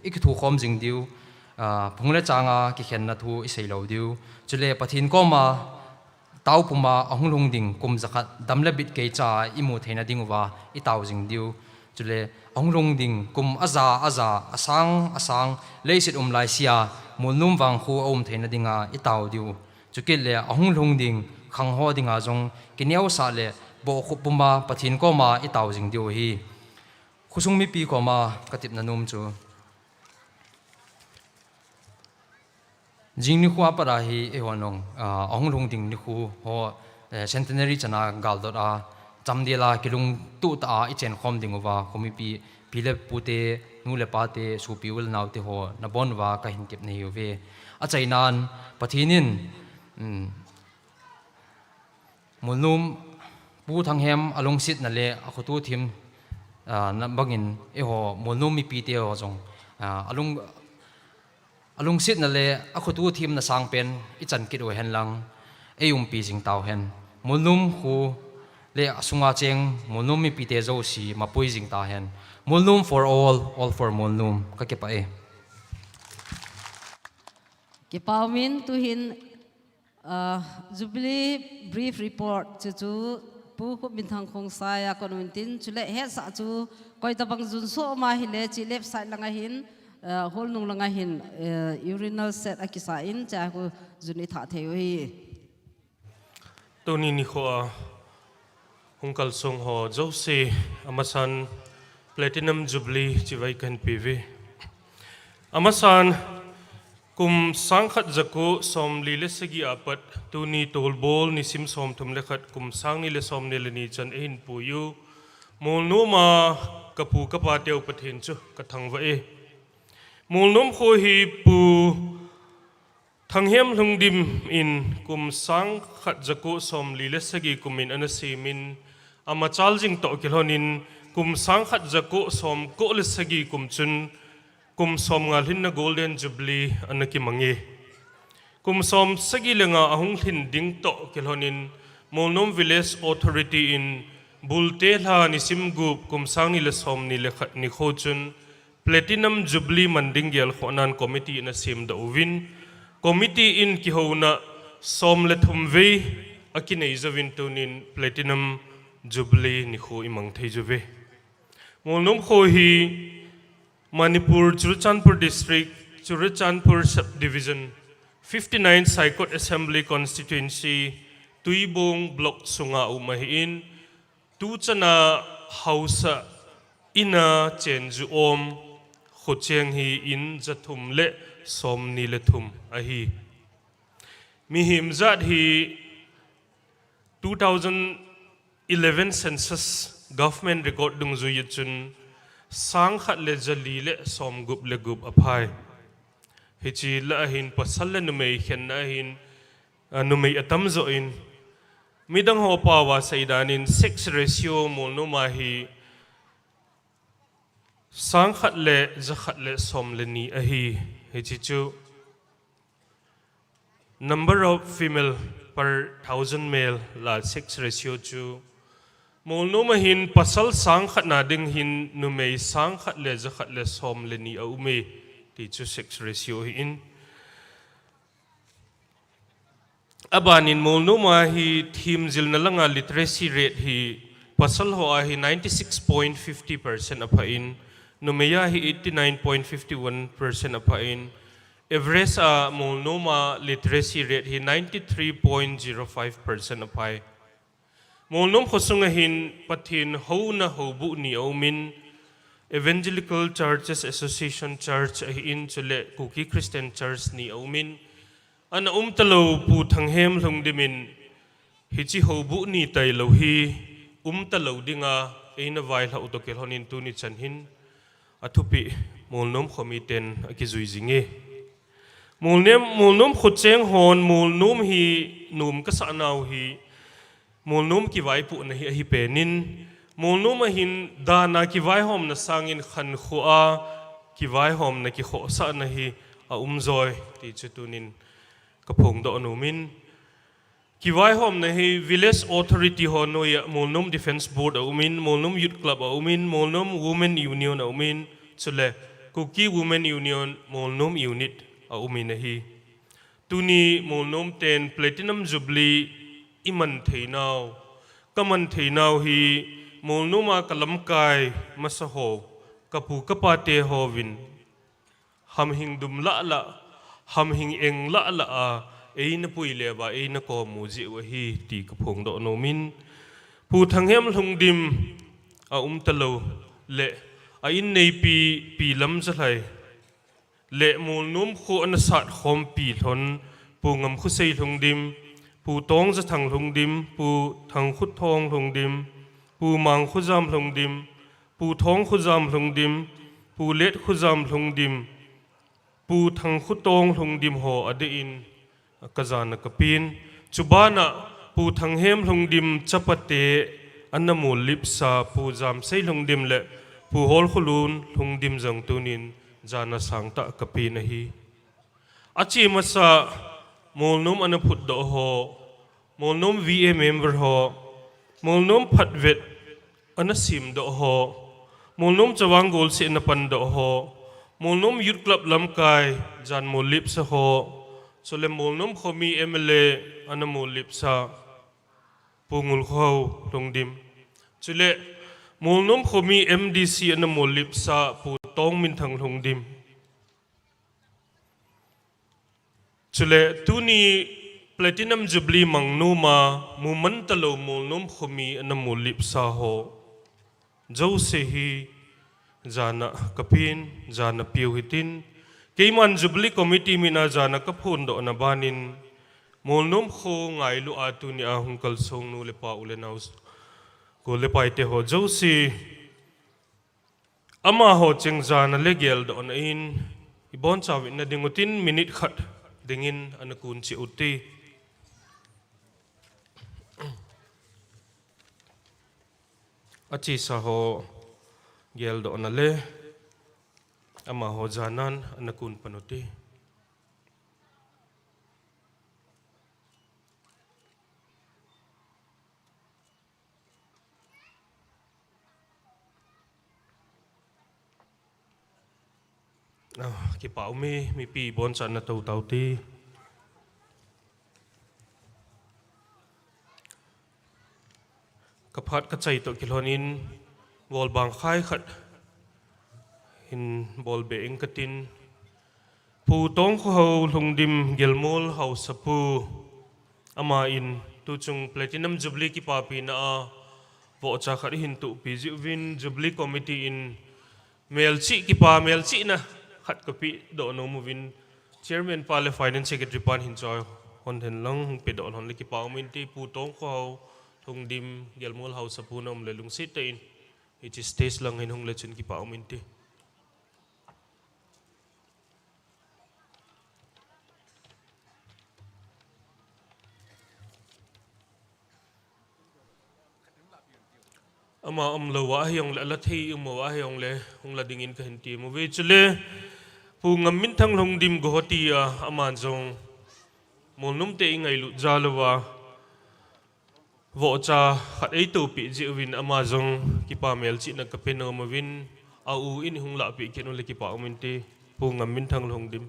ikithu khom jing diu phungle changa ki khen na thu i sei lo diu chule pathin ko ma tau puma ahunglung ding kum zakhat damle bit ke cha imu theina ding wa i tau jing diu chule ahunglung ding kum aza asang leisit lai sia molnum wang khu om theina dinga i tau diu chukil le ahunglung ding khang ho dinga jong kineu sa le bo khu puma pathin ko ma i tau jing diu hi khusung mi pi ko ma katip na num chu jing ni khu apara hi e honong ahunglung ding ni khu ho centenary chana gal dot a chamdela kilung tu ta i chen khom ding wa khomi pi pile pute nu le pa te su piul naw te ho na bon wa ka hin kep nei ve a chainan pathinin molnum pu thang hem along sit na le a khutu thim na bangin e ho molnum mi pi te ho jong along sit na le a khutu thim na sang pen i chan kit o hen lang e yum pi jing taw hen molnum khu le asunga cheng molnum mi pi te zo si ma pui jing ta hen molnum for all for molnum ka ke pa e ki paumin tu hin Jubilee brief report chu pu ko bin thang khong saya konuntin chule he sa chu koi tabang jun so ma hi le chi left side langa hin hol nung langa hin urinal set akisa in cha ko juni tha theu hi toni ni kho hungkal song ho jose amasan platinum jubilee chiwai kan pv amasan kum sangkhat zaku som lile segi apat tuni tolbol ni sim som thum lekhat kum sang ni le som ne le ni chan in puyu molnoma kapu kapa teu pathin chu kathang wa e molnom kho hi pu thang hiam lung dim in kum sang khat jaku som lile sagi kumin anasimin ama chaljing to kilhonin kum sang khat jaku som ko le sagi kum chun kum som ngal hin na golden jubilee anaki mangi kum som sagi lenga ahung thin ding to kilhonin molnom village authority in bulte la nisim gup kum sang ni le som ni le khat ni kho chun platinum jubilee manding gel khonan committee na sim da uvin committee in ki hona som le thum ve akinei zawin tunin platinum jubilee ni kho imang thei juve molnom kho hi manipur churachandpur district churachandpur subdivision 59 Saikot Assembly constituency tuibong block sunga umahin tu chana hausa ina chenju om khocheng hi in jathum le som ni le thum ahi mi him zat hi 2011 census government record dung zu ychun sang khat le jali le som gup le gup aphai hichi la hin pasal le numei khen na hin numei atam zo in midang ho pawa saidanin 6 ratio molnoma hi sang khat le za khat le som le ni ahi hichi chu number of female per 1000 male la 6 ratio chu molnoma hin pasal sang khat na ding hin numei sang khat le za khat le som le ni aume ti chu 6 ratio hi in abanin molnoma hi thim zil na langa literacy rate hi pasal ho a hi 96.50% apa in numeya hi 89.51% apa in average a molnoma literacy rate hi 93.05% apa molnom khosunga hin pathin ho na ho bu ni aumin Evangelical Churches Association Church in chule Kuki Christian Church ni aumin an talo pu thanghem lungdimin hichi hobu ni tai lo hi talo dinga eina vai la utokel honin tu ni chanhin athupi molnom khomiten akizui jinge molnom khocheng hon molnom hi num ka sanaw hi molnom ki vai pu na hi penin molnom hin dana ki vai hom na sangin khan khua ki vai hom na ki kho sa na hi a umzoi ti chutunin kapong do anumin ki vai hom na hi village authority ho no ya molnom defense board aumin molnom youth club aumin molnom women union aumin chule kuki women union molnom unit aumin na hi tuni molnom 10 platinum jubilee iman theinau kaman theinau hi molnoma kalamkai masaho kapu kapate hovin ham hing dum la la ham hing eng la la a eina puile ba eina ko muji wa hi ti kapong do nomin pu thanghem lungdim a talo le a in nei pi lam jalai le molnom kho an sat khom pi thon pu ngam khu sei lungdim pu tong za thang lungdim pu thang khut thong lungdim pu mang khuzam lungdim pu thong khuzam lungdim pu let khuzam lungdim pu thang khutong lungdim ho adein kazana kapin chubana pu thang hem lungdim chapate anamul lipsa pu jam sei lungdim le pu hol khulun lungdim jang tunin jana sangta kapin hi achi masa molnom anaphut do ho molnom va member ho molnom phatvet anasim do ho molnom chawang gol se napan do ho molnom youth club lamkai jan molip sa ho sole molnom khomi mla anamolip sa pungul kho longdim chule molnom khomi mdc anamolip sa pu tong min thang longdim chule tuni platinum jubilee mangnoma mumantalo molnom khomi anamolip sa ho jose hi jana kapin jana piu hitin keiman jubilee committee mina jana kaphun do na banin molnom kho ngai lu atuni a hungkal song nu lepa ulenaus ko lepai te ho jose ama ho cheng jana legel do na in ibon chawin na dingutin minute khat dingin anakun si uti. Aci saho gel do nale ama ho janan anakun panuti. Kipa umi mi pi bon san na tau tau ti. Kapat kacai to kilonin wall bang khai khat in bol be ing katin pu tong ko ho lungdim gelmol ho sapu ama in tu chung platinum jubilee ki pa pi na vo cha khari hin tu pi win jubilee committee in melchi ki pa melchi na khat ko pi do no mu win chairman pa le finance secretary pan hin choi hon hen lang pe do hon le ki pa min ti pu tong ko ho lungdim gelmol ho sapu nom le lung sit in it is stage lang hin hung le chun ki pa min ti. Ama lo wa hyong la thi mo wa hyong le hung la dingin ka hinti mo ve chule pu ngam min thang long dim go hoti ama jong molnum te ngai lu jalwa vo cha khat ei tu pi ji win ama jong ki pa mel chi na ka pe no mo win a u in hung la pi ke no le ki pa min te pu ngam min thang long dim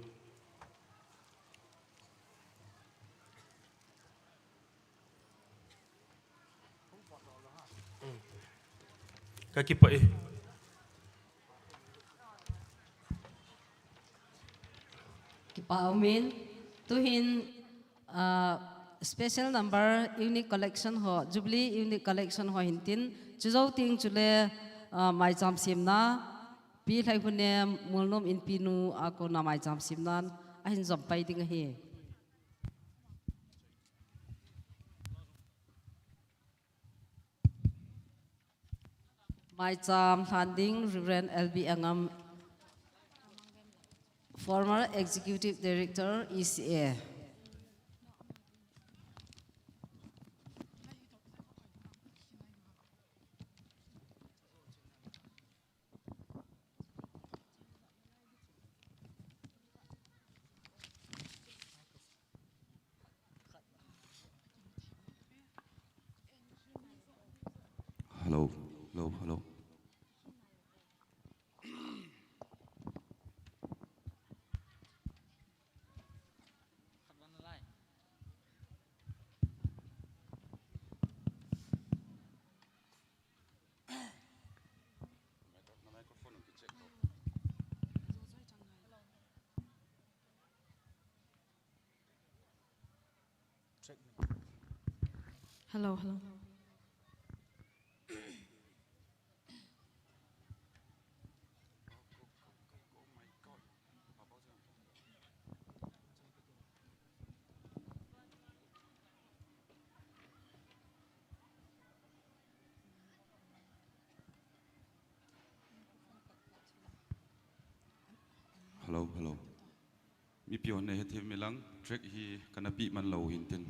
ka ki pa Kipaumin tuhin special number unique collection ho Jubilee unique collection ho hintin chuzau ting chule mai cham simna pi thai hune mulnom in pinu ako na mai cham simnan ahin job pai ding hi mai cham handing Reverend LB Angam, former Executive Director, ECA. Hello, hello, hello. Hello, hello. Hello, hello. Mi pion ne hethi milang track hi kana pi man lo hin tin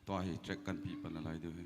to hi track kan pi pan lai de he.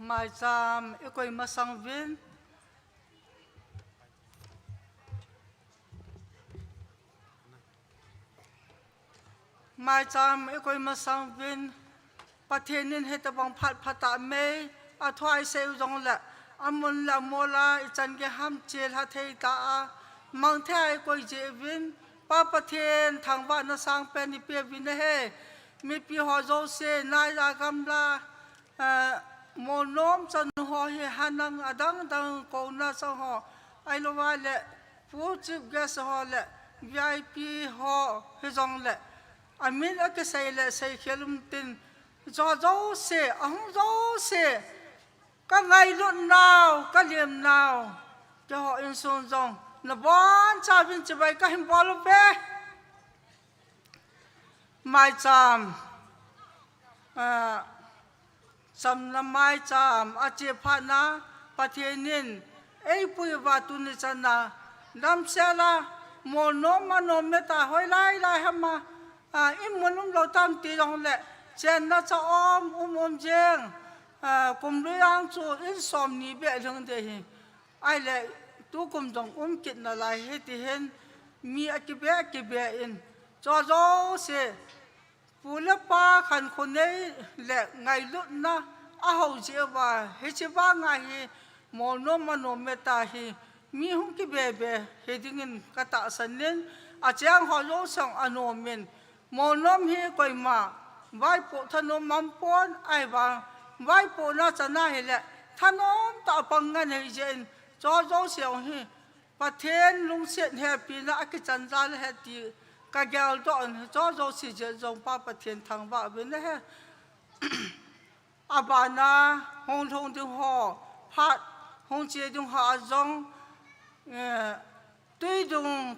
mai cham ikoi masang vin mai cham ikoi masang vin pathenin hetabang phat phata me athwai seu jong la amun la mola ichan ge ham chel ha thei ta mang thai koi je vin pa pathen thangwa na sang pen ni pe vin he mi pi ho zo se nai la gam la MOLNOM chan ho he hanang adang dang ko na sa ho ai lo wa le fu chief guest ho le VIP ho he jong le amin a ke sai le sai khelum tin zo zo se ahung zo se ka ngai lun nào ka liam nào ke ho in sun jong na bon cha vin che bai ka him bol be mai cham sam na mai cham a che pha na pathenin ei pui wa tu ni chana nam sela MOLNOM manom me ta hoi lai lai hama im monum lo tam ti dong le chen na cha om jeng kum luyang chu in som ni be lung de hi ai le tu kum dong kit na lai he ti hen mi a ki be in cho zo se pula pa khan khone le ngai lut na a ho je wa he che ba ngai hi MOLNOM manom me ta hi mi hung ki be he dingin ka ta sanin a chang ho lo sang anomen MOLNOM hi koi ma vai po thanom mampon ai ba vai po na chana hi le thanom ta pangan he jen cho zo seong hi pathen lung set happy na ki chanjal he ti ka gal do an cho zo si je jong pa pathen thang ba ben he abana hong thong ding ho phat hong che ding ha jong tui dung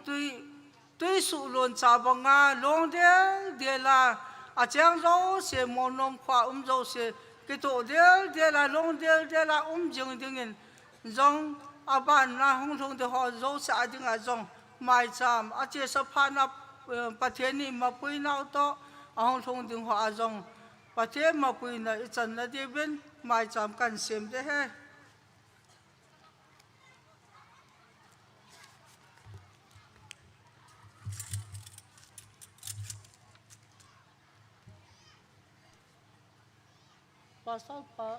tui su lon cha banga long de la a chang zo se MOLNOM kwa zo se ke to de la long de la jing ding in zong aban na hong thong de ho zo sa ding a zong mai cham a che sa pha na pathen ni ma pui na to a hong thong ding ho a zong pathen ma pui na i chan na de ben mai cham kan sem de he pasal pa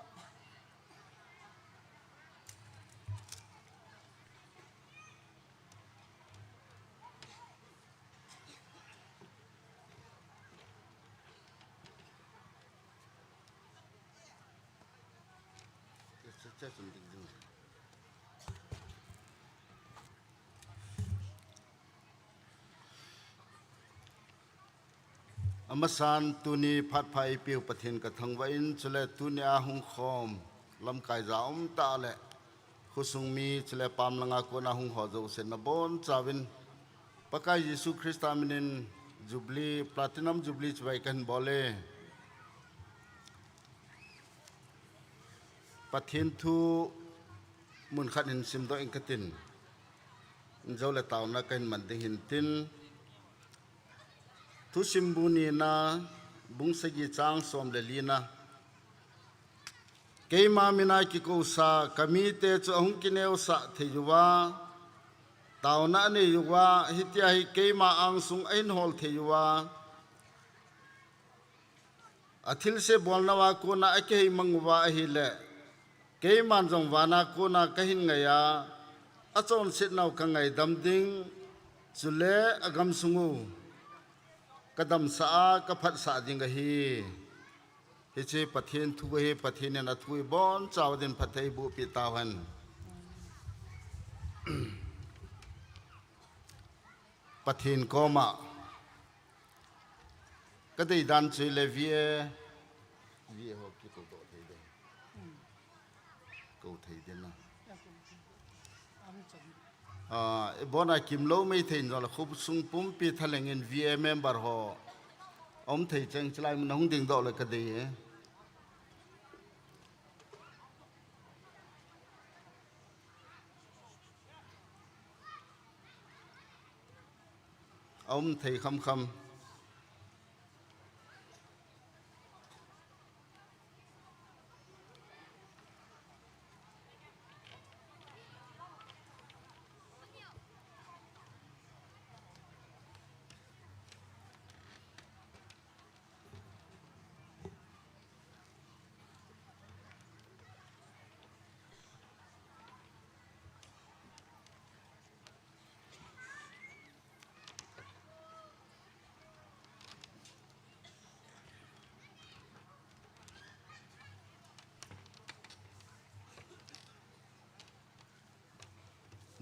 amasan tuni phat phai piu pathin ka thangwa in chule tuni a hung khom lam kai za ta le khusung mi chule pam langa ko na hung ho zo se na bon chawin pakai Yesu Christa minin Jubilee platinum Jubilee chwai kan bole pathin thu mun khat hin sim do in katin zo le taw na kan man ding hin tin thu simbuni na bung sagi chang som le lina keima mina ki ko sa kami te chu hung kineu sa theyuwa tauna ne yuwa hitia hi keima ang sung ein hol theyuwa athil se bolnawa ko na ake mangwa hi le keima jong wana ko na kahin ngaya achon sit nau ka ngai damding chule agam sungu kadam sa ka phat sa ding hi che pathen thu he pathen na thui bon chaw den phathei bu pi tawan pathen koma kadai dan chui le vie ho ki to do thei de ko thei de na bona kim lo mai thein zo la khub sung pum pi thaleng in VA member ho om thei chang chlai mun hung ding do la ka de om thei kham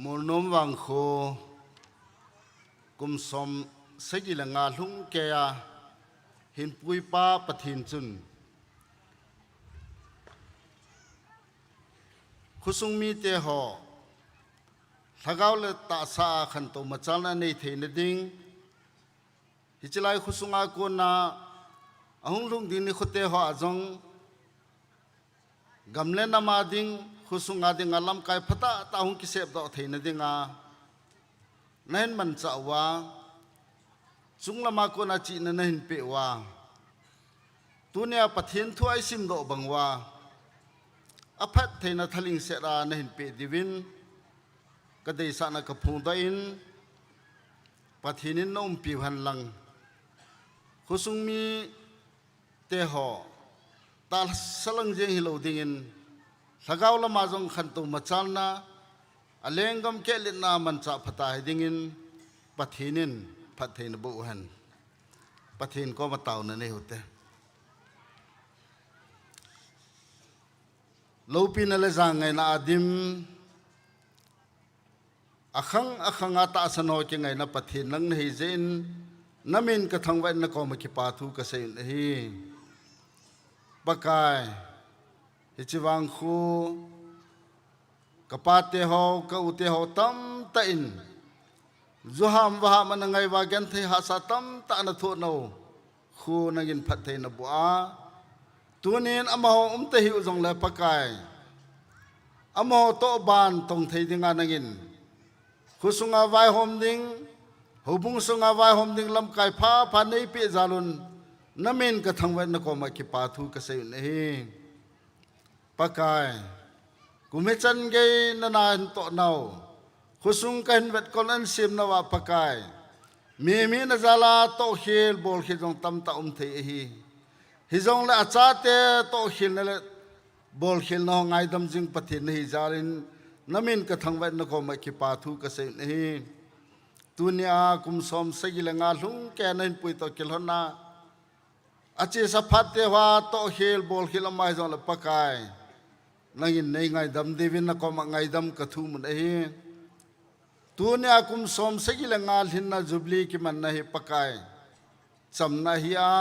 MOLNOM wang kho kum som segilanga lung kaya hin pui pa pathin chun khusung mi te ho thagaw le ta sa khan to machalna nei thein ding hichilai khusunga ko na ahung lung din ni khote ho ajong gamle na ma ding khusunga ding alam kai phata ta hung ki sep do thein dinga nain man chawa sunglama ko na chi na nahin pe wa tunia pathin thuai sim do bangwa aphat theina thaling sera nahin pe divin kadai sana ka phungda in pathinin nom pi han lang khusung mi te ho tal salang jeng hilo dingin thagaw la majong khantu machalna alengam ke lina man cha phata dingin pathinin pathin bu han pathin ko mataw na ne hote lopi na le jang ngai na adim akhang ata sano ki ngai na pathin nang nei zen namin ka thangwa na ko ma ki pa thu ka sei hi bakai hichiwang khu kapate ho ka ute ho tam ta in zuham wa man ngai wa gan thei ha sa tam ta na tho no khu nangin phat thei na bua tunin amaho te hi uzong le pakai amaho to ban tong thei dinga nangin khusunga vai hom ding hobung sunga vai hom ding lam kai pha nei pe zalun namin ka thangwa na ko ma ki pa thu ka sei nei pakai kumechan ge na to nau khusung kan vet kon an sim na wa pakai mi na zala to khil bol khijong tam ta thei hi hizong la acha te to khil na le bol khil no ngai dam jing pathin hi zarin namin ka thangwa na ko ma ki pa thu ka sei nei tunia kum som segilanga lung ke nain pui to kilhona achi saphat te wa to khil bol khil mai jong la pakai nangin nei ngai dam devin na ko ma ngai dam ka thu mun hi tunia kum som segilanga hinna Jubilee ki man na hi pakai chamna hi a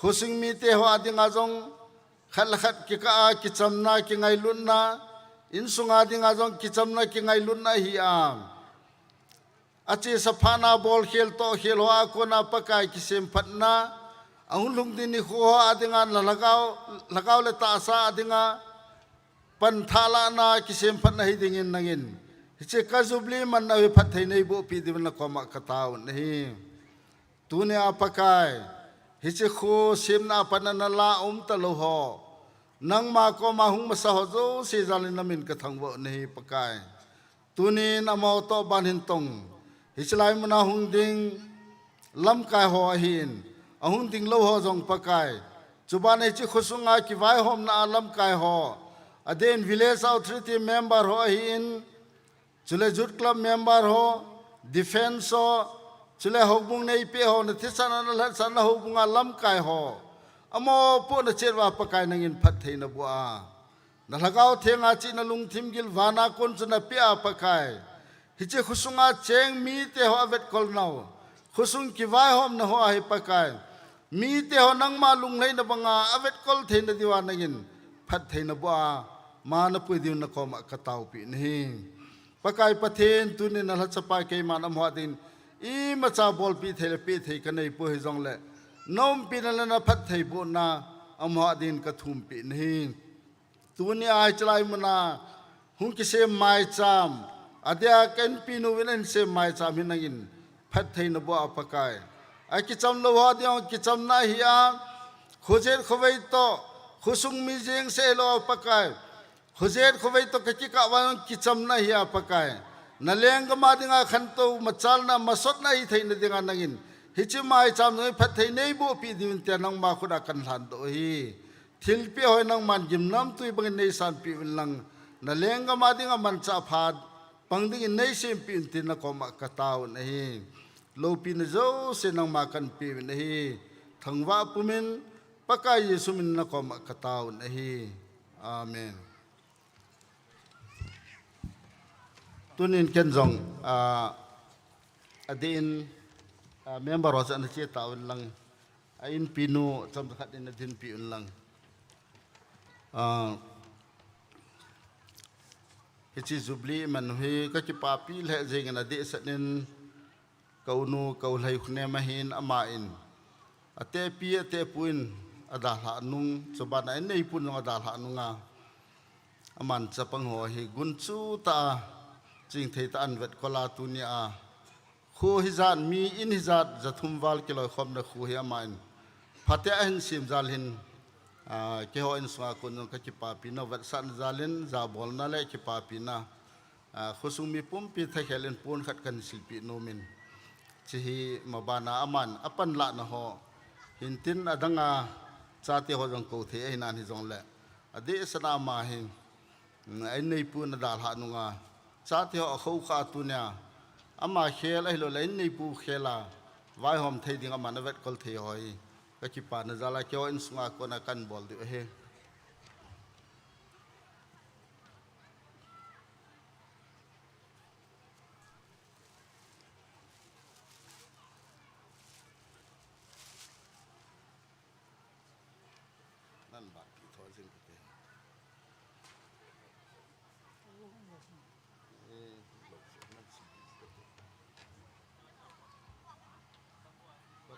khosing mi te ho adinga jong khal khat ki ka ki chamna ki ngai lun na in sunga dinga jong ki chamna ki ngai lun na hi a achi saphana bol khel to khel ho ko na pakai ki sem phatna ahun lung din ni kho adinga la lagaw le ta sa adinga pan thala na ki sem phatna hi dingin nangin hiche ka Jubilee man na phat thei nei bo pi divna ko ma ka taw nei tune apakai hiche kho sem na panana la ta lo ho nang ma ko ma hung ma sa ho zo se jalin namin ka thangwo nei pakai tuni na mo to ban hin tong hichlai muna hung ding lam kai ho hin ahung ding lo ho jong pakai chuban hi chi khusunga ki vai hom na lam kai ho aden village authority member ho hin chule jut club member ho defense ho chule hobung nei pe ho na thisana na la sana hobunga lam kai ho amo po na cherwa pakai nangin phat theina bua na lagaw thenga chi na lung thim gil wana kon chuna pia pakai hiche khusunga cheng mi te ho avet kol nau khusung ki vai hom na ho ai pakai mi te ho nang ma lung nei na banga avet kol theina diwa nangin phat theina bua ma na pui diu na ko ma ka taw pi ni pakai pathen tuni na la chapa ke man am ho din I macha bol pi thele pi thei ka nei po hi jong le nom pi na na phat thei bu na am ha din ka thum pi ni tuni ai chlai muna hung ki se mai cham adia ken pi nu win se mai cham hin nangin phat thei na bo apakai ai ki cham lo ha dia ki cham na hi a khojer khowei to khusung mi jeng se lo apakai khojer khowei to ki ka wa ki cham na hi apakai na leng ma dinga khanto machal na masot na hi theina dinga nangin hichi mai cham noi phat thei nei bo pi din te nang ma khuda kan hlan do hi thil pi hoi nang man gim nam tui bang nei san pi lang na leng ma dinga man cha phat pang ding nei sim pi tin na ko ma ka taw na hi lo pi na zo se nang ma kan pi na hi thangwa pumin pakai yesu min na ko ma ka taw na hi amen tunin ken jong adin member ros an che taun lang ain pinu cham khat in adin pi un lang hichi Jubilee man hi ka ki papi le jeng na de sanin kaunu kaulai khne mahin ama in ate pi ate puin ada ha nung choban ai nei pun ada ha nunga aman chapang ho hi gunchu ta ching thei ta an vet kola tunia khu hizat mi in hizat zathum wal kiloi khom na khu hi amain phate an sim zal hin ke ho in swa kun ka ki papi na vet san zalin za bol na le ki papi na khusumi pum pi tha khelen pun khat kan silpi nomin chihi mabana aman apan la na ho hintin adanga chate ho jong ko the ai nan hi jong le ade sana ma hin ai nei pu na dal ha nunga chate ho khau kha tu nya ama khel ai lo lai nei pu khela vai hom thei ding ama na vet kol thei hoi ka ki pa na zala kyo in sunga ko na kan bol du he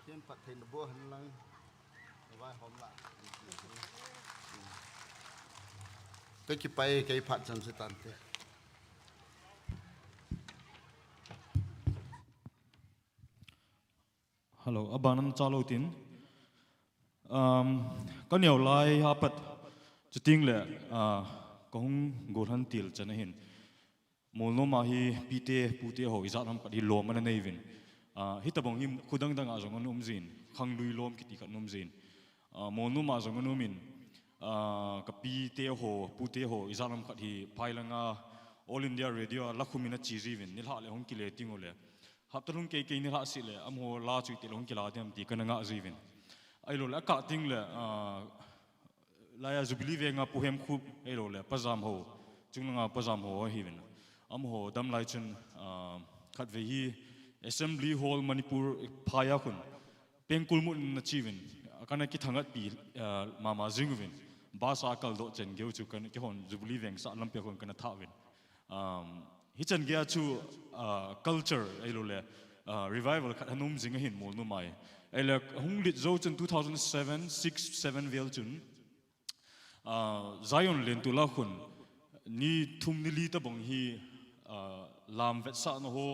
Thiên Phật thì nó bố hình lăng vai hôm lại cái kịp bay cái Phật chẳng sẽ tàn thế Hello, abanam chalo tin. Có nhiều lai hapat chỉ tiếng lệ có hung gột han til chân hin. MOLNOM mà hi pute ho izat ham kat hi lom an nei vin. Hi tabong hi khudang dang a jong an zin khang lui lom kiti kat zin. MOLNOM mà jong an min ka pute ho izat ham kat hi pailanga All India Radio lakhumina chizi vin nilha le hong kile tingole. Hap tarung ke ni ha si le am ho la chui te long kila dem ti kana nga zivin ai lo la ka ting le la ya Jubilee ve nga puhem khu ai lo le pazam ho chung nga pazam ho hi vin am ho dam lai chun khat ve hi assembly hall Manipur phaya khun pengkul mun na chivin kana ki thangat pi mama jingvin ba sa kal do chen geu chu kan ki hon Jubilee veng sa lam pe khon kana tha vin hi chan gya chu culture ai lo le revival khat hanum zinga hin MOLNOM mai ai le hung lit zo chen 2007 6 7 vel chun Zion len tu la khun ni thum ni li ta bong hi lam vet sa no ho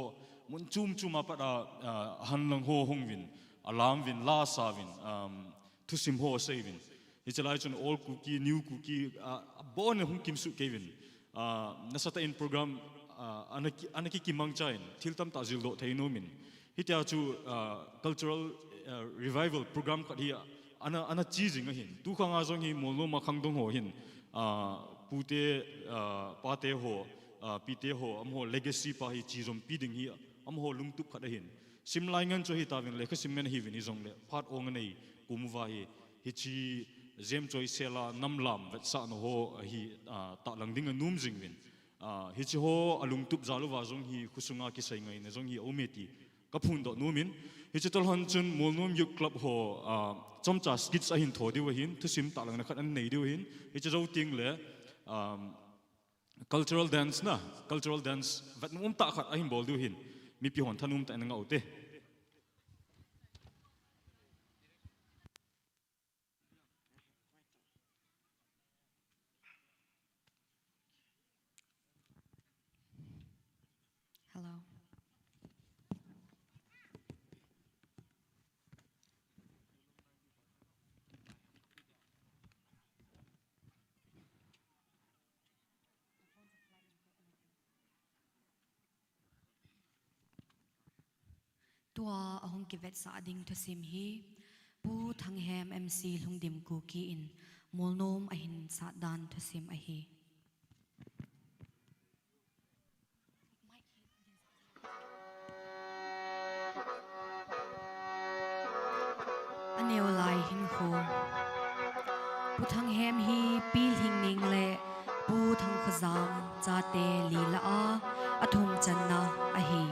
mun chum apa da han lang ho hong vin alam vin la sa vin thu sim ho sei vin hi chalai chun old cookie new cookie bon hung kim su kevin nasata in program anaki kimang chain thiltam tajil do theino min hitia chu cultural revival program khat hi ana chizing hin tu khanga jong hi MOLNOM ma khangdong ho hin pute pate ho pite ho am ho legacy pa hi chizom piding hi am ho lungtup khat hin simlai ngan cho hi tawin lekha simmen hi vin jong le phat ong nei kumwa hi chi zem choi sela namlam vet sa no ho hi ta langding anum jing vin hi chi ho alung tup zalu wa jong hi khusunga ki sai ngai na jong hi ometi ka phun do numin hi chi tol han chun MOLNOM youth club ho chomcha skits a hin tho diwa hin thu sim ta lang na khat an nei diwa hin hi chi zo ting le cultural dance vat num ta khat a hin bol diwa hin mi pi hon thanum ta nga ote Hello. Tua ahong kivet sa ading to sim hi pu thang hem MC lungdim ku ki in MOLNOM ahin sa dan to sim ahi aneo lai hin ho pu thang hem hi pil hing ning le pu thang khazam cha te li la a athum channa ahi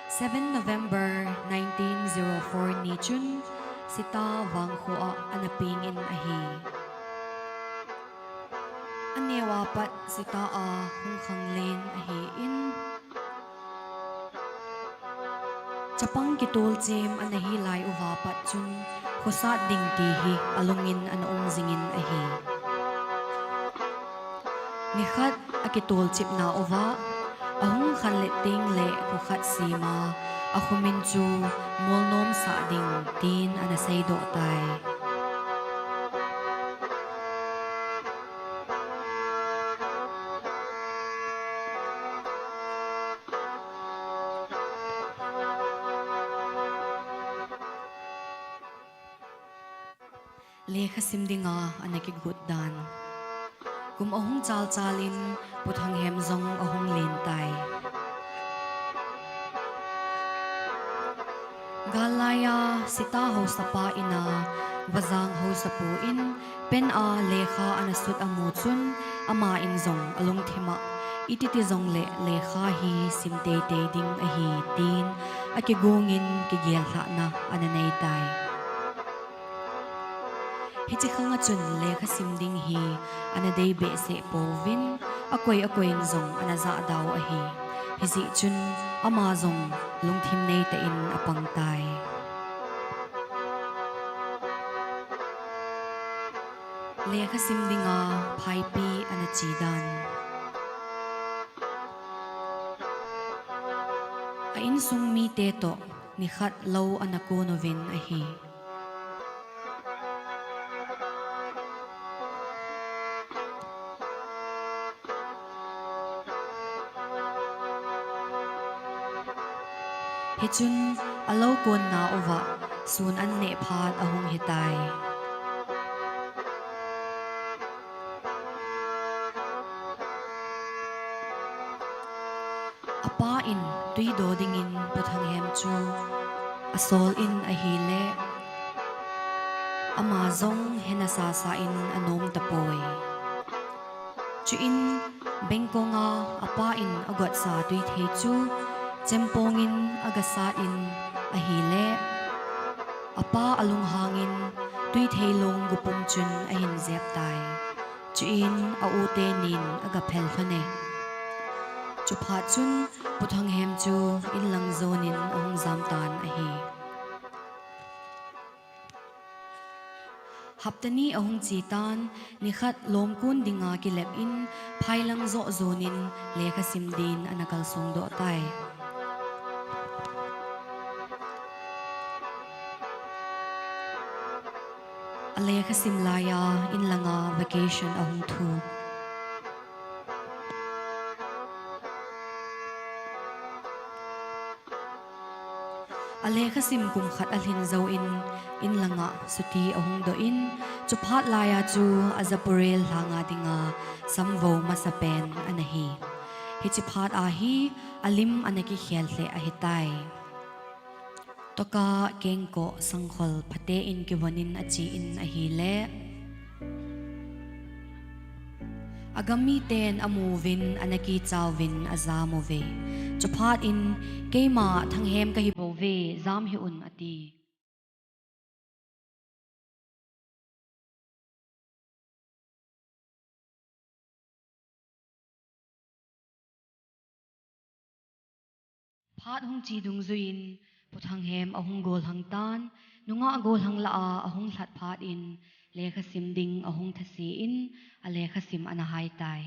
7 November 1904 ni chun sita wanghua anaping in ahi anewa pat sita a hung khang len ahi in chapang kitol chem anahi lai uwa pat chun khosat ding ti hi alungin an zingin ahi nikhat akitol chip na uwa ahung khan le ting le khukhat sima ahumin chu molnom sa ding tin ana sei do tai lekha simdinga anaki guddan kum ahung chal chalin puthang hem zong ahung len tai galaya sita ho sapa ina wazang ho sapu in pen a lekha anasut amu chun ama in zong alung thima ititi zong le lekha hi simte te ding a hi tin akigungin kigel hla na ananei tai hichi khanga chun lekha simding hi anadei be se povin akoi zong anaza daw a hi hizi chun ama zong lungthim nei ta in apang tai lekha simdinga phaipi anachidan a in sung mi te to ni khat lo anako novin a hi hichun alo kon na uwa sun an ne phat ahung hitai apa in tui do ding in pathang hem chu asol in a hi le ama zong hena sa in anom tapoi chu in bengkonga apa in agot sa tui the chu chempongin agasat in ahile apa alung hangin tui theilong gupum chun ahin zep tai chuin a ute nin aga phel phane chu pha chun puthang hem chu in lang zonin ong zam tan ahi haptani ahung chi tan nikhat lom kun dinga ki lep in phailang zo zonin lekha simdin anakal song do tai lekha simlaya in langa vacation ahung thu lekha sim kum khat alhin zo in langa suti ahung do in chuphat laya chu azapurel hanga dinga samvo masapen anahi hichiphat ahi alim anaki khel hle ahitai toka kengko sangkhol phate in kiwanin achi in ahile agami ten amuvin anaki chawvin azamove chuphat in keima thanghem ka hibove zam hi un ati phat hung chi dung zuin puthang hem ahung gol hang tan nunga gol hang la a ahung hlat phat in lekha sim ding ahung thasi in a lekha sim ana hai tai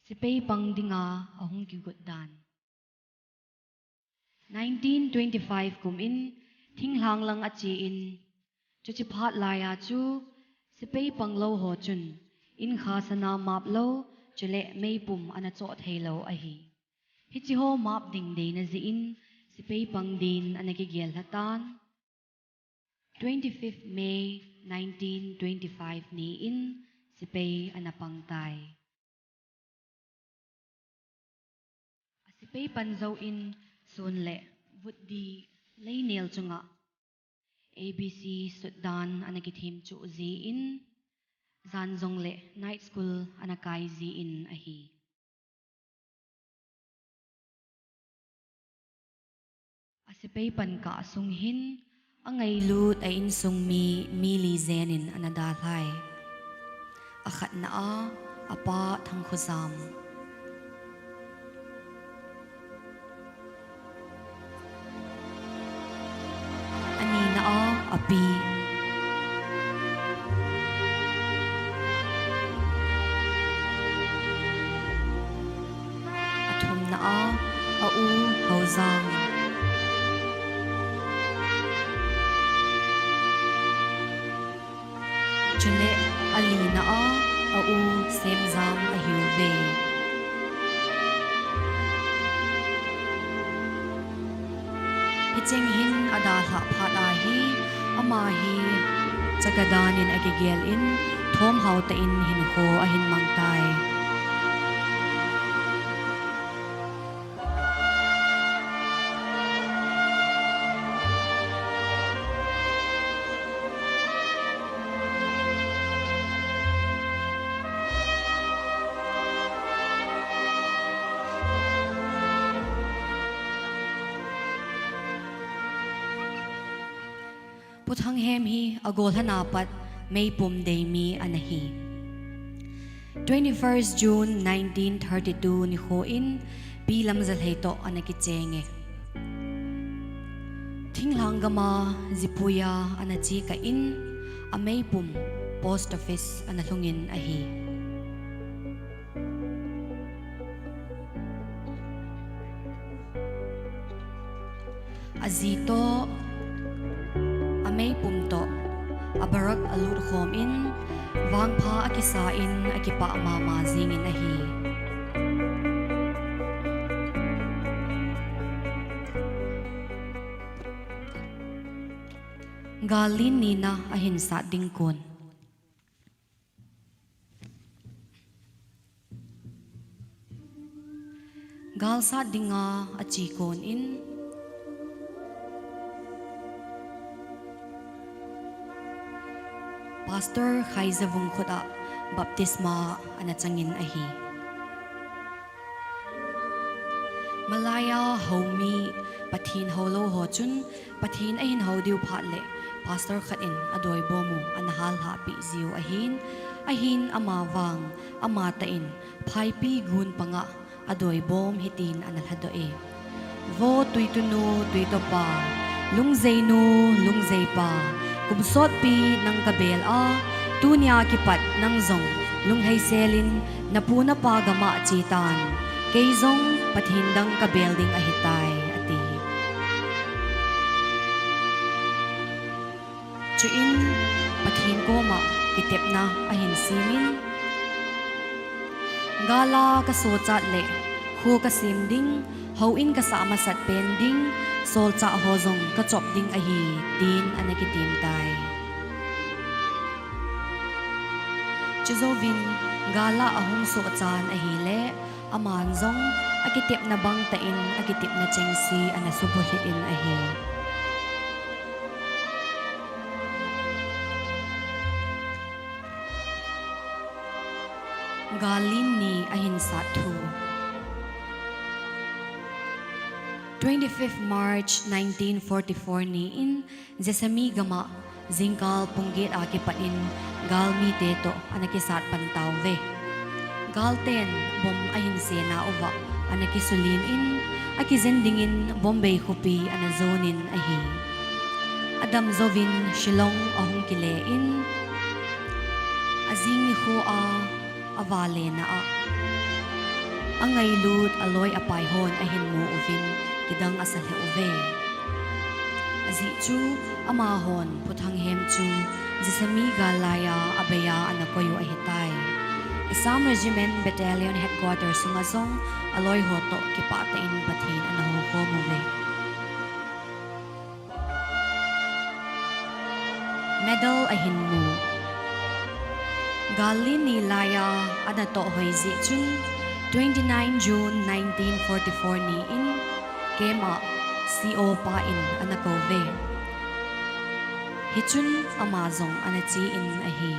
sipei pang dinga ahung ki guddan 1925 kum in thinglang lang achi in chuchi phat laya chu sipei pang lo ho chun in kha sana map lo chule mei pum ana cho thailo ahi hichi ho map ding de na zi in sipei pang din anaki gel hatan 25th May 1925 ni in sipei anapang tai sipei panzo in sun le vut di lei nel chunga ABC Sudan anakithim chu zi in zanzong le night school anakai zi in ahi. Asipay pan ka sung hin angay lut ay insung mi li zenin anadalhay. Akat na apa thang khuzam. Ani na api. Athum na au hauzam. Chule alina au semzam ahiuve. Hicheng hin adalha phadahi amahi chagadanin agigel in thom hauta in hinho ahin mangtai. Puthang hem hi agol hanapat may pum day mi anahi. 21st June 1932 ni Hoin bilam zalheto anakichenge. Thinglang gama zipuya anachi ka in amay pum post office analungin ahi. Azito amay pumto abarag alur khom in wangpha akisain akipa mama zingin ahi. Galin nina ahinsa dingkon. Galsa dinga achikon in Pastor Khaiza Vungkhuda baptisma anachangin ahi. Malaya homi pathin holo ho chun pathin ahin ho diu phatle Pastor khatin adoy bomu anahal hapi ziu ahin amawang amatain phaipi gun panga adoy bom hitin analhadoe. Vo tuitunu tuitopa lungzainu lungzaipa kumsot pi ng kabel tunya kipat ng zong lunghay selin napuna pa gama chitan kay zong pathindang kabel ding ahitay ati. Chuin pathin koma kitep na ahin simin gala kasocat le hu kasimding hawin kasama sat pending sol cha hozong kachop ding ahi tin anakitim tay. Chuzovin gala ahong so chan ahile amanzong akitip na bang tain akitip na chengsi anasubuhitin ahi. Galin ni ahin satu. 25th March 1944 ni in Zesami gama zingkal punggit akipain galmi teto anakisat pantawve. Galten bom ahin sena uva anakisulim in akizendingin Bombay kupi anazonin ahi. Adam zovin shilong ahong kilein azing ho avale na angay lut aloy apayhon ahin mo uvin kidang asal he uve. Azi chu amahon puthang hem chu jisami galaya abaya anakoyo ahitay. Isam Regiment Battalion Headquarters sungazong aloy hoto kipatain pathin anahuko muve. Medal ahin mo. Galin ni Laya anato hoy zi chun 29 June 1944 ni in Kema CO pa in anakove. hichun amazong anachi in ahi.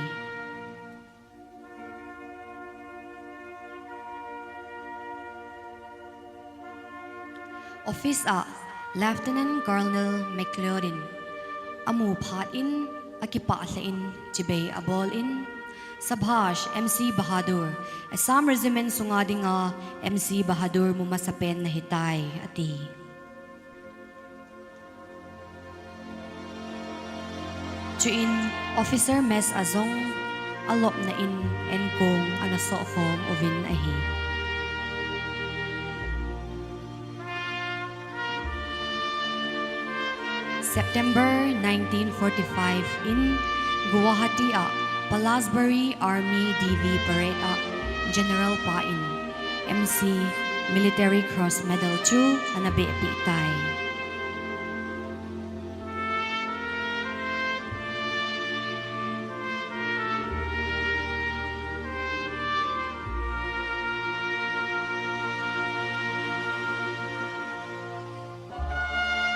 Office a Lieutenant Colonel McLeodin amu phat in akipa in chibe abol in Sabhash MC Bahadur Assam Regiment sungadinga MC Bahadur mumasapen na hitay ati. Chuin Officer Mes Azong alop na in enkong anasofom ovin ahi. September 1945 in Guwahati a Palasbury Army DV Parade a General Pain MC Military Cross Medal 2 anabe pitay.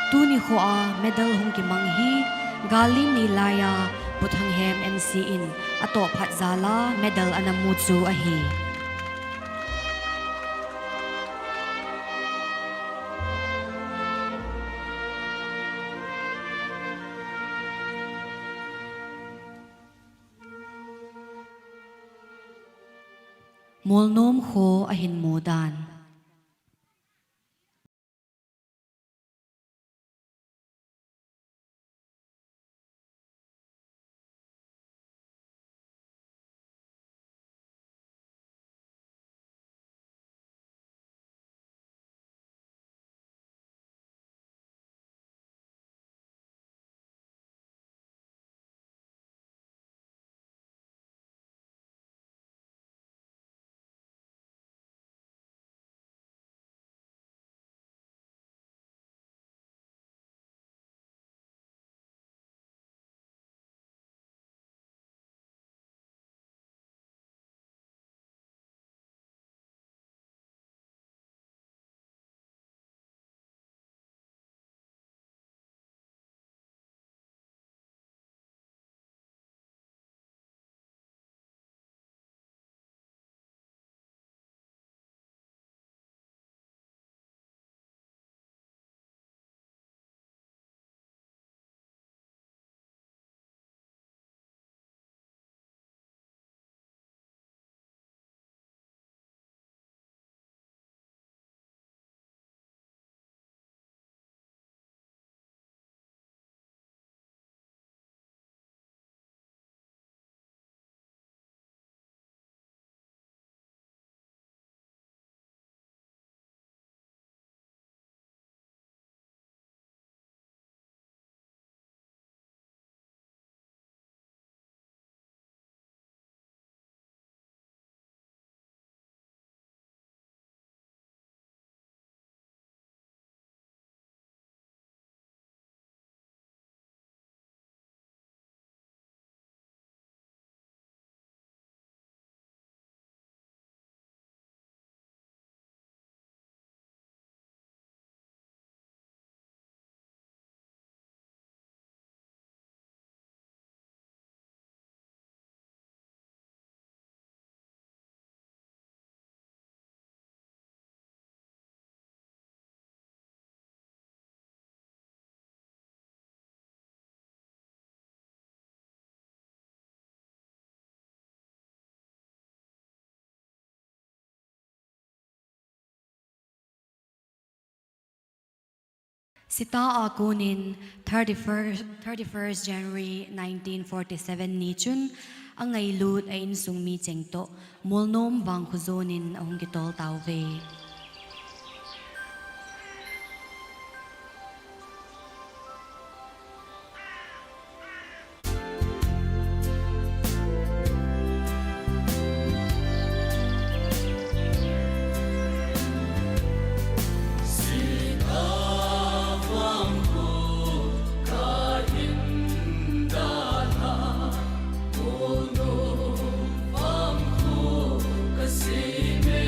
Tu ni hoa medal hong ki manghi gali ni laya puthanghem MC in ato phat zala medal anamutsu ahi. Molnom ho ahin modan. Sita akunin 31st January 1947 ni chun ang ngailut ay insung mi chengto molnom wang khuzonin ahong gitol tawve. Kasime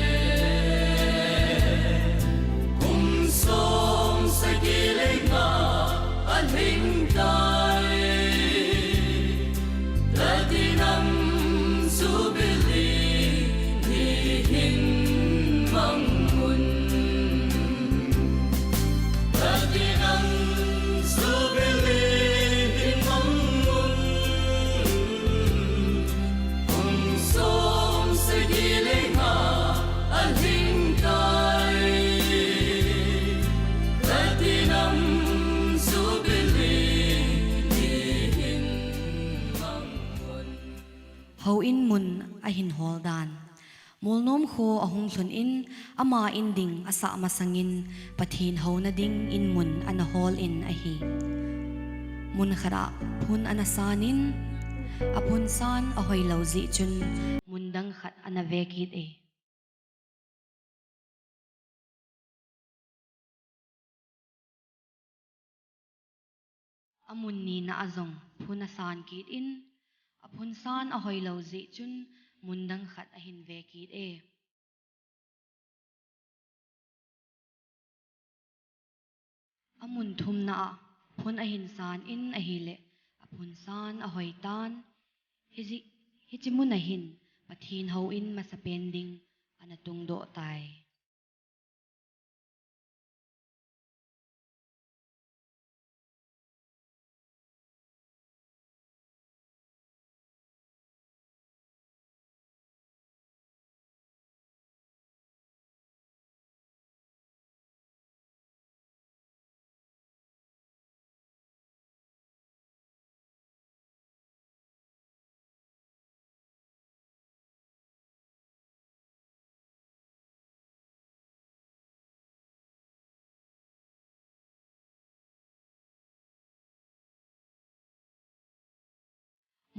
in mun a hin hol dan molnom kho ahung thun in ama in ding asa masangin pathin ho na ding in mun ana hol in a hi mun khara phun ana sanin apun san ahoi lauzi chun mundang khat ana vekit e amun ni na azong phuna san kit in apun san ahoi lauzi chun mundang khat ahin vekit e amun thum na phun ahin san in ahile apun san ahoi tan hichimun ahin pathin ho in masapending anatung do tai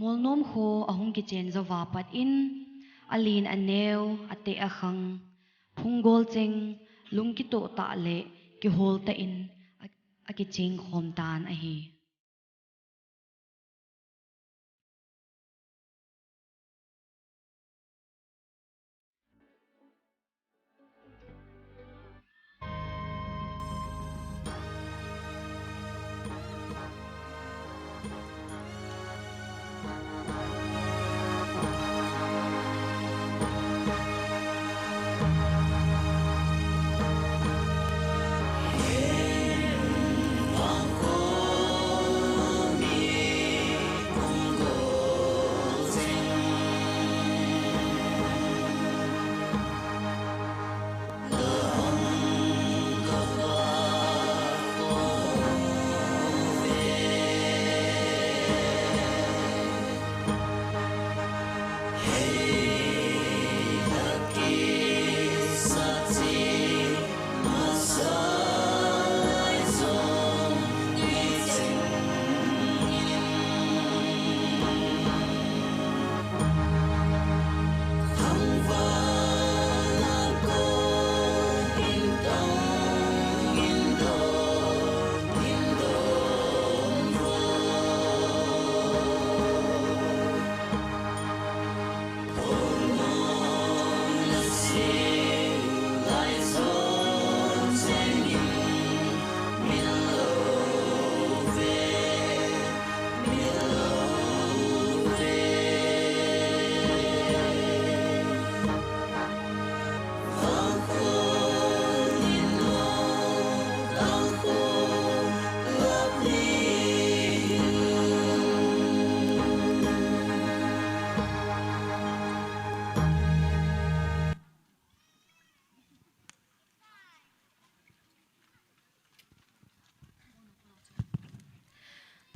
molnom kho ahung ki chen zawa pat in alin aneu ate akhang phungol cheng lungki to ta le ki hol ta in aki cheng khom tan a hi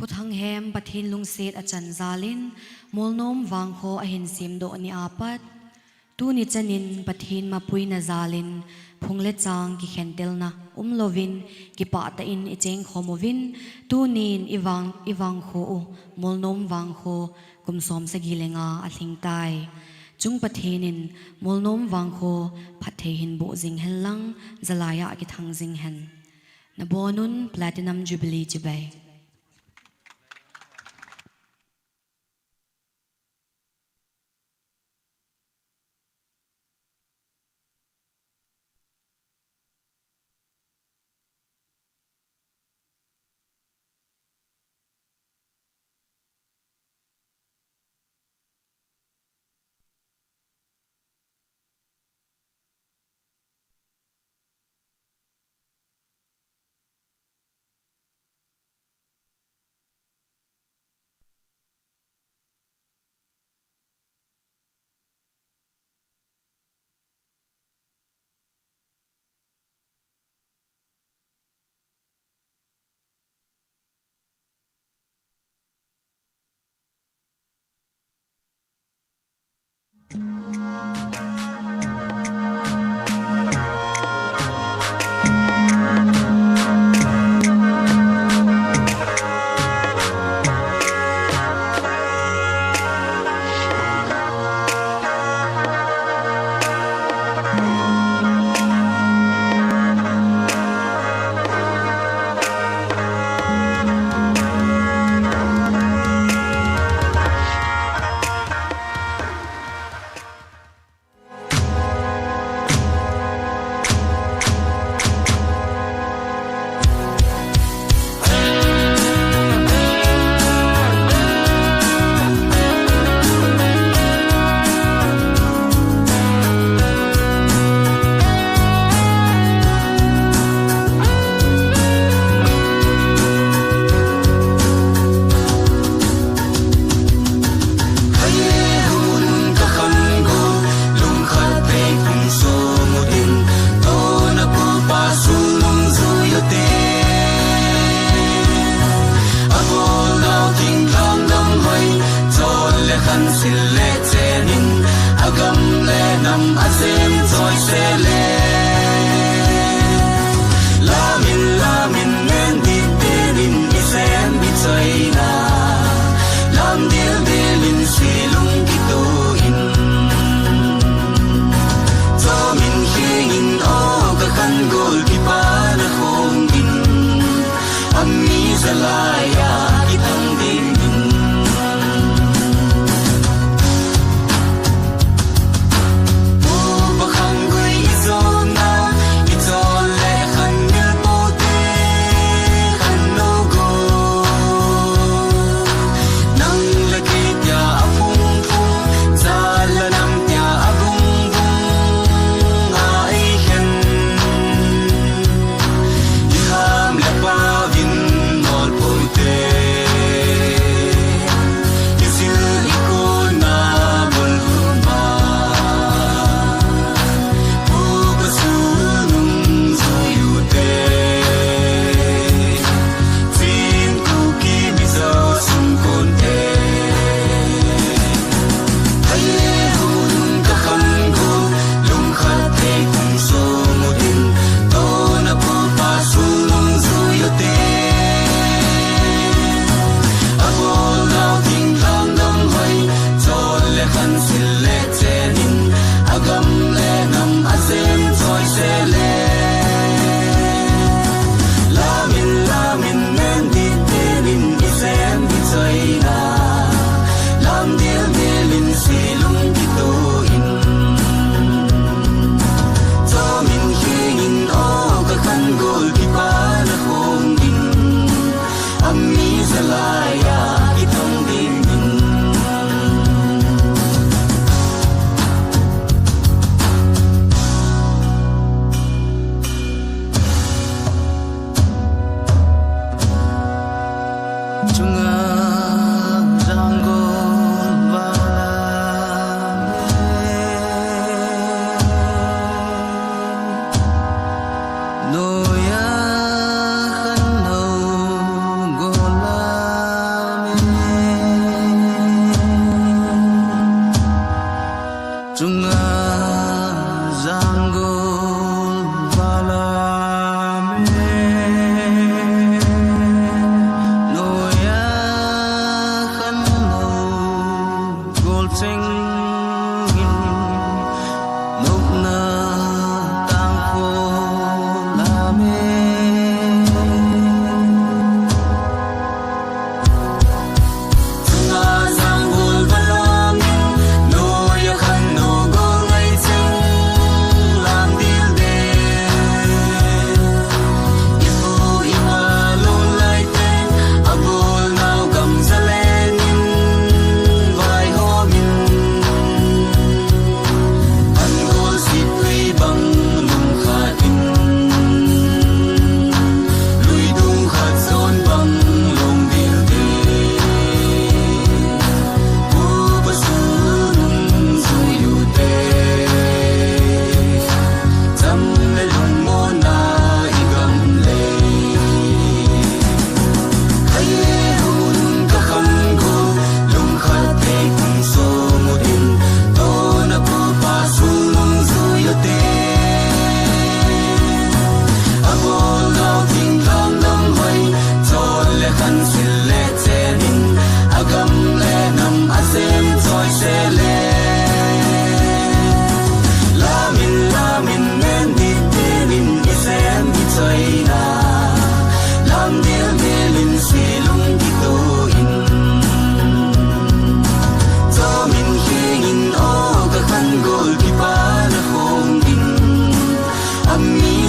puthang hem pathin lungset achan zalin molnom wangkho ahin simdo ni apat tu ni chanin pathin mapui na zalin phungle chang ki khentel na lovin ki pa ta in icheng khomovin tu nin iwang kho molnom wangkho kumsom sagilenga athing tai chung pathinin molnom wangkho phathe hin bo jing hellang zalaya ki thang jing hen na bonun platinum jubilee chibai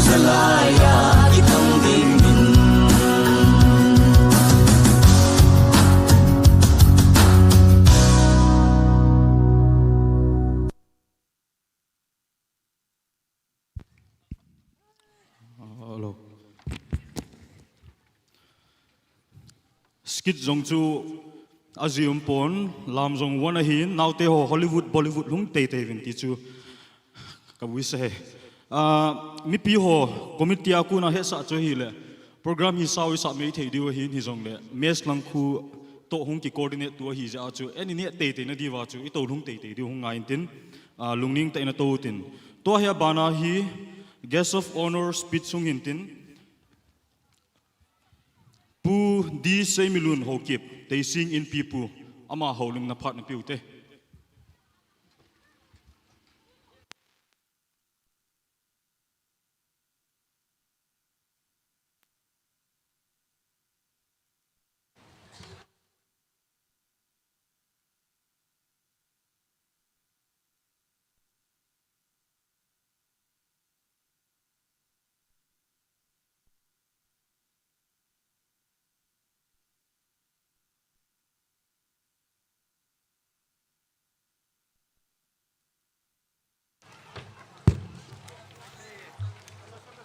zalaya kitang dimin Hello. Skit zong chu azium pon lam zong wana hin now te ho Hollywood Bollywood lung te vin ti chu ka wi se mi pi ho committee aku na he sa chu hi le program hi sa wi sa me the diwa hin hi zong le mes lang khu to hung ki coordinate tu hi ja chu any ne te na diwa chu i to lung te di hung ngain tin lungning te na to tin to he bana hi guest of honor speech sung hin tin pu di semilun ho kip they sing in people ama holing na phat na piu te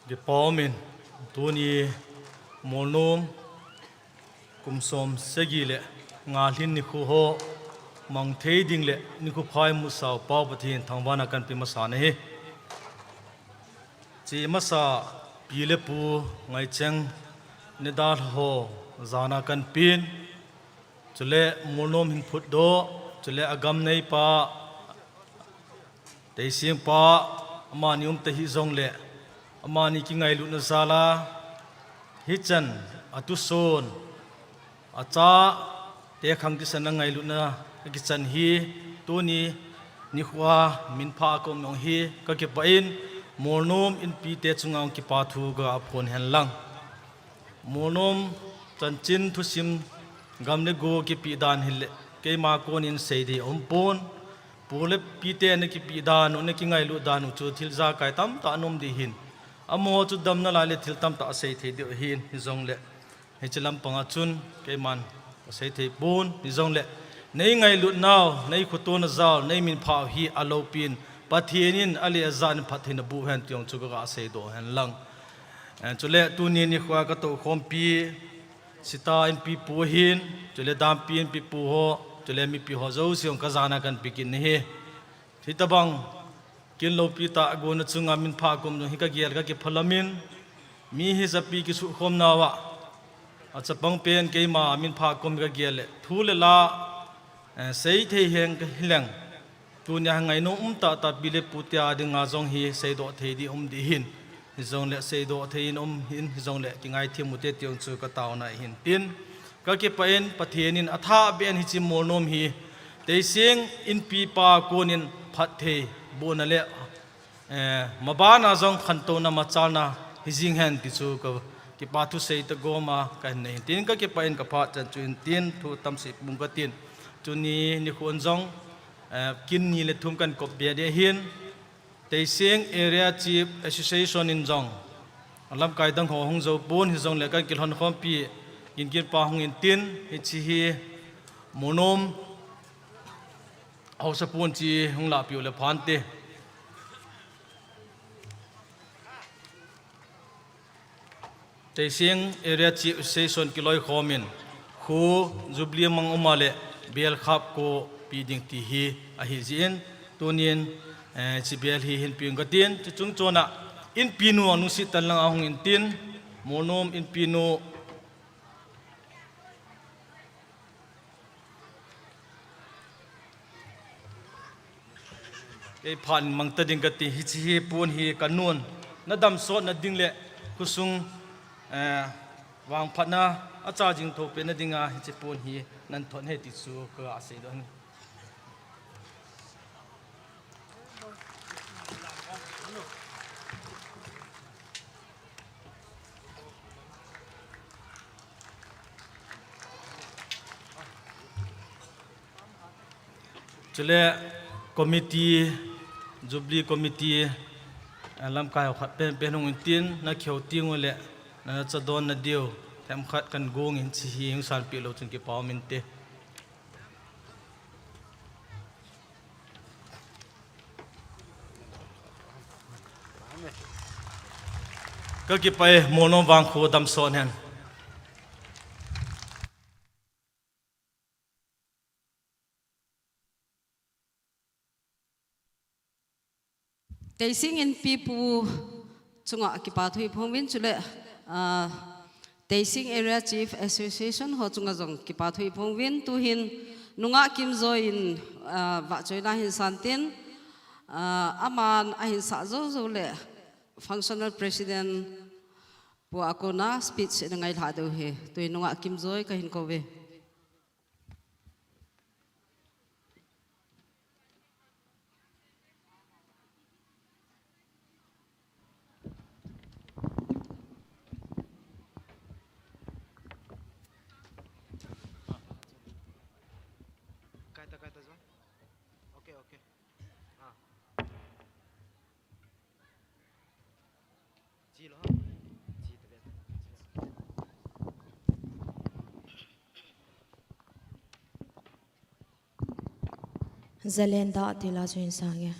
the Paumin, Tony Molnom, Kumsom Segile, Ngalhin Nikuho, Mang Tadingle, Nikupai Musa, Pawpati, and Tangwana can be Masane. Chi Masa, Pilepu, Ngai Cheng, Nedal Ho, Zana can pin, to let Molnom in put do, to let Agamne pa, they sing pa, Amanium Tehizongle. Amani ki ngai lu na sala hichan atuson acha te khang ti san ngai lu na ki chan hi tuni ni khwa min pha ko mong hi ka ke pain molnom in pi te chungang ki pa thu ga phon hen lang molnom chan chin thu sim gam ne go ki pi dan hil ke ma kon in sei de ompon pole pi te ne ki pi dan ne ki ngai lu dan chu thil za kai tam ta nom di hin amo chu dam na la le thil tam ta sei the de hin hi zong le he chilam panga chun ke man sei the bun hi zong le nei ngai lut naw nei khuto na zaw nei min pha hi alo pin pathienin ali azan phathin bu han tiong chu ga sei do han lang chu le tu ni ni khwa ka to khom pi sita in pi pu hin chu le dam pi in pi pu ho chu le mi pi ho zo siong ka zana kan pikin ni he thitabang kin lo pi ta go na chunga min pha kum no hika gial ka ki phalamin mi hi zapi ki su khom nawa acha pang pen ke ma min pha kum ka gial le thule la sei the heng ka hilang tu nya ngai no ta ta bile putia de nga jong hi sei do the di di hin hi jong le sei do the in hin hi jong le ki ngai thimu te tiong chu ka taw na hin tin ka ki paen pathienin atha ben hi chi molnom hi te sing in pi pa konin phat the bona le mabana jong khanto na machalna hijing han ti chu ka ki pa thu sei ta goma ka nei tin ka ki pain ka pha chan chuin tin thu tam si bung ka tin chuni ni khon jong kin ni le thum kan kop bia de hin te sing area chief association in jong alam kai dang ho hong zo bon hi jong le ka kil hon khom pi in kin pa hong in tin hi chi hi monom au sa pun chi hong la piu le phan te te sing area chief association kiloi khomin khu Jubilee mang umale bel khap ko pi ding ti hi a hi jin tunin chi bel hi hin ping ka tin chung chona in pinu anu si tan lang ahung in tin monom in pinu cái phản mang ta ding gati hi chi pun hi kanun na dam so na ding le kusung wang phatna acha jing tho pe na dinga hi chi pun hi nan thon he ti chu ka ase don chule committee Jubilee committee làm cái khát bên hông tiền na khéo tiếng lệ na cho đón na điều thêm khát cần gong in chỉ hình sản bị lộ trên cái bao mình tê cái kịp bay MOLNOM vang khô đâm son hen Tasing in people chunga kipathui phongwin chule Tasing Area Chief Association ho chunga jong kipathui phongwin tu hin nunga kim zo in wa choina hin santin aman a hin sa zo zo le functional president pu akona speech ngai tha do he tu nunga kim zoi ka hin ko ve Zalenda tila chuin sangya.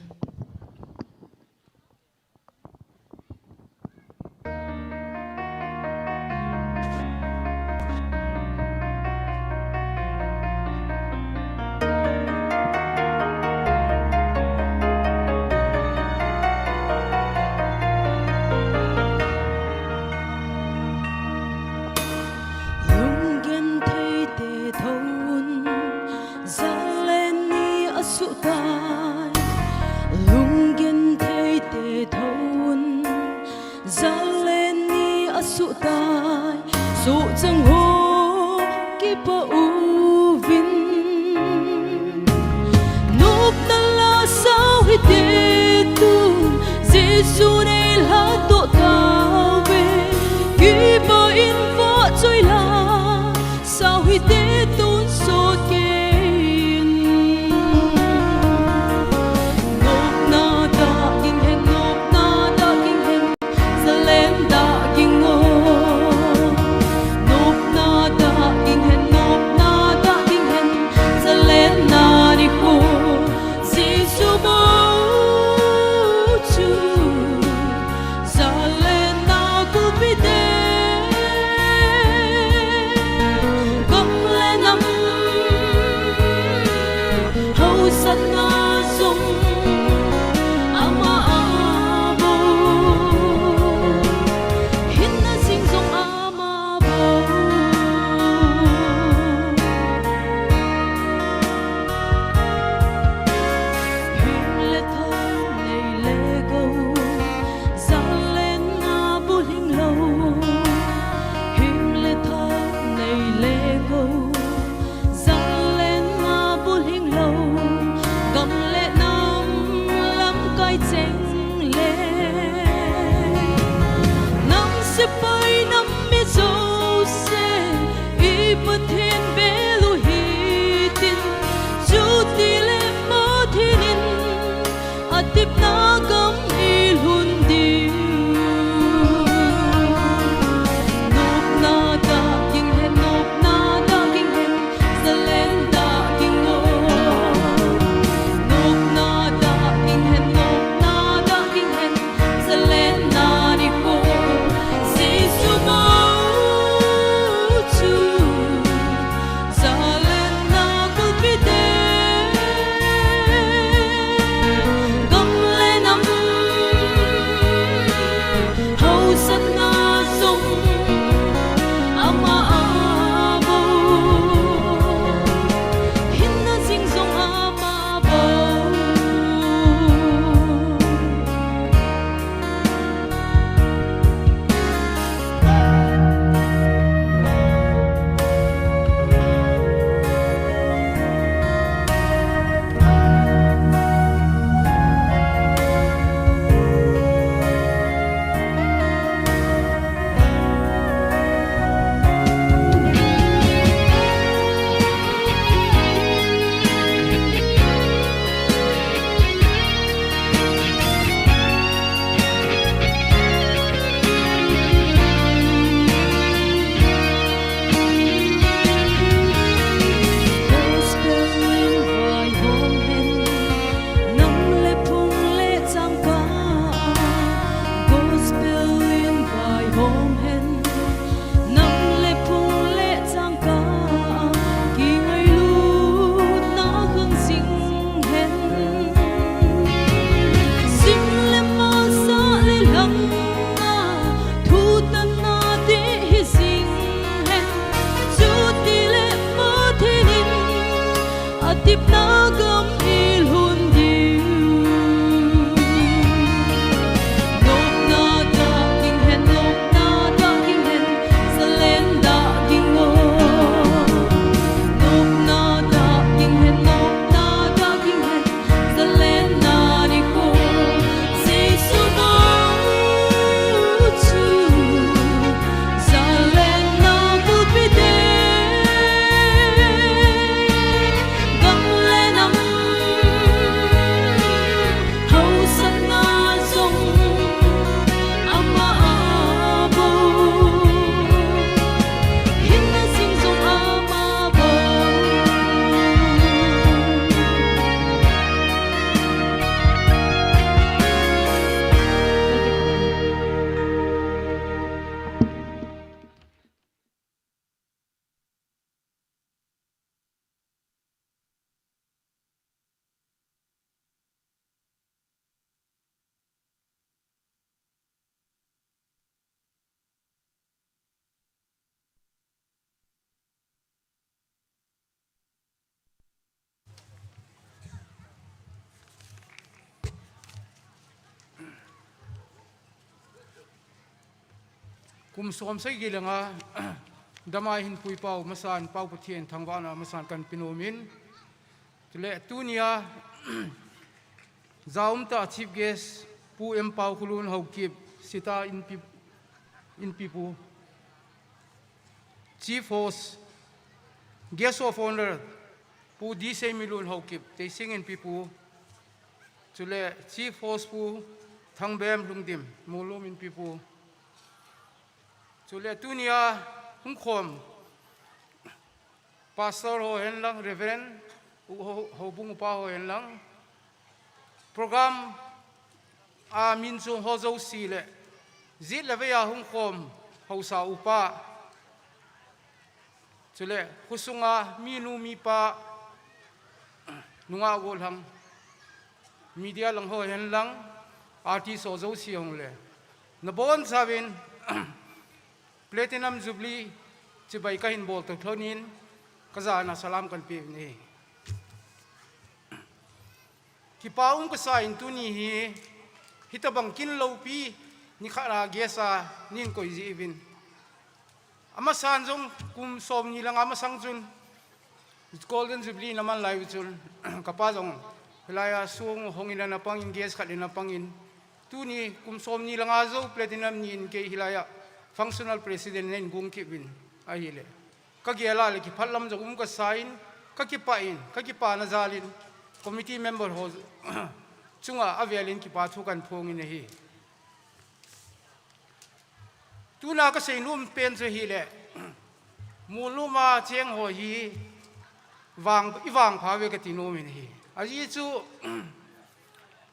kum som sai gilenga damai hin pui pau masan pau pathian thangwana masan kan pinomin tule tunia zaum ta chief guest pu em pau khulun hokip sita in pipu chief host guest of honor pu di se milun hokip te sing in pipu tule chief host pu thangbem lungdim molom in pipu tule tunia hung khom pastor ho hen lang reverend ho bung pa ho hen lang program a min chung ho zo si le zit le ya hung khom ho sa upa chule husunga mi nu mi pa nunga gol ham media lang ho hen lang artist ho zo si hong le na bon savin Platinum Jubilee chibai ka hin bol to thlonin kazana salam kan pi ni ki paum ka sa in tu ni hi hitabang kin lo pi ni khara gesa nin koi ji evin ama san jong kum som ni lang ama sang chun golden jubilee naman live chun kapa jong hilaya sung hongina na pang ges khalina pangin tu ni kum som ni lang azo platinum ni in ke hilaya functional president nen gung ki win ahile ka gela le ki phallam jong ka sign ka ki pa na zalin committee member ho chunga avelin ki pa thu kan phong in hi tuna ka sei num pen che hi le muluma cheng ho hi iwang phawe ka ti nom in hi aji chu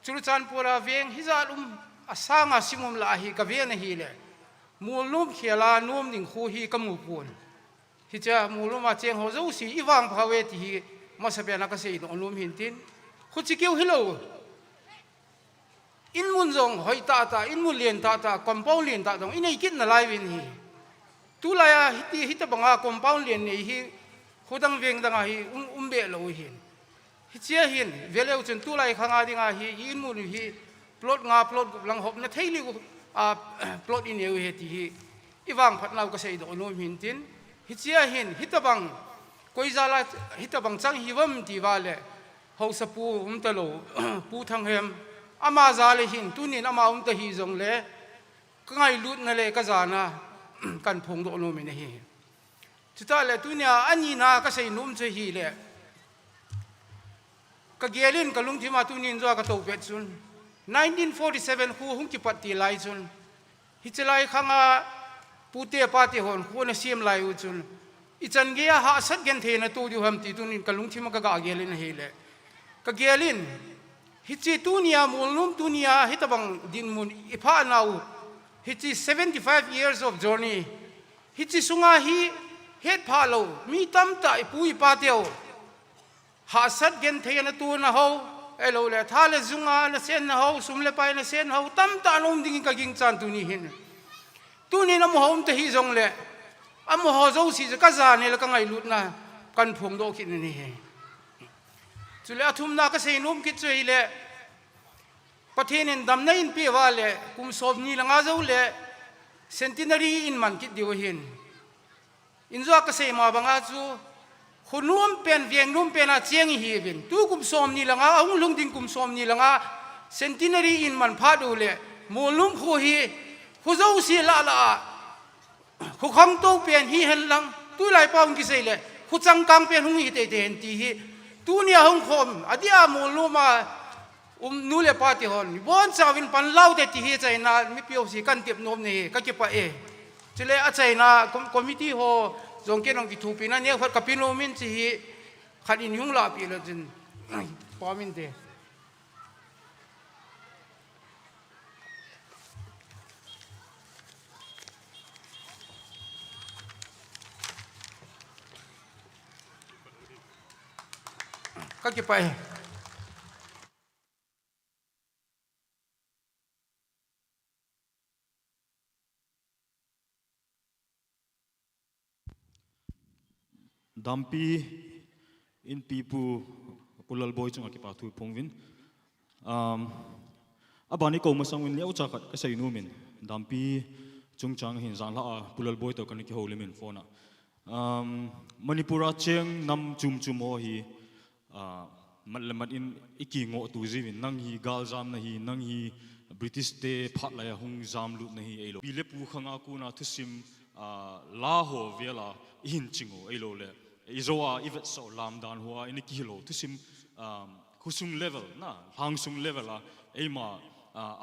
CHURACHANDPUR veng hi zalum asanga singum la hi ka ve na hi le mulum khela num ning khu hi kamu pun hi cha muluma cheng ho zo si iwang phawe ti hi masabena ka sei no lum hin tin khu chi keu hello in mun jong hoi ta in mun lien ta compound lien ta dong inei kit na lai win hi tu la ya hita banga compound lien nei hi khudang veng danga hi umbe lo hin hi chia hin veleu chen tu lai khanga dinga hi in mun hi plot lang hop na thaili a plot in eu he ti hi iwang phatnau ka sei do nom hin tin hi chia hin hitabang koizala hitabang chang hiwam ti wale ho sapu talo pu thang hem ama zale hin tunin ama ta hi jong le kangai lut na le ka zana kan phong do nom ne hi chuta le tunia ani na ka sei num che hi le ka gelin ka lung thima tunin zo ka to pet sun 1947 khu hung ki patti lai chun hi chelai khanga pute pati hon khu na sim lai u chun ichan ge ha sat gen the na tu du ham ti tunin kalung thima ka ga gelin he le ka gelin hi chi tunia mulnum tunia hitabang din mun ipha nau hi chi 75 years of journey hi chi sunga hi het phalo mi tam ta ipui pateo ha sat gen the na tu na ho elo le thale zunga na sen na ho sumle pai na sen ho tam ta nom ding ka ging chan tu ni hin tu ni na mo hom te hi jong le am ho zo si ka za ne la ka ngai lut na kan phong do ki ni he chule athum na ka sei nom ki chei le pathin in dam na in pi wa le kum sob ni la nga zo le centenary in man ki diu hin in zo ka sei ma banga chu khunum pen vieng num pen a chiang hi bin tu kum som ni langa ang lung ding kum som ni langa centenary in man pha du le molum khu hi khu zo si la khu kham to pen hi hen lang tu lai paung ki sei le khu chang kang pen hung hi te ten ti hi tu nia hung khom adia moluma nu le pa ti hon bon chawin pan lau te ti hi chai na mi pio si kan tip nom ne ka ki pa e chile a chai na committee ho zong ke nong ki thu pina ne khat kapino min chi hi khat in yung la pi la jin pa min te ka ki pa e dampi in pipu pulal boy chung ki pa thu phongwin abani ko masang win leu chakat ka sei numin dampi chung chang hin zang la pulal boy to kan ki ho lemin phone Manipura cheng nam chum ho hi mat in iki ngo tu zivin nang hi gal jam na hi nang hi British te phat la hung jam lut na hi elo bile pu khanga ku na thusim la ho vela hin chingo elo le izoa ivet so lam dan huwa in ki lo thusim khusung level na hangsung level la ema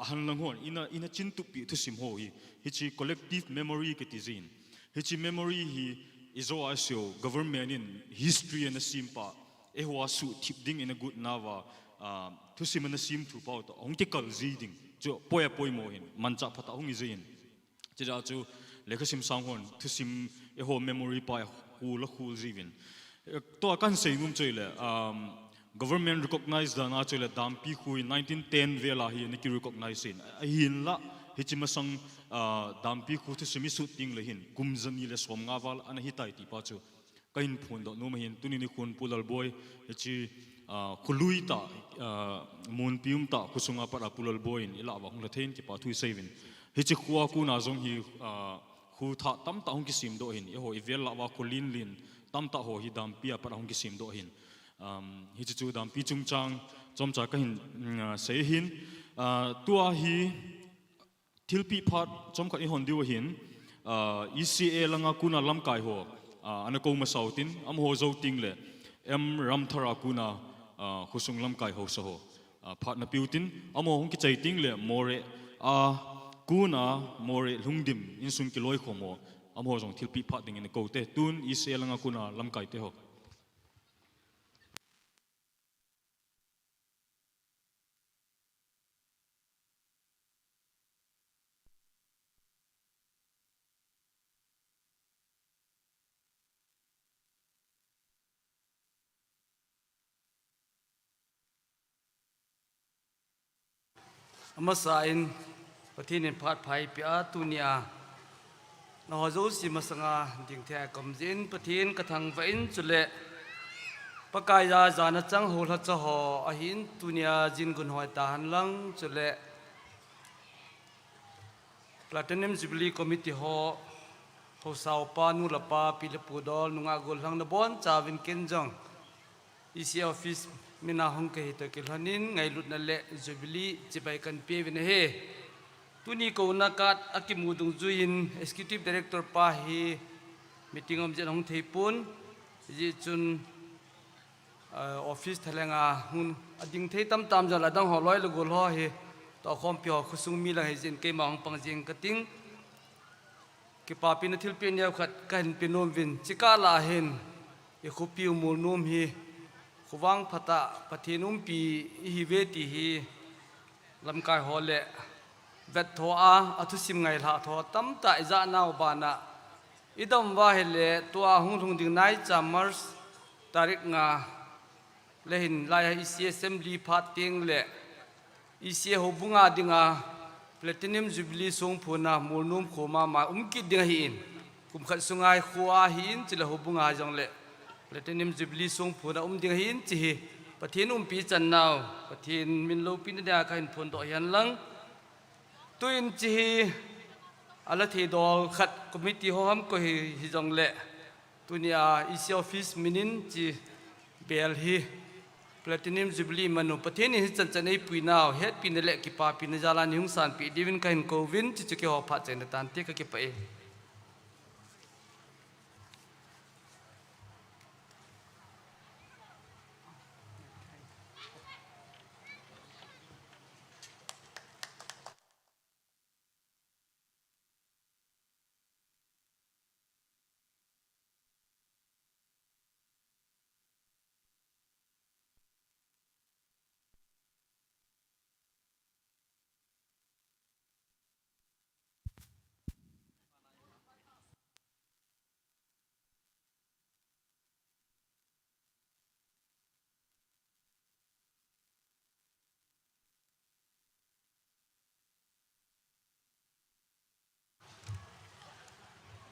ahan lang hon ina chintu pi thusim ho hi chi collective memory ke tizin hi memory hi izoa sio government in history and simpa ehwa su tip ding in a good nava thusim na sim thu pau to ong ti kal zi ding jo poya poi mo hin mancha phata hong izin chira chu lekhasim sanghon thusim eho memory pa hul khul zivin to kan sei num choile government recognize da na choile dampi khu 1910 vela hi ni ki recognize in hin la hichimasang dampi khu thusimi shooting le hin kumzani le som nga wal an hi tai ti pa chu kain phun do no hin tuni ni khun pulal boy chi khului ta mun pium ta kusunga para pulal boy in ila wa hung la thein ki pa thui sevin hi chi khuwa ku na jong hi khu tha tam ta hung ki sim do hin e ho ivel la wa kulin lin tam ta ho hi dam pia para hung ki sim do hin hi chi chu dam pi chung chang chom cha ka hin sei hin tua hi thilpi phat chom ka i hon diwa hin ECA langa kuna lam kai ho ana ko ma sautin am ho zo ting le em ram thara kuna khusung lam kai ho so ho phat na piutin amo hong ki chai ting le more kuna more lungdim in sung ki loi khomo am ho jong thilpi phat ding in ko te tun ECA langa kuna lam kai te ho Amasain patinin phat phai pia tunia na hozo si masanga ding the komjin patin kathang vain chule pakaya jana chang hol ha cha ho ahin tunia jin gun hoi ta han lang chule Platinum Jubilee Committee ho sao pa nu la pa pilepu dol nunga gol hang na bon chawin kenjong EC office mina hong ke hito kilhanin ngai lut na le Jubilee chibai kan pe vin he tuni ko na kat akimudung juin executive director pa hi meeting om jen hong theipun ji chun office thalenga hun ading thei tam tam jala dang ho loi lo gol ho he to khom pyo khusung mi la he jin ke ma hong pang jing kating ke pa pin thil pe nya khat kan pinom vin chika la hen e khupi MOLNOM hi khuwang phata pathinum pi hi ve ti hi lamkai hole vet tho a athusim ngai la tho tam ta za naw bana idam wa hele to a hung thung ding nai chamars tarik nga lehin lai EC assembly phat ting le EC ho bunga dinga Platinum Jubilee song phuna MOLNOM khoma ma umki ding hi in kum khat sungai khuwa hin chila ho bunga jong le Platinum Jubilee song phuna ding hin chi pathin pi chan naw pathin min lo pin da khain phun do yan lang tuin chi ala thi dol khat committee ho ham ko hi jong le tunia EC office minin chi bel hi Platinum Jubilee manu pathin hi chan chan ei pui naw het pin le ki pa pin jala ni hung san pi divin kain kovin chi chi ke ho pha chen tan te ka ki pa e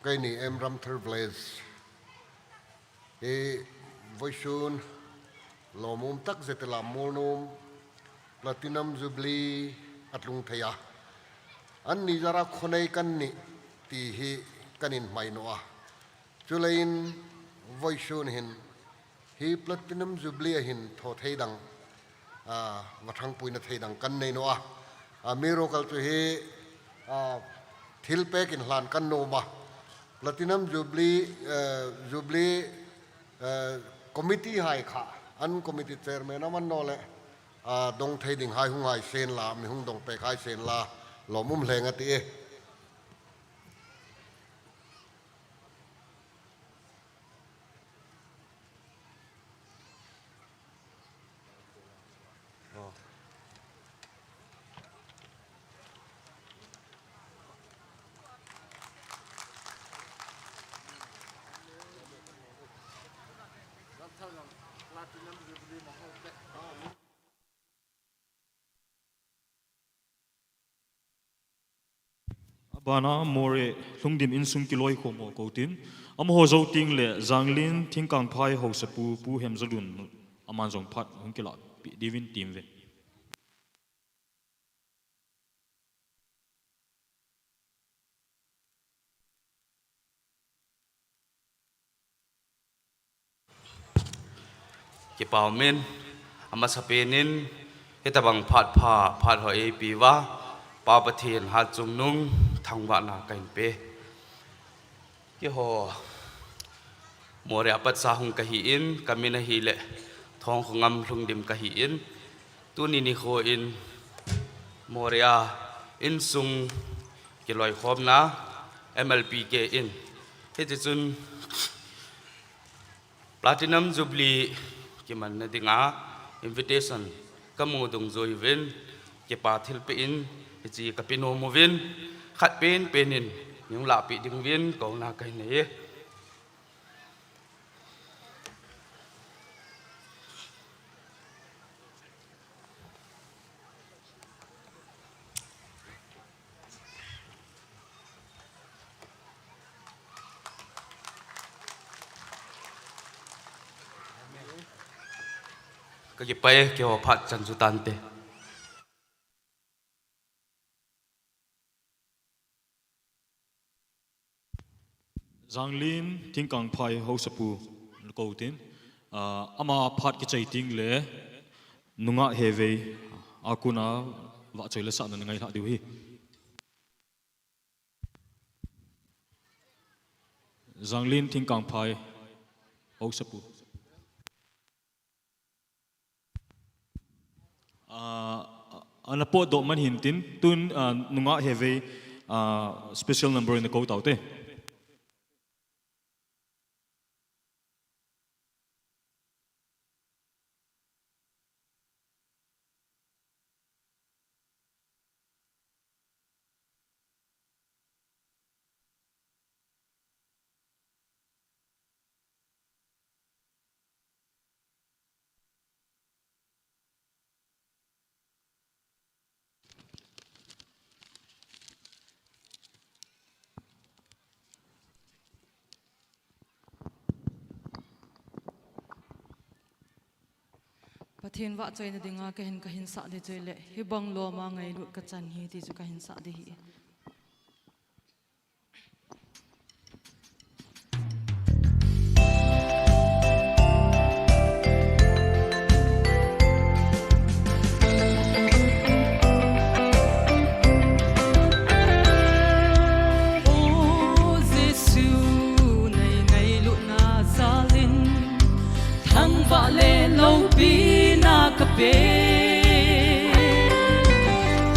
cái này em ram thở blaze e voisun lo mum tak zetela MOLNOM Platinum Jubilee atlung thaya an ni jara khonai kan ni ti hi kanin mai noa chulain voisun hin hi platinum jubilee hin tho thei dang mathang puina thei dang kan nei noa miracle chu hi thil pek in hlan kan no ma platinum jubilee committee hai kha an committee chairman aman no le dong thei ding hai hung hai sen la mi hung dong pek hai sen la lo mum hleng ati e bana more lungdim in sung kiloi ko mo ko tin am ho zo ting le zanglin thing kang phai ho sa pu hem zalun aman jong phat hung kila divin team ve ki pau men ama sapenin hetabang phat ho e piwa pa pathian ha chung nung thangwa na kain pe ki ho more apat sa hung kahi in kamina hi le thong khungam hlungdim kahi in tuni ni kho in moria in sung ki loi khom na mlp ke in he chun platinum jubilee ki man na dinga invitation kamu dung zoi ven ki pa thil pe in chi kapino mo vin khat penin những lạ bị đứng viên cầu na cái này cái gì bay kêu phát chân su tan te zanglin thing kang phai ho sa pu ko tin ama phat ki chai ting le nunga heve akuna wa choi la sa na ngai la diu hi zanglin thing kang phai ho sa pu anapo do man hin tin tun nunga heve special number in the code out te Pathian wa choi na dinga ka hin sa de choi le hi bang lo ma ngai lu ka chan hi ti chu ka hin sa de hi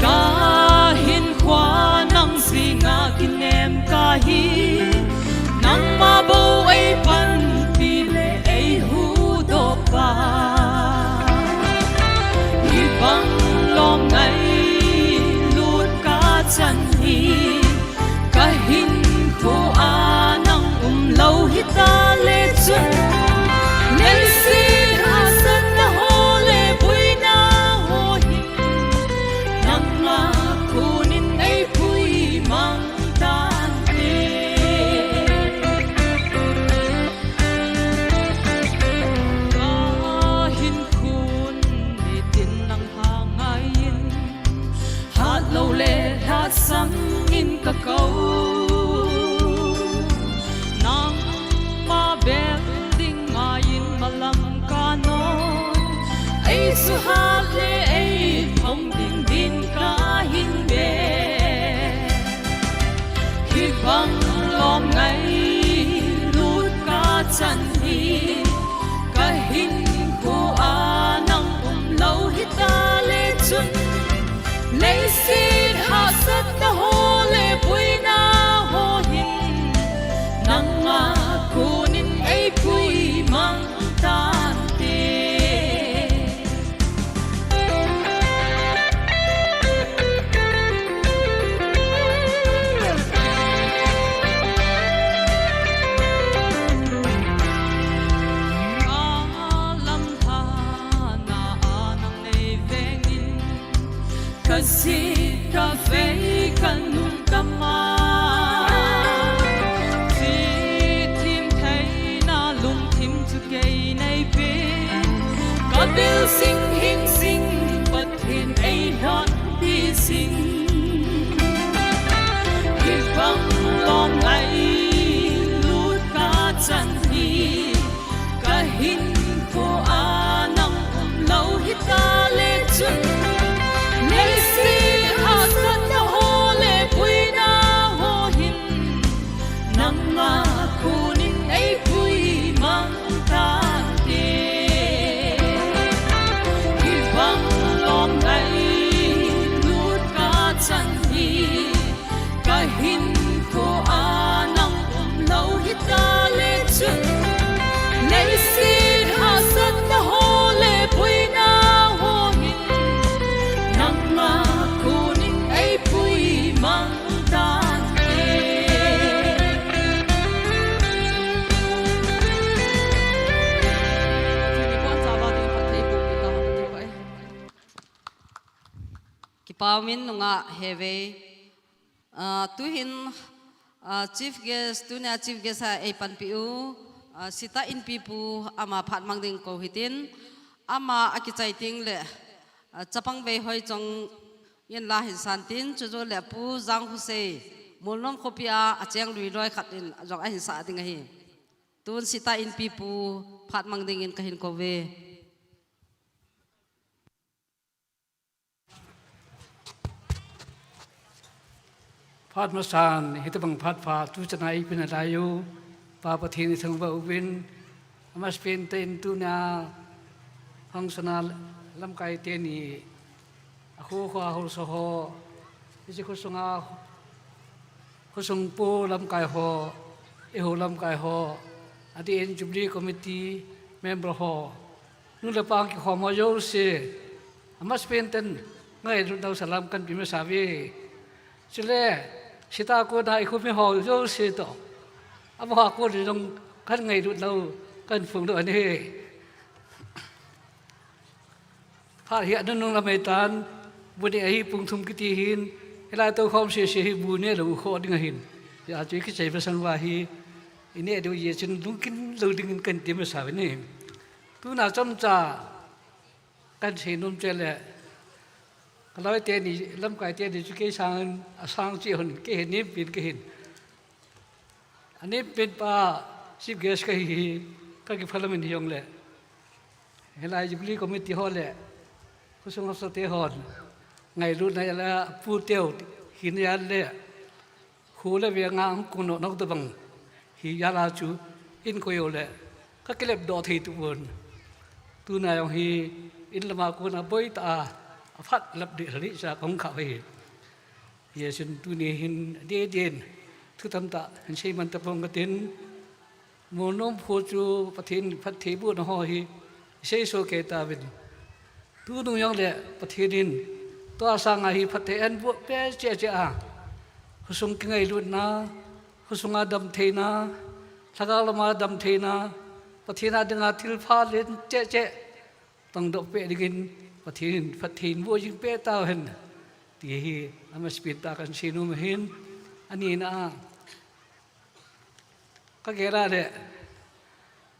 Ka hin khoa nang singa kinem ka hi nang ma bo ai pan pi le ai hu do pa hi bang lom ngai lut ka chan hi ka hin thu a nang lo hi ta le chun nel si hasan na ho le bui na ho hi nang ma kunin ai pui mang tan te ka hin kun ni tin nang ha ngai in hat lo le hat sam in ka kau suhale ei phong din din ka hin be khi băng lom ngay lut ka chan hi ka hin ko anang lâu hita le chun lấy xin ha sat ta ho le pui na ho hin nang nga kunin ei pui mang tan te kasi cafe kanung kama chi tim thấy na lung tim chu kei nei pin ka bil sing hin sing but hin ei not be sing hi bang lom ai lut ka chan hi ka hin ko anang lâu hita le chun lấy xin ha sat na ho le pui na ho hin nang nga kunin ei pui mang tan te hi bang lom ai lut ka chan hi ka hin ko anang lâu hita le chun lấy xin ha sat na ho le pui na ho hin nang nga kunin ei pui mang tan te kipamin nunga heve tu hin chief guest tu na chief guest ha ei pan piu sita in pipu ama phat mang ding ko hitin ama akichai ting le chapang ve hoi chong yen la hin san tin chu zo le pu jang hu se molnom khopia acheng lui roi khat in jong a hin sa ding hi tun sita in pipu phat mang ding in ka hin ko veพาดมาสานฮิตบังพาดพาทุจนัยเป็นอะไรอยู่ปาปะเทนิสังวะอุบินมาสเปนเตนตุนาห้องสนาลำไกเตนีaku ko ahul soho isi ko sunga ko sung po lam kai ho e ho lam kai ho adi en Jubilee committee member ho nu le pang ki ho mo yo se amas penten ngai ru dau salam kan bi me sawi chile sita ko dai ko me ho yo se to aba ko ri dong kan ngai ru dau kan phung do aniพาhiện nung la mai tan bu de hi pung thum ki ti hin ela to khom se se hi bu ne lo kho ding hin ya chi ki chai pasan wa hi ine do ye chin lung kin lo ding kan ti ma sa ne tu na chom cha kan se num che le ka loi te ni lam kai te ni chu ke sang chi hon ke ni pin ke hin ani pin pa chief guest ka hi ka ki phalam ni yong le ela Jubilee committee ho le ko sung so te hon ngày lúc này là phu tiêu hin ya le khu le về ngang cùng nó tự bằng hi ya la chú in ko yo le các cái lệp đỏ thì tụ buồn tu này ông hi in là mà cô na bơi ta phát lập địa lý ra không khảo về giờ xin tu này hin đê đền thứ tâm ta hình xây mình tập phong cái tiếng MOLNOM for chú phát thiên phát thế buồn ho hi xây số kê ta bên tu nung yang le phát thiên toa sang hi phát thế anh buộc bé che che à husung cái ngày luôn na husung adam thế na sagal ma adam thế na phát thiên dengan thil pha lên che che tang dok pe digin phát thiên buộc jing pe tao hen thì hi amas pita kan sinu mahin ani na ka gera de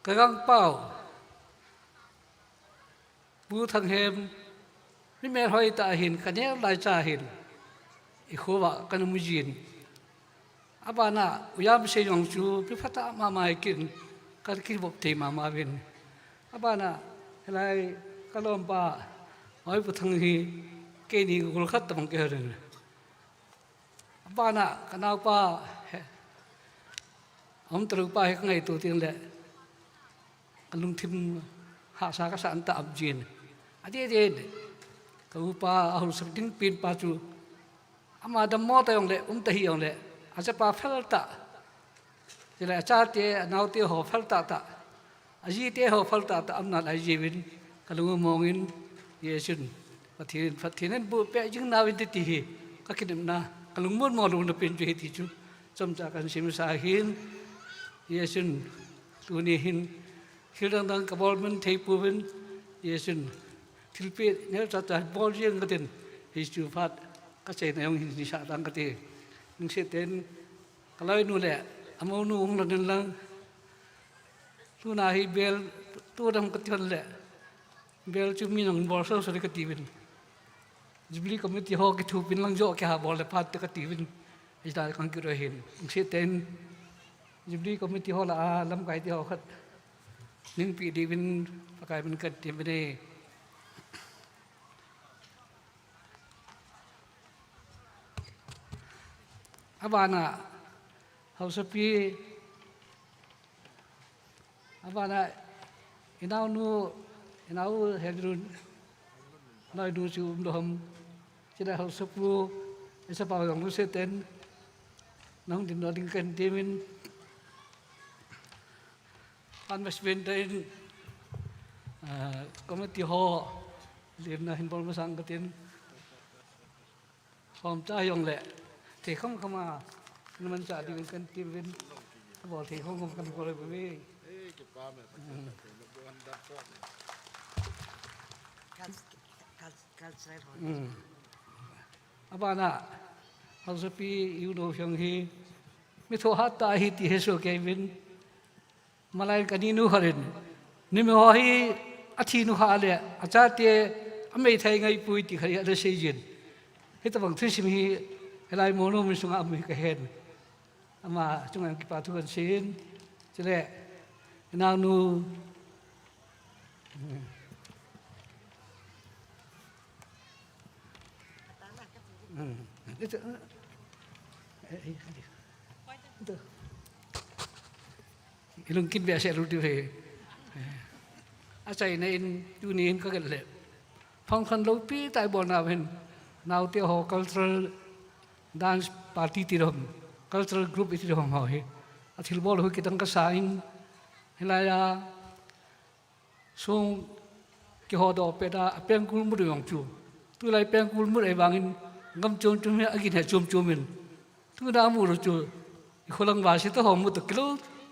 ka gang pau bu thang hem ni mer hoi ta hin ka ne lai cha hin I khowa kan mujin abana uyam se yong chu pi phata ma mai kin kan ki bok te ma ma bin abana lai kalom pa hỏi bút thằng hi cái này cũng khát tầm cái rồi ba na cái nào ba ông tự ba cái ngày đầu tiên lệ cái lung thim hạ sa cái sản tạm chuyện à thế cái ba ông sẽ tính pin ba chú ama đam mò tay ông lệ tay ông lệ à sẽ ba phèn ta thì là cha thế nào thế họ phèn ta à gì thế họ phèn ta âm nát ai gì bên cái lung mongin yesun phát thiên nên bộ bé chứng nào bên tí các cái điểm na cái lung muốn mò luôn là bên về thì chú trong cha cái xem sa hin yesun tu ni hin khi đang đang cái ball bên thấy bộ bên yesun thiếu biết nếu cha ball riêng cái tiền thì chú phát cái chuyện này ông hình sa đang cái tiền nhưng sẽ tên cái lời nu lệ amo nu ông là nên lang tu na hi bel tu đam cái tiền lệ bel chú mình ông bỏ sâu cái tiền Jubilee committee ho cái thu pin lang jo cái hà bỏ lại phát cái tiền ấy là con cái rồi hiện sẽ tên Jubilee committee ho là làm cái thì họ khất nhưng bị đi bên cái bên cái tiền bên đây abana hausa pi abana inau nu inau hedrun nói đủ chịu đom chỉ là hậu sấp lu sẽ bảo rằng nó sẽ tên nông tin nó định cần tìm mình anh mới bên đây có mấy tiêu họ liền là hình bóng sang cái tiền phòng trai dùng lệ thì không mà mình trả đi cần tìm mình bảo thì không cần gọi với abana hausapi yuno hyang hi mitho hatta hi ti heso kevin malai kaninu harin nimo hi athi nu hale achate amei thai ngai pui ti khari ada seijin hitabang thisim hi helai mono mi sunga ami ka hen ama chunga ki pa thu kan sin chile na nu ilung kin biasa ruti he achai na in tunin ka gale phong khan lo pi tai bon na hen now te ho cultural dance party ti rom cultural group ti rom ho he athil bol ho kitang ka sain helaya sung ki ho do peda pengkul mu yong chu tu lai pengkul mu ai bangin ngam chom chom agin ha chom chom min tu da mu ro chu kholang wa si to hom mu to kilo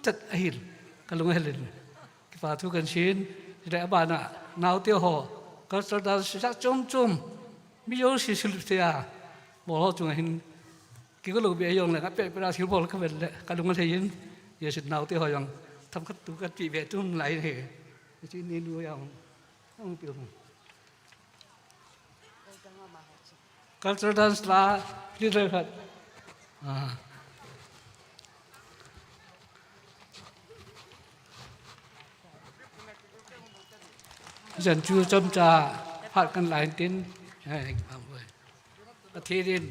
chat ahil kalung helen ki pa thu kan sin ra ba na naw te ho ka sa da sa chom chom mi yo si sul te a bo ho chung hin ki ko lo be yong la ka pe ra sil bol ka vel le kalung le yin ye sit naw te ho yong tham khat tu ka pi be tum lai he chi ni nu yang ông biểu cultural dance là đi rồi hết dần chưa châm trà phát căn lại tin thế nên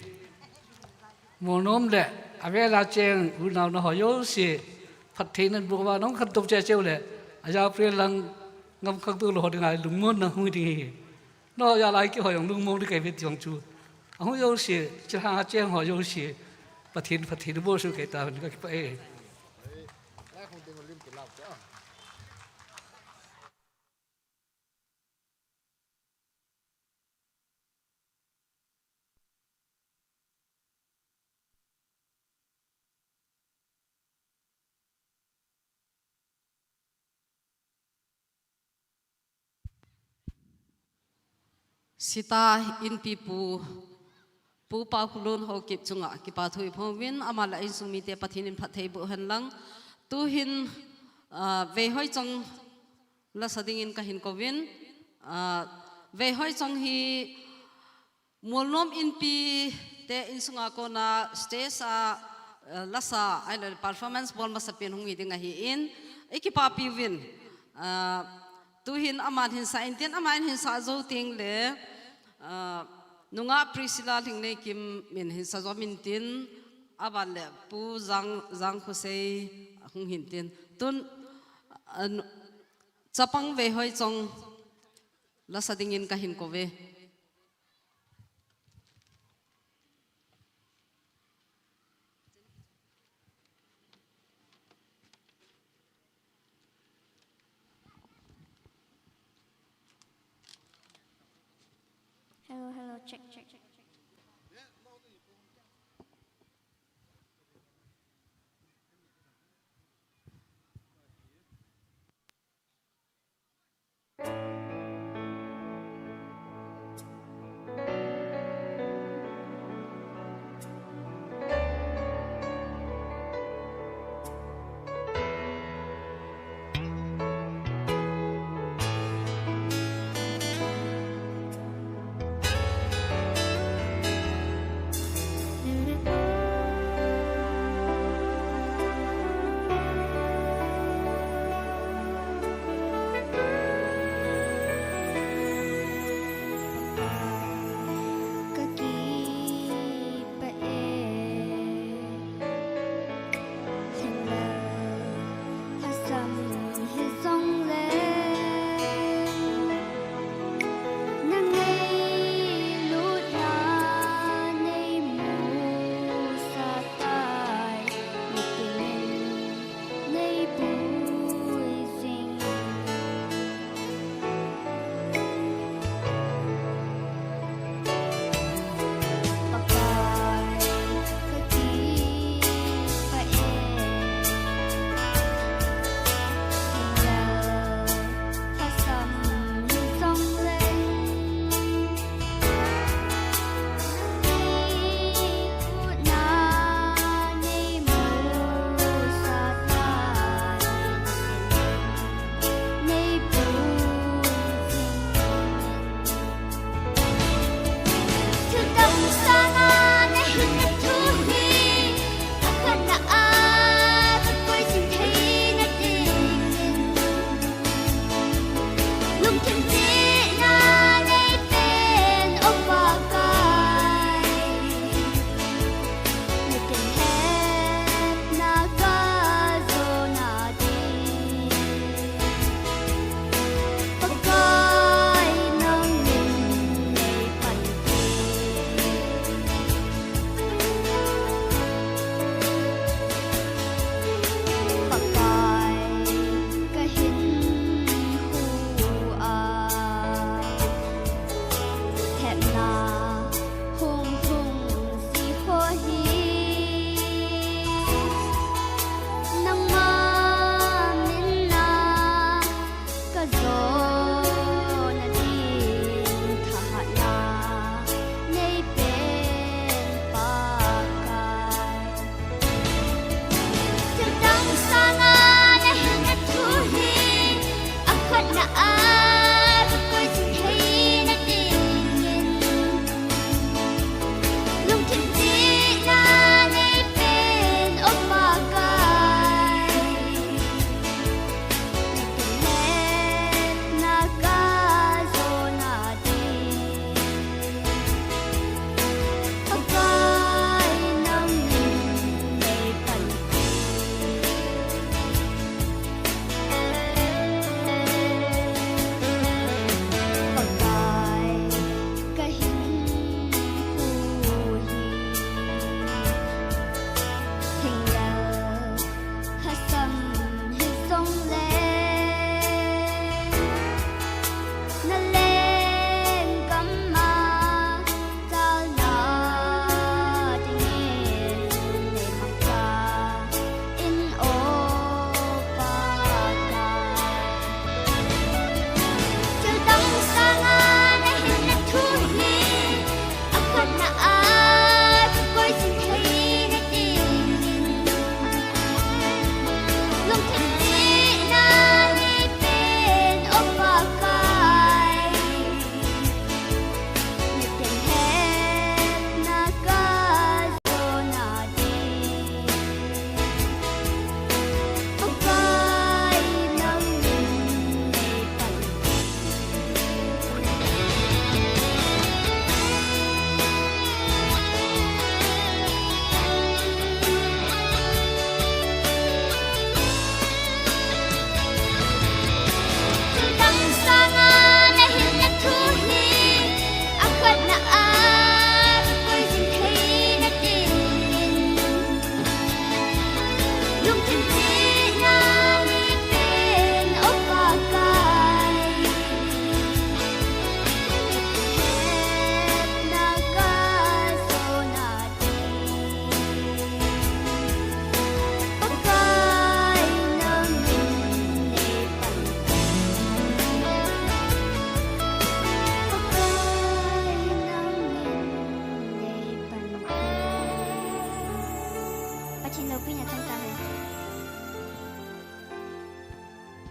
MOLNOM lệ à về là chèn u nào nó hỏi yếu gì phát thế nên buộc vào nó không tục chơi chơi lệ à giờ phải lăng ngâm khắc tu lo dengan lung mon na hui di no ya lai ki ho yong lung mon di kai vet yong chu hu yo shi chi ha cheng ho yo shi pathin bo su kai ta ka ki pa e sita in pipu pu pa kulun ho kip chunga ki pa thui phowin amala in sumi te pathin in phathei bu han lang tu hin ve hoi chong la sading in ka hin kovin ve hoi chong hi MOLNOM in pi te in sunga ko na stage a lasa ai performance bol masapin hungi dinga hi in ekipa piwin tu hin aman hin sa inten aman hin sa zo ting le nunga Priscilla lingnei kim min hin sa min tin aban le pu zang khosei hung hin tin tun chapang ve hoi chong la sadingin ka hin ko ve Hello, check.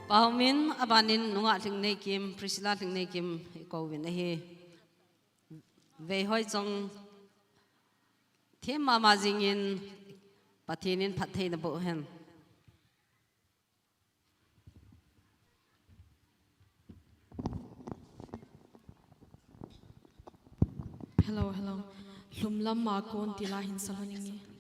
Paumin abanin nunga thingnei kim Priscilla thingnei kim kovin hi ve hoi chong thêm mà jingin pathinin phathei na bo hen Hello, hello. Lumlam ma kon tila hin saloningi.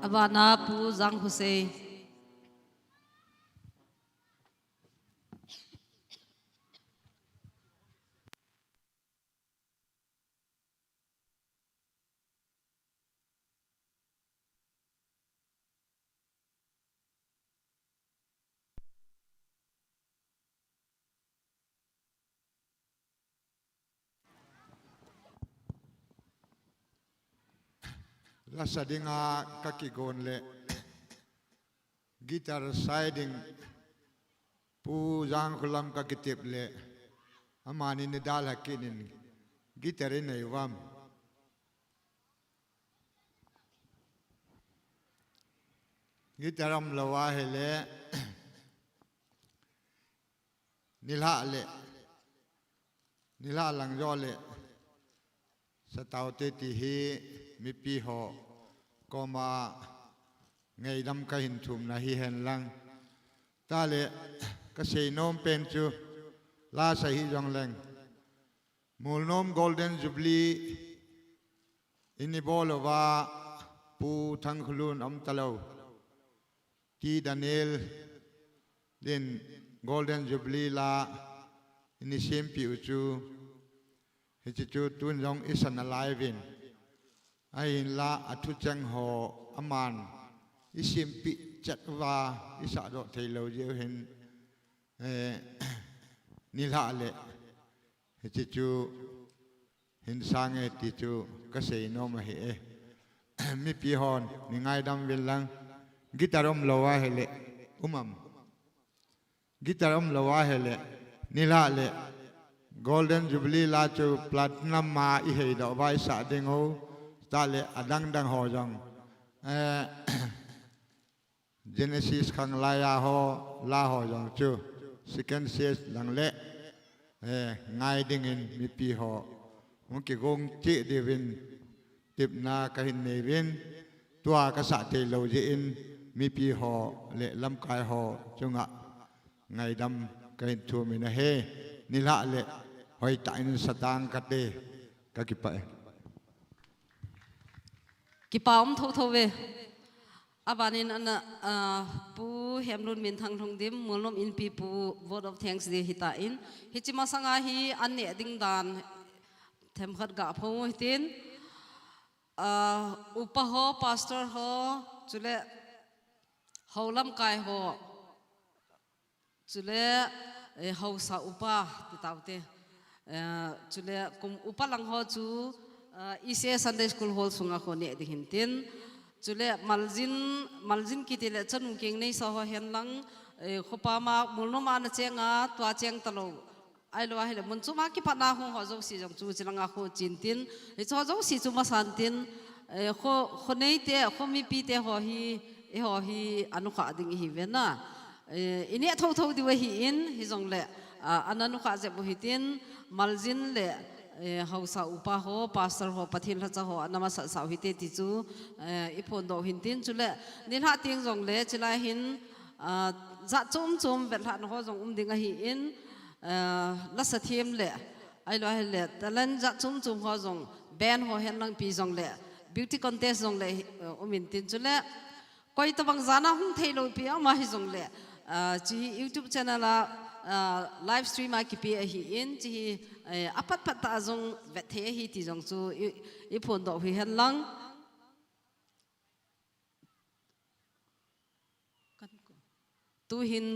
Abana pu Zhang Hussein la sadinga kakigon le guitar siding pu jang khulam kakitip le amani ni dal hakinin gitarin nei wam gitaram lawa hele nilha lang jo le sataute ti hi mi pi ho koma ngai dam ka hin thum na hi hen lang ta le ka sei nom pen chu la sa hi jong leng MOLNOM Golden Jubilee ini bolova pu thang khulun am talo ti Daniel din Golden Jubilee la ini sempi uchu hichu tun jong isan alive in ai la athu chang ho aman isimpi chatwa isa do thailo je hin nilha le hichu hin sange ti chu ka sei no ma he mi pi hon ni ngai dam vil lang gitarom lowa hele umam gitarom lowa hele nila le Golden Jubilee la chu platinum ma I hei do vai sa ding ho ta le adang dang ho jong Genesis khang la ya ho la ho jong chu second says lang le ngai ding in mi pi ho mong ki gong chi de win tip na ka hin nei win tua ka sa te lo je in mi pi ho le lam kai ho chunga ngai dam ka hin thu mi na he ni la le hoi tai ni satang ka te ka ki pa ki paum tho tho ve abanin ana pu hemlun min thang thong dim MOLNOM in pi pu vote of thanks de hita in hichima sanga hi anne ding dan them khat ga pho hitin upa ho pastor ho chule haulam kai ho chule hausa upa ti taute chule kum upa lang ho chu ise Sunday school hall sunga ko ne ding tin chule maljin kitile chanu king nei sa ho hen lang khopa ma MOLNOM an chenga twa cheng talo ai lo hele mun chu ma ki phana ho ho zo si jong chu chilanga ho chin tin e cho zo si chu ma san tin kho nei te kho mi pi te ho hi anu kha ding hi ve na ini tho tho di we hi in hi jong le ananu kha je bo hi tin maljin le hausa upa ho pastor ho pathil ha cha ho anama sa sa hi te ti chu ipon do hin tin chu le nin ha ting jong le chila hin za chum vel han ho jong ding a hi in la sa thiam le ai lo le talan za chum ho jong ben ho hen lang pi jong le beauty contest jong le umin tin chu le koi to bang zana hung thailo pi ma hi jong le chi YouTube channel la live stream a ki pi a hi in chi apat pat ta jong ve the hi ti jong chu I phon do hi hen lang tu hin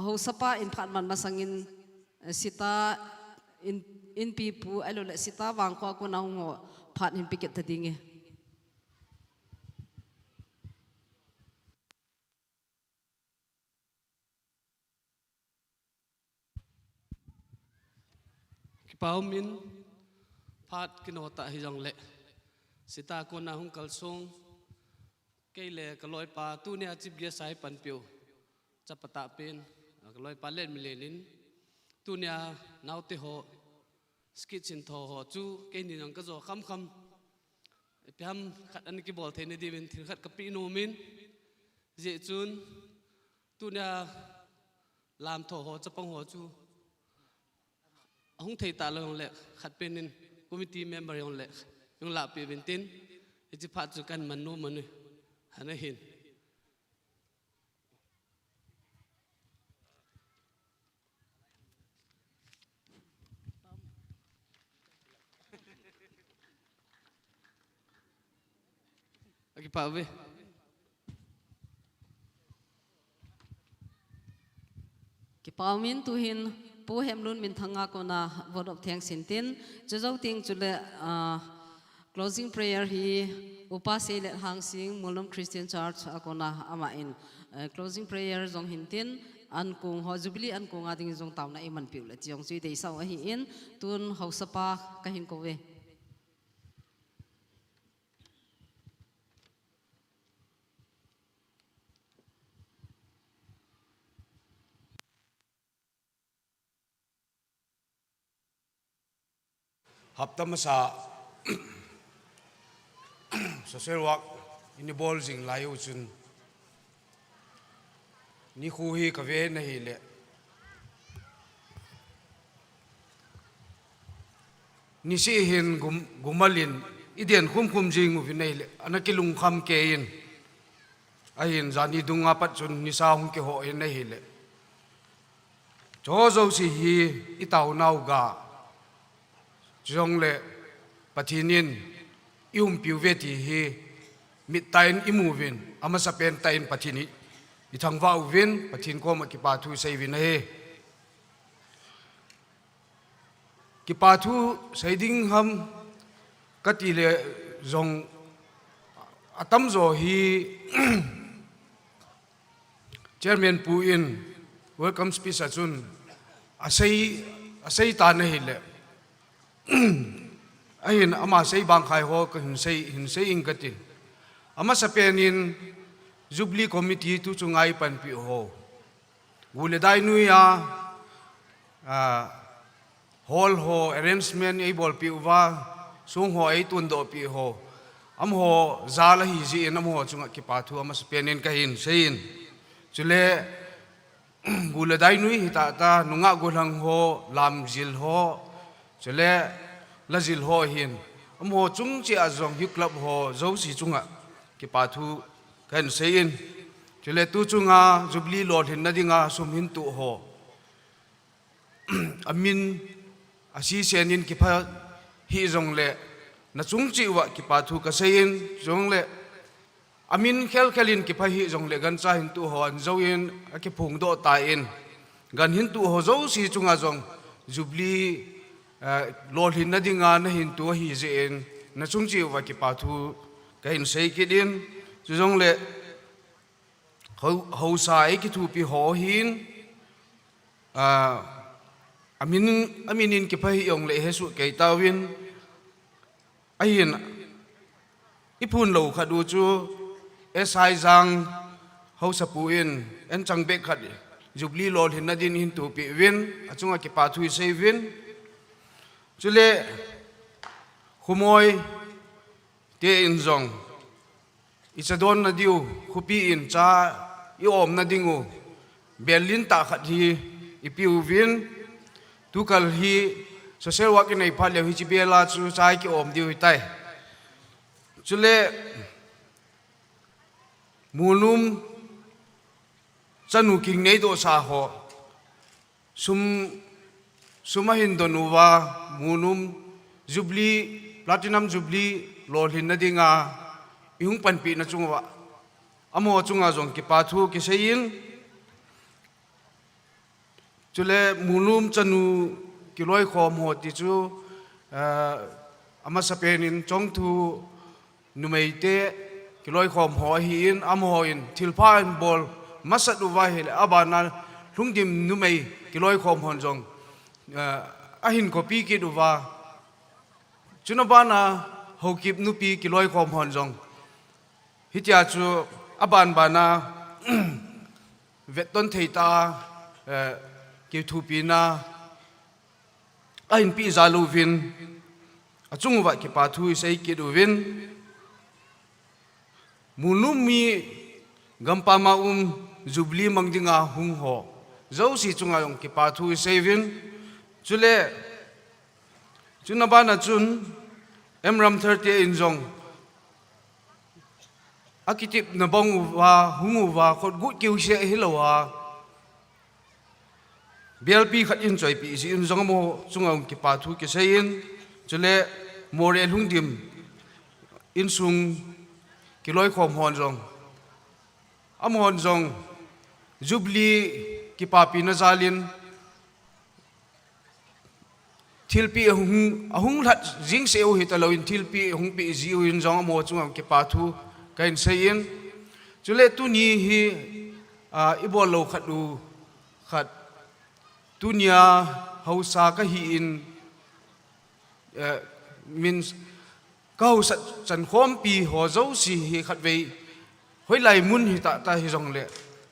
ho sapa in phat man masangin sita in pi pu alo le sita wang kwa ko na ngo phat hin piket ta dinge pau min phat kinota hi jong le sita ko na hung kalsong ke le kaloi pa tu ne achip ge sai pan piu chapata pen kaloi pa len milenin tu ne naute ho skit chin tho ho chu ke ni jong ka zo kham pam khat an ki bol the ne di win thir khat ka pi no min je chun tu ne lam tho ho chapang ho chu hung thei ta long le khat penin committee member yong le yong la pe bentin e phat chu kan man no man hana hin aki pa ve ki paumin tu hin pu hemlun min thanga ko na vote of thanks in tin chu zo ting chu le closing prayer hi upa se let hang sing Molnom Christian Church akona ama in closing prayer jong hintin an kung ho Jubilee an kung ading jong taw na iman piu le jong sui dei saw hi in tun hausapa kahin kowe hapta masa social work ini bol jing layu chun ni khu hi ka ve na hi le ni si hin gumalin idien khum jing u vinai le anakilung kham ke in ahin zani dunga pat chun ni sa hung ke ho in na hi le jo zo si hi itau nau ga jong le pathinin piu veti hi mit tain imuvin ama sapen tain pathini ithang va uvin pathin ko ma ki pa thu sei vin he ki pa thu sei ding ham kati le zong atam zo hi chairman pu in welcome speech achun asai ta na hi le ahin ama sei bang khai ho ka hin sei ing katin ama sapenin Jubilee committee tu chungai pan pi ho gule dai nuya hall ho arrangement ei bol pi wa sung ho ei tun do pi ho am ho zala hi ji nam ho chunga ki pa thu ama sapenin ka hin sein chule gule dai nui ta ta nunga gulang ho lam jil ho chule lazil ho hin ho chung chi azong hi club ho zo si chunga ki pa thu kan sein chule tu chunga Jubilee lord hin na dinga sum hin tu ho amin asi senin ki pha hi zong le na chung chi wa ki pa thu ka sein zong le amin khelin ki pha hi zong le gan cha hin tu ho an zo in ki phung do ta in gan hin tu ho zo si chunga zong Jubilee lord hin na dinga na hin tu hi zen na chung chi wa ki pa thu ka hin sei ki din chu jong le ho sai ki thu pi ho hin aminin ki pha hi yong le he su ke tawin ahin ipun lo khadu chu esai jang ho sapu in en chang be khat Jubilee lord hin na din hin tu pi win achunga ki pa thu sei win chule khumoi te in zong ichadon na diu khupi in cha i om na dingu berlin ta khat hi ipiu vin tukal hi social work nei phale hi chi bela chu chai ki om diu tai chule mulnum chanu king nei do sa ho sumahin donuwa mulnum Jubilee platinum Jubilee lol hin na dinga ihung panpi na chungwa amo chunga jong ki pa thu ki sein chule mulum chanu ki loi khom ho ti chu ama sapenin chong thu numeite ki loi khom ho hi in amo in thilpha in bol masadu wa hil abana lungdim numei ki loi khom hon jong ahin kopi ki duwa chunabana hokip nupi ki loi khom hon jong hitia chu aban bana veton theita ki thupina ain pi zaluvin achungwa ki pathu sei ki duvin mulumi gampama Jubilee mangdinga hung ho zo si chunga yong ki pathu sei vin chule chunabana chun emram 30 injong akitip na bong wa hungu wa khot gut kiu se hilowa BLP khat in choi pi si in jong mo chungam ki pa thu ki sein chule more lungdim in sung ki loi khom hon jong am hon jong Jubilee ki pa pi na zalin thil pi ahung lat jing se o hi ta lo in thil pi hung pi ji in jong mo chung ke pa thu kain sein chule tu ni hi ibol lo khat du khat tunia hausa ka hi in means kau sat chan khom pi ho zo si hi khat vei hoi lai mun hi ta hi jong le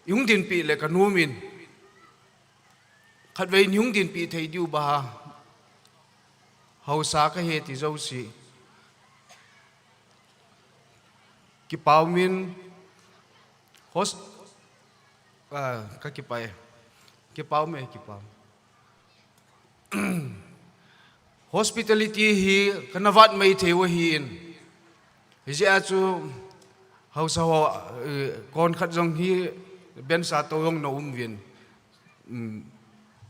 yung din pi le ka nu min khat vei yung din pi thei diu ba hausa ka he ti zo si ki pau min host ka ki pai ki pau me ki pau hospitality hi kanavat mai thewa hi in hi chu hausa ho kon khat jong hi ben sa to yong no vin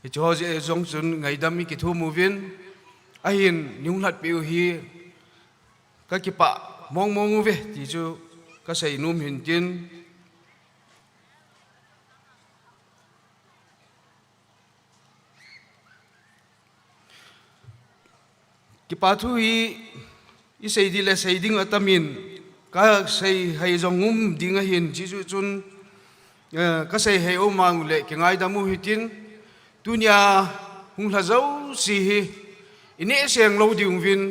hi chu ho je jong chun ngai dam mi ki thu mu vin a hin nyung lat piu hi ka ki pa mong mong ve ti chu ka sei num hin tin ki pa thu hi i sei di le sei ding atamin ka sei hai jong ding a hin chi chu chun ka sei hai o mang le ki ngai da mu hi tin tunia hung la zo si hi ine seng lo diung vin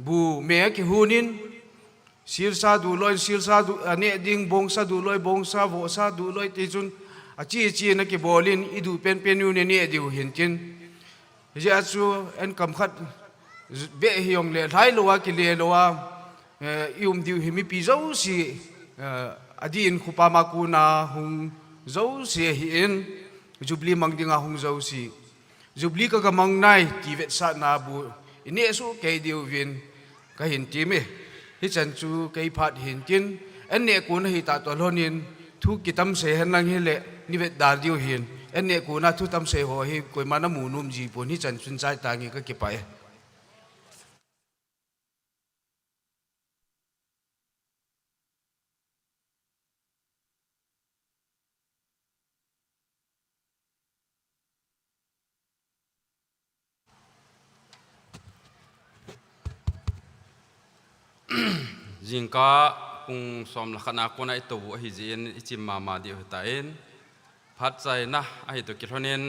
bu me ki hunin sir sa du loi sir sa du ane ding bong sa du loi bong sa vo sa du loi ti chun a chi na ki bolin i du pen pen yu ne ne diu hin tin ja chu en kam khat be hiong le lai lowa ki le lowa ium diu hi mi pi zo si adin khupa ma ku na hung zo si hi in Jubilee mang dinga hung zo si Jubilee ka mang nai ki vet sa na bu ine su ke diu vin ka hin ti me hi chan chu ke phat hin tin en ne ku na hi ta to lonin thu ki tam se han lang hi le ni vet dar diu hin en ne ku na thu tam se ho hi koi ma na mu num ji pon hi chan chun chai ta ngi ka ki pai jingka kung som la khana ko na ito hi jin ichim mama di hutain phat chai na ai to kilhonen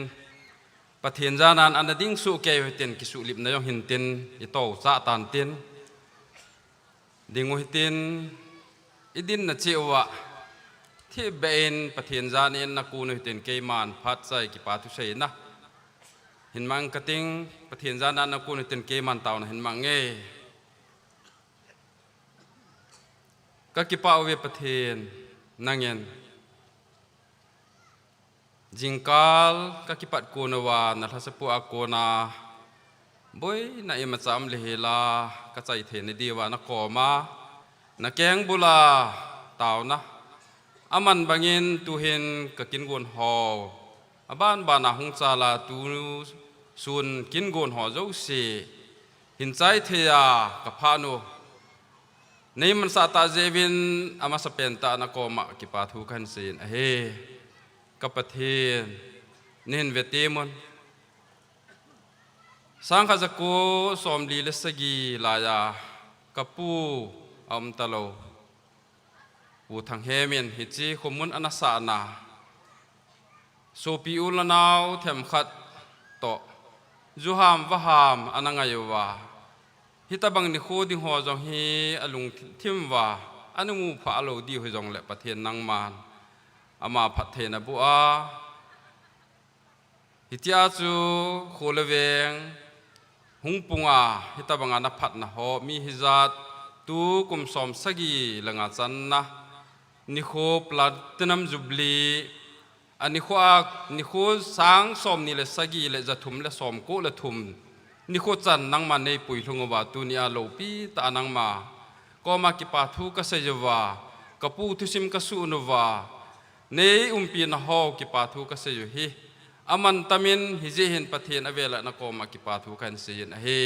pathian janan an ding su ke huten ki su lip na yong hin tin i to cha tan tin dingu hitin idin na chewa thi bein pathian janin na ku no hitin ke man phat chai ki pa thu sei na hin mang kating pathian janan na ku no hitin ke man taw na hin mang nge các kipa về pathian nangen jingkal các kipat kunawa na thasapu akona boy na ima cham lehela ka chai the ni diwa na koma na keng bula tauna aman bangin tuhin ka kingon ho aban bana hung chala tu sun kingon ho zo si hin chai theya ka phanu nei man sa ta jevin ama sa penta na koma ki pa thu kan sin he kapathin nin vetemon sang kha zaku somli lesagi laya kapu am talo u thang hemen hichi khumun anasa na so pi ulanaw them khat to zuham waham anangayowa hitabang ni kho ding ho jong hi alung thim wa anungu pha lo di ho jong le pathian nang man ama phat the na bu a hitia chu kholeweng hungpunga hitabanga na phat na ho mi hizat tu kum som sagi langa chan na ni kho platinum jubilee ani kho sang som ni le sagi le jathum le som ko le thum ni kho chan nang ma nei pui hlunga wa tu ni a lo pi ta nang ma ko ma ki pa thu ka se jawa ka pu thu sim ka su no wa nei pi na ho ki pa thu ka se ju hi aman tamin hi je hin pathian avela na ko ma ki pa thu kan se yin he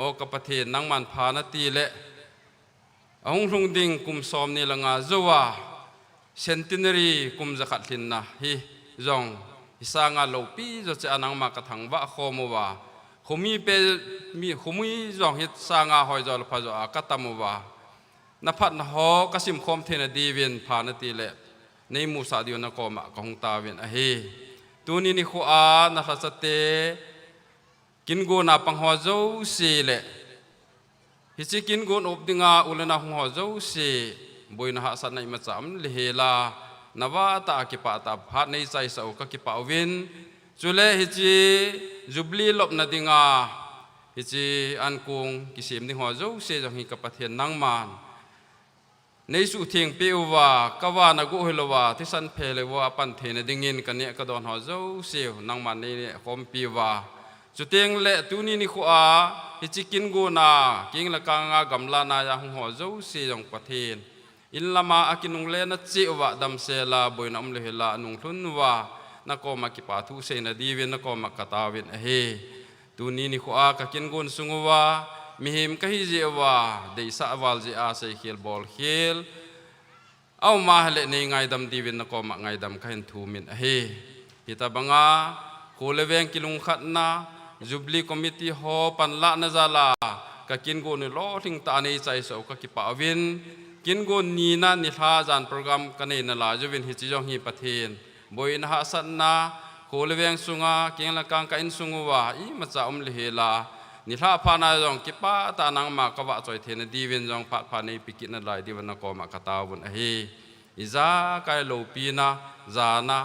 o ka pathian nang man pha na ti le ahung hlung ding kum som ni langa zowa centenary kum zakhat thin na hi zong isanga lo pi zo che anang ma ka thang wa kho mo wa มีเป็นมีจองฮิตสางาหอยจอลพาจอกัตตมวานพัดนหอกสิมคอมเทนดีเวนพานตีเละในมูสาดิวนกอมะของตาเวนเฮตัวนี้นี่ขวานะคะสเตกินกูนาปังหัวเจ้าสีเละฮิจิกินกูนอบดิงาอุลนาหัวเจ้าสีบุยนะฮะสันในมาจำเลเฮลานว่าตากิปะตาพัดในใจสาวกกิปะวินจุเลฮิจิจุบลีลบนาดิงาฮิจิอันกุงกิสิมดิหัวเจ้าสีจงฮิกับประเทศนังมันในสุเทียงเปียวว่ากวานากุฮิลวาที่สันเพลว่าปันเทนดิงินกันเนี่ยกระดอนหัวเจ้าสีนังมันนี่คอมปีว่าจุดเตียงเละตัวนี้นี่ขวาฮิจิกินกูนากิงละกางากำลานายาหัวเจ้าสีจงประเทศอินลามาอากินุงเลนัดจิวะดำเซลาบอยน้ำเลหลานุงทุนว่านักก็มากิปาทุเซนดีเวนนักก็มากตาเวนเฮตัวนี้นี่ขวากกินกุนสุงว่ามิหิมกะฮิเจว่าเดย์สาวาลเจอาเซเขียลบอลเขียลเอามาเลในไงดำดีเวนนักก็มาไงดำขันทูมินเฮฮิตาบังอาโคเลเวงกิลุงขัดนาจุบลีคอมมิตี้ฮอปันละนาซาลากะกินกุนล้อทิ้งตาในใจสาวกกิปาวินกินกุนนีนันนิทาจานโปรแกรมกันในนลาจุวินฮิจิจงฮีปะเทนบอยนะฮะสันนาโคเลเวงสุงาเกียงละกังกันสุงว่าอีมาจากเลเฮลานิทาพานาจงกิปะตานังมากวะจอยเทนดีเวนจงพาในปิกินลายดีวันนักมากตาบุนเฮอิจากายโลปีนาจานา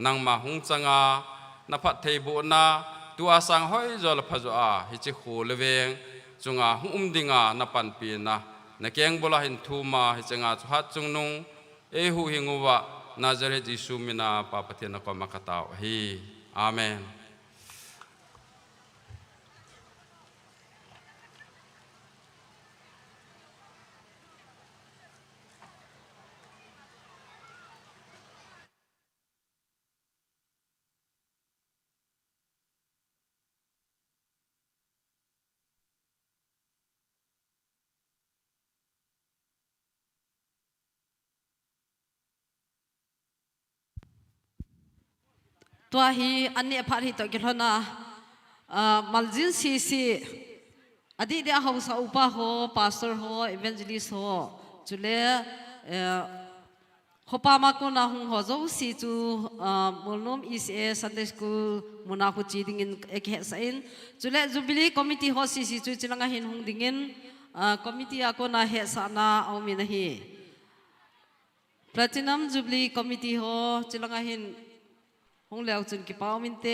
นังมาหงจังานับพัดเทบุนาตัวสังหอยจอลพะจอาฮิจิโคเลเวงจงอาหุมดิงานับปันปีนานักเองบุลาหินทูมาฮิจงาจุฮัดจงนงหูหิงวะนาจาเรจิสุมินาปาปเทนักมากตาเฮอาเมนตัวฮีอันนี้พัดฮิตกิลนะมัลจินซีอดีตเดียเขาสาวอุปาโฮพาสเตอร์โฮอีเวนเจลิสโฮจุเลเขาปามากุนาหงหัวเจ้าซีจูมุลนุมอีเอสันเดสกูมุนาคุจีดิ่งเอกเหสัยนจุเลจูบิลีคอมมิตี้โฮซีจูจิลังหินหงดิ่งคอมมิตี้อากุนาเหสานาเอามินะฮีแพลตินัมจูบิลีคอมมิตี้โฮจิลังหินหงเลี้ยวจุนกิปาวมินเต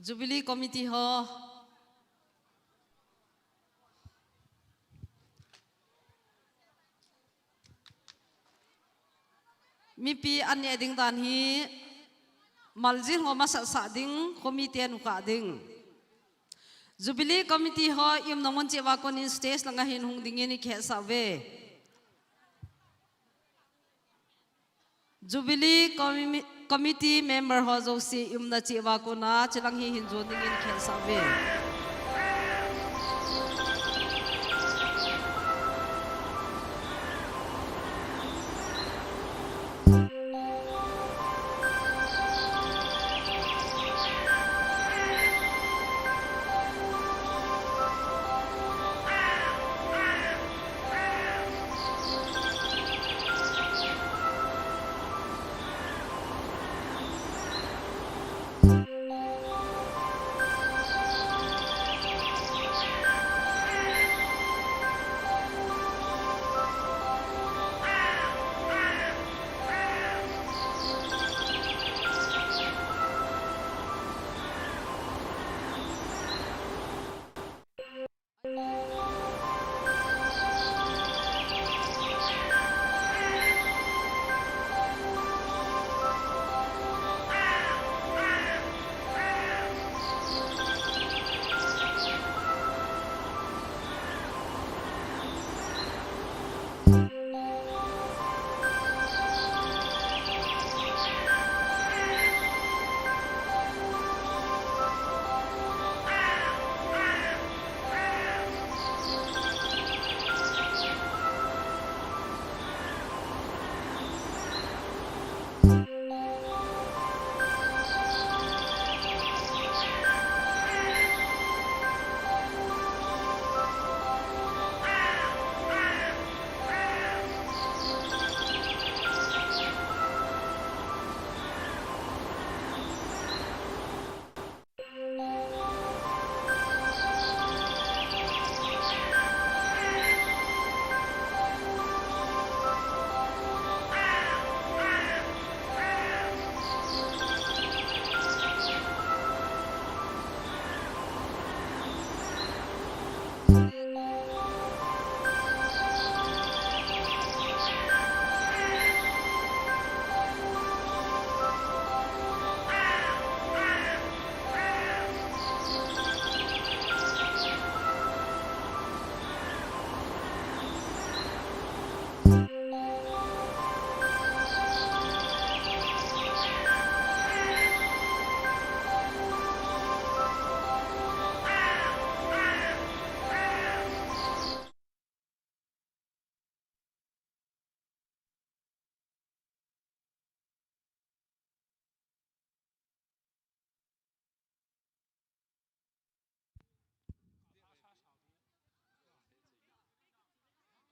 จูบิลีคอมมิตี้ฮอมีปีอันนี้ดิ่งดานฮีมัลจินฮอมาสักดิ่งคอมมิตี้นุกาดิ่งจูบิลีคอมมิตี้ฮออิมนงวันเจวาคนอินสเตสลังหินหงดิ่งนี่แค่สักเวJubilee Committee Member ho zo si imna chiwa ko na chilang hi hinjo dingin khen sabe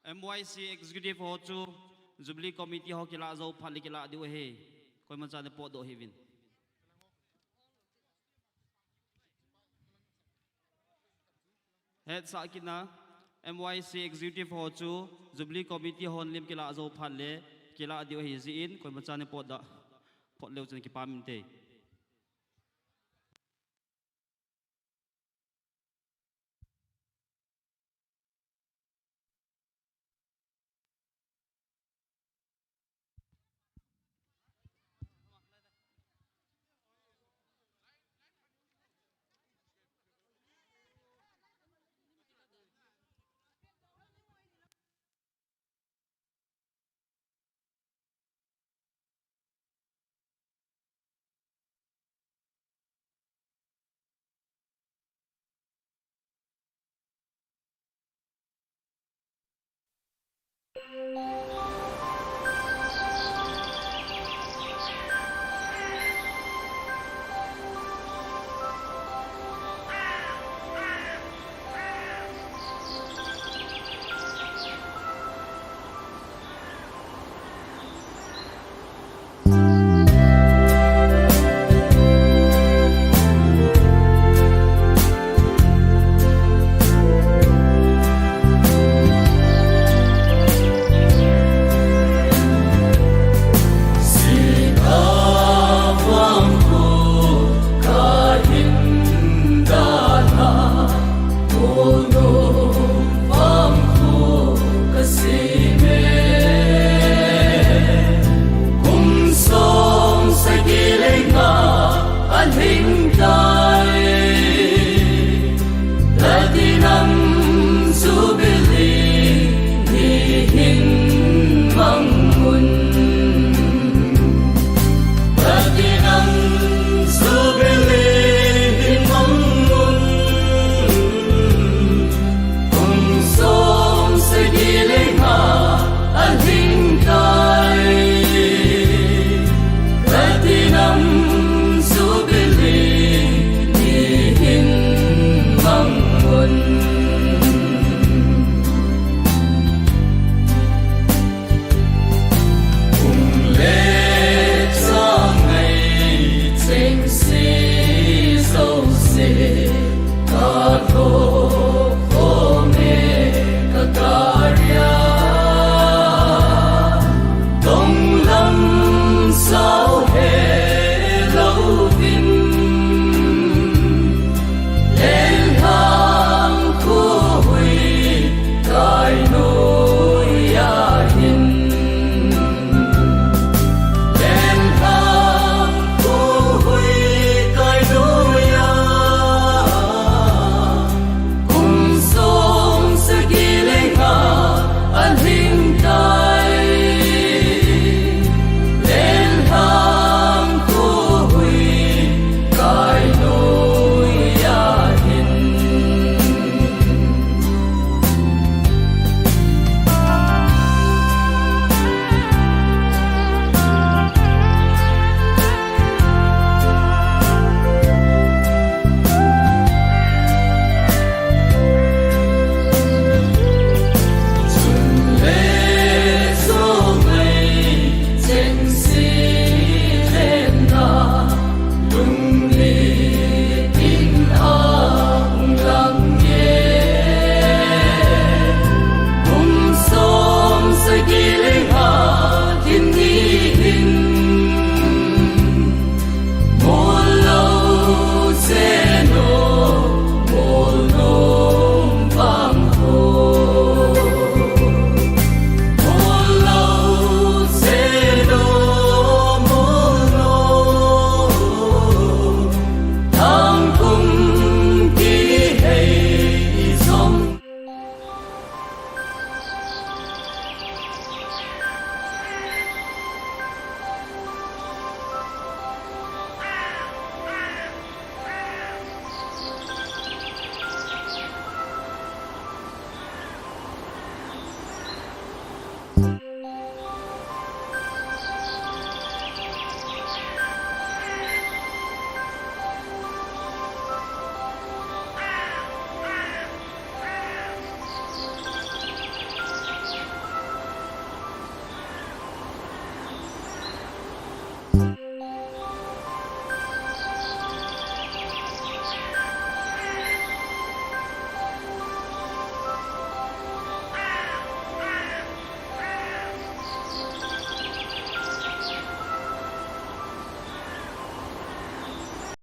MYC Executive ho chu Jubilee Committee ho kila zo phali kila diu he koi man cha ne po do he win head sa kina MYC Executive ho chu Jubilee Committee hon lim kila zo phale kila diu he zi in koi man cha ne po da po leu chen ki pam te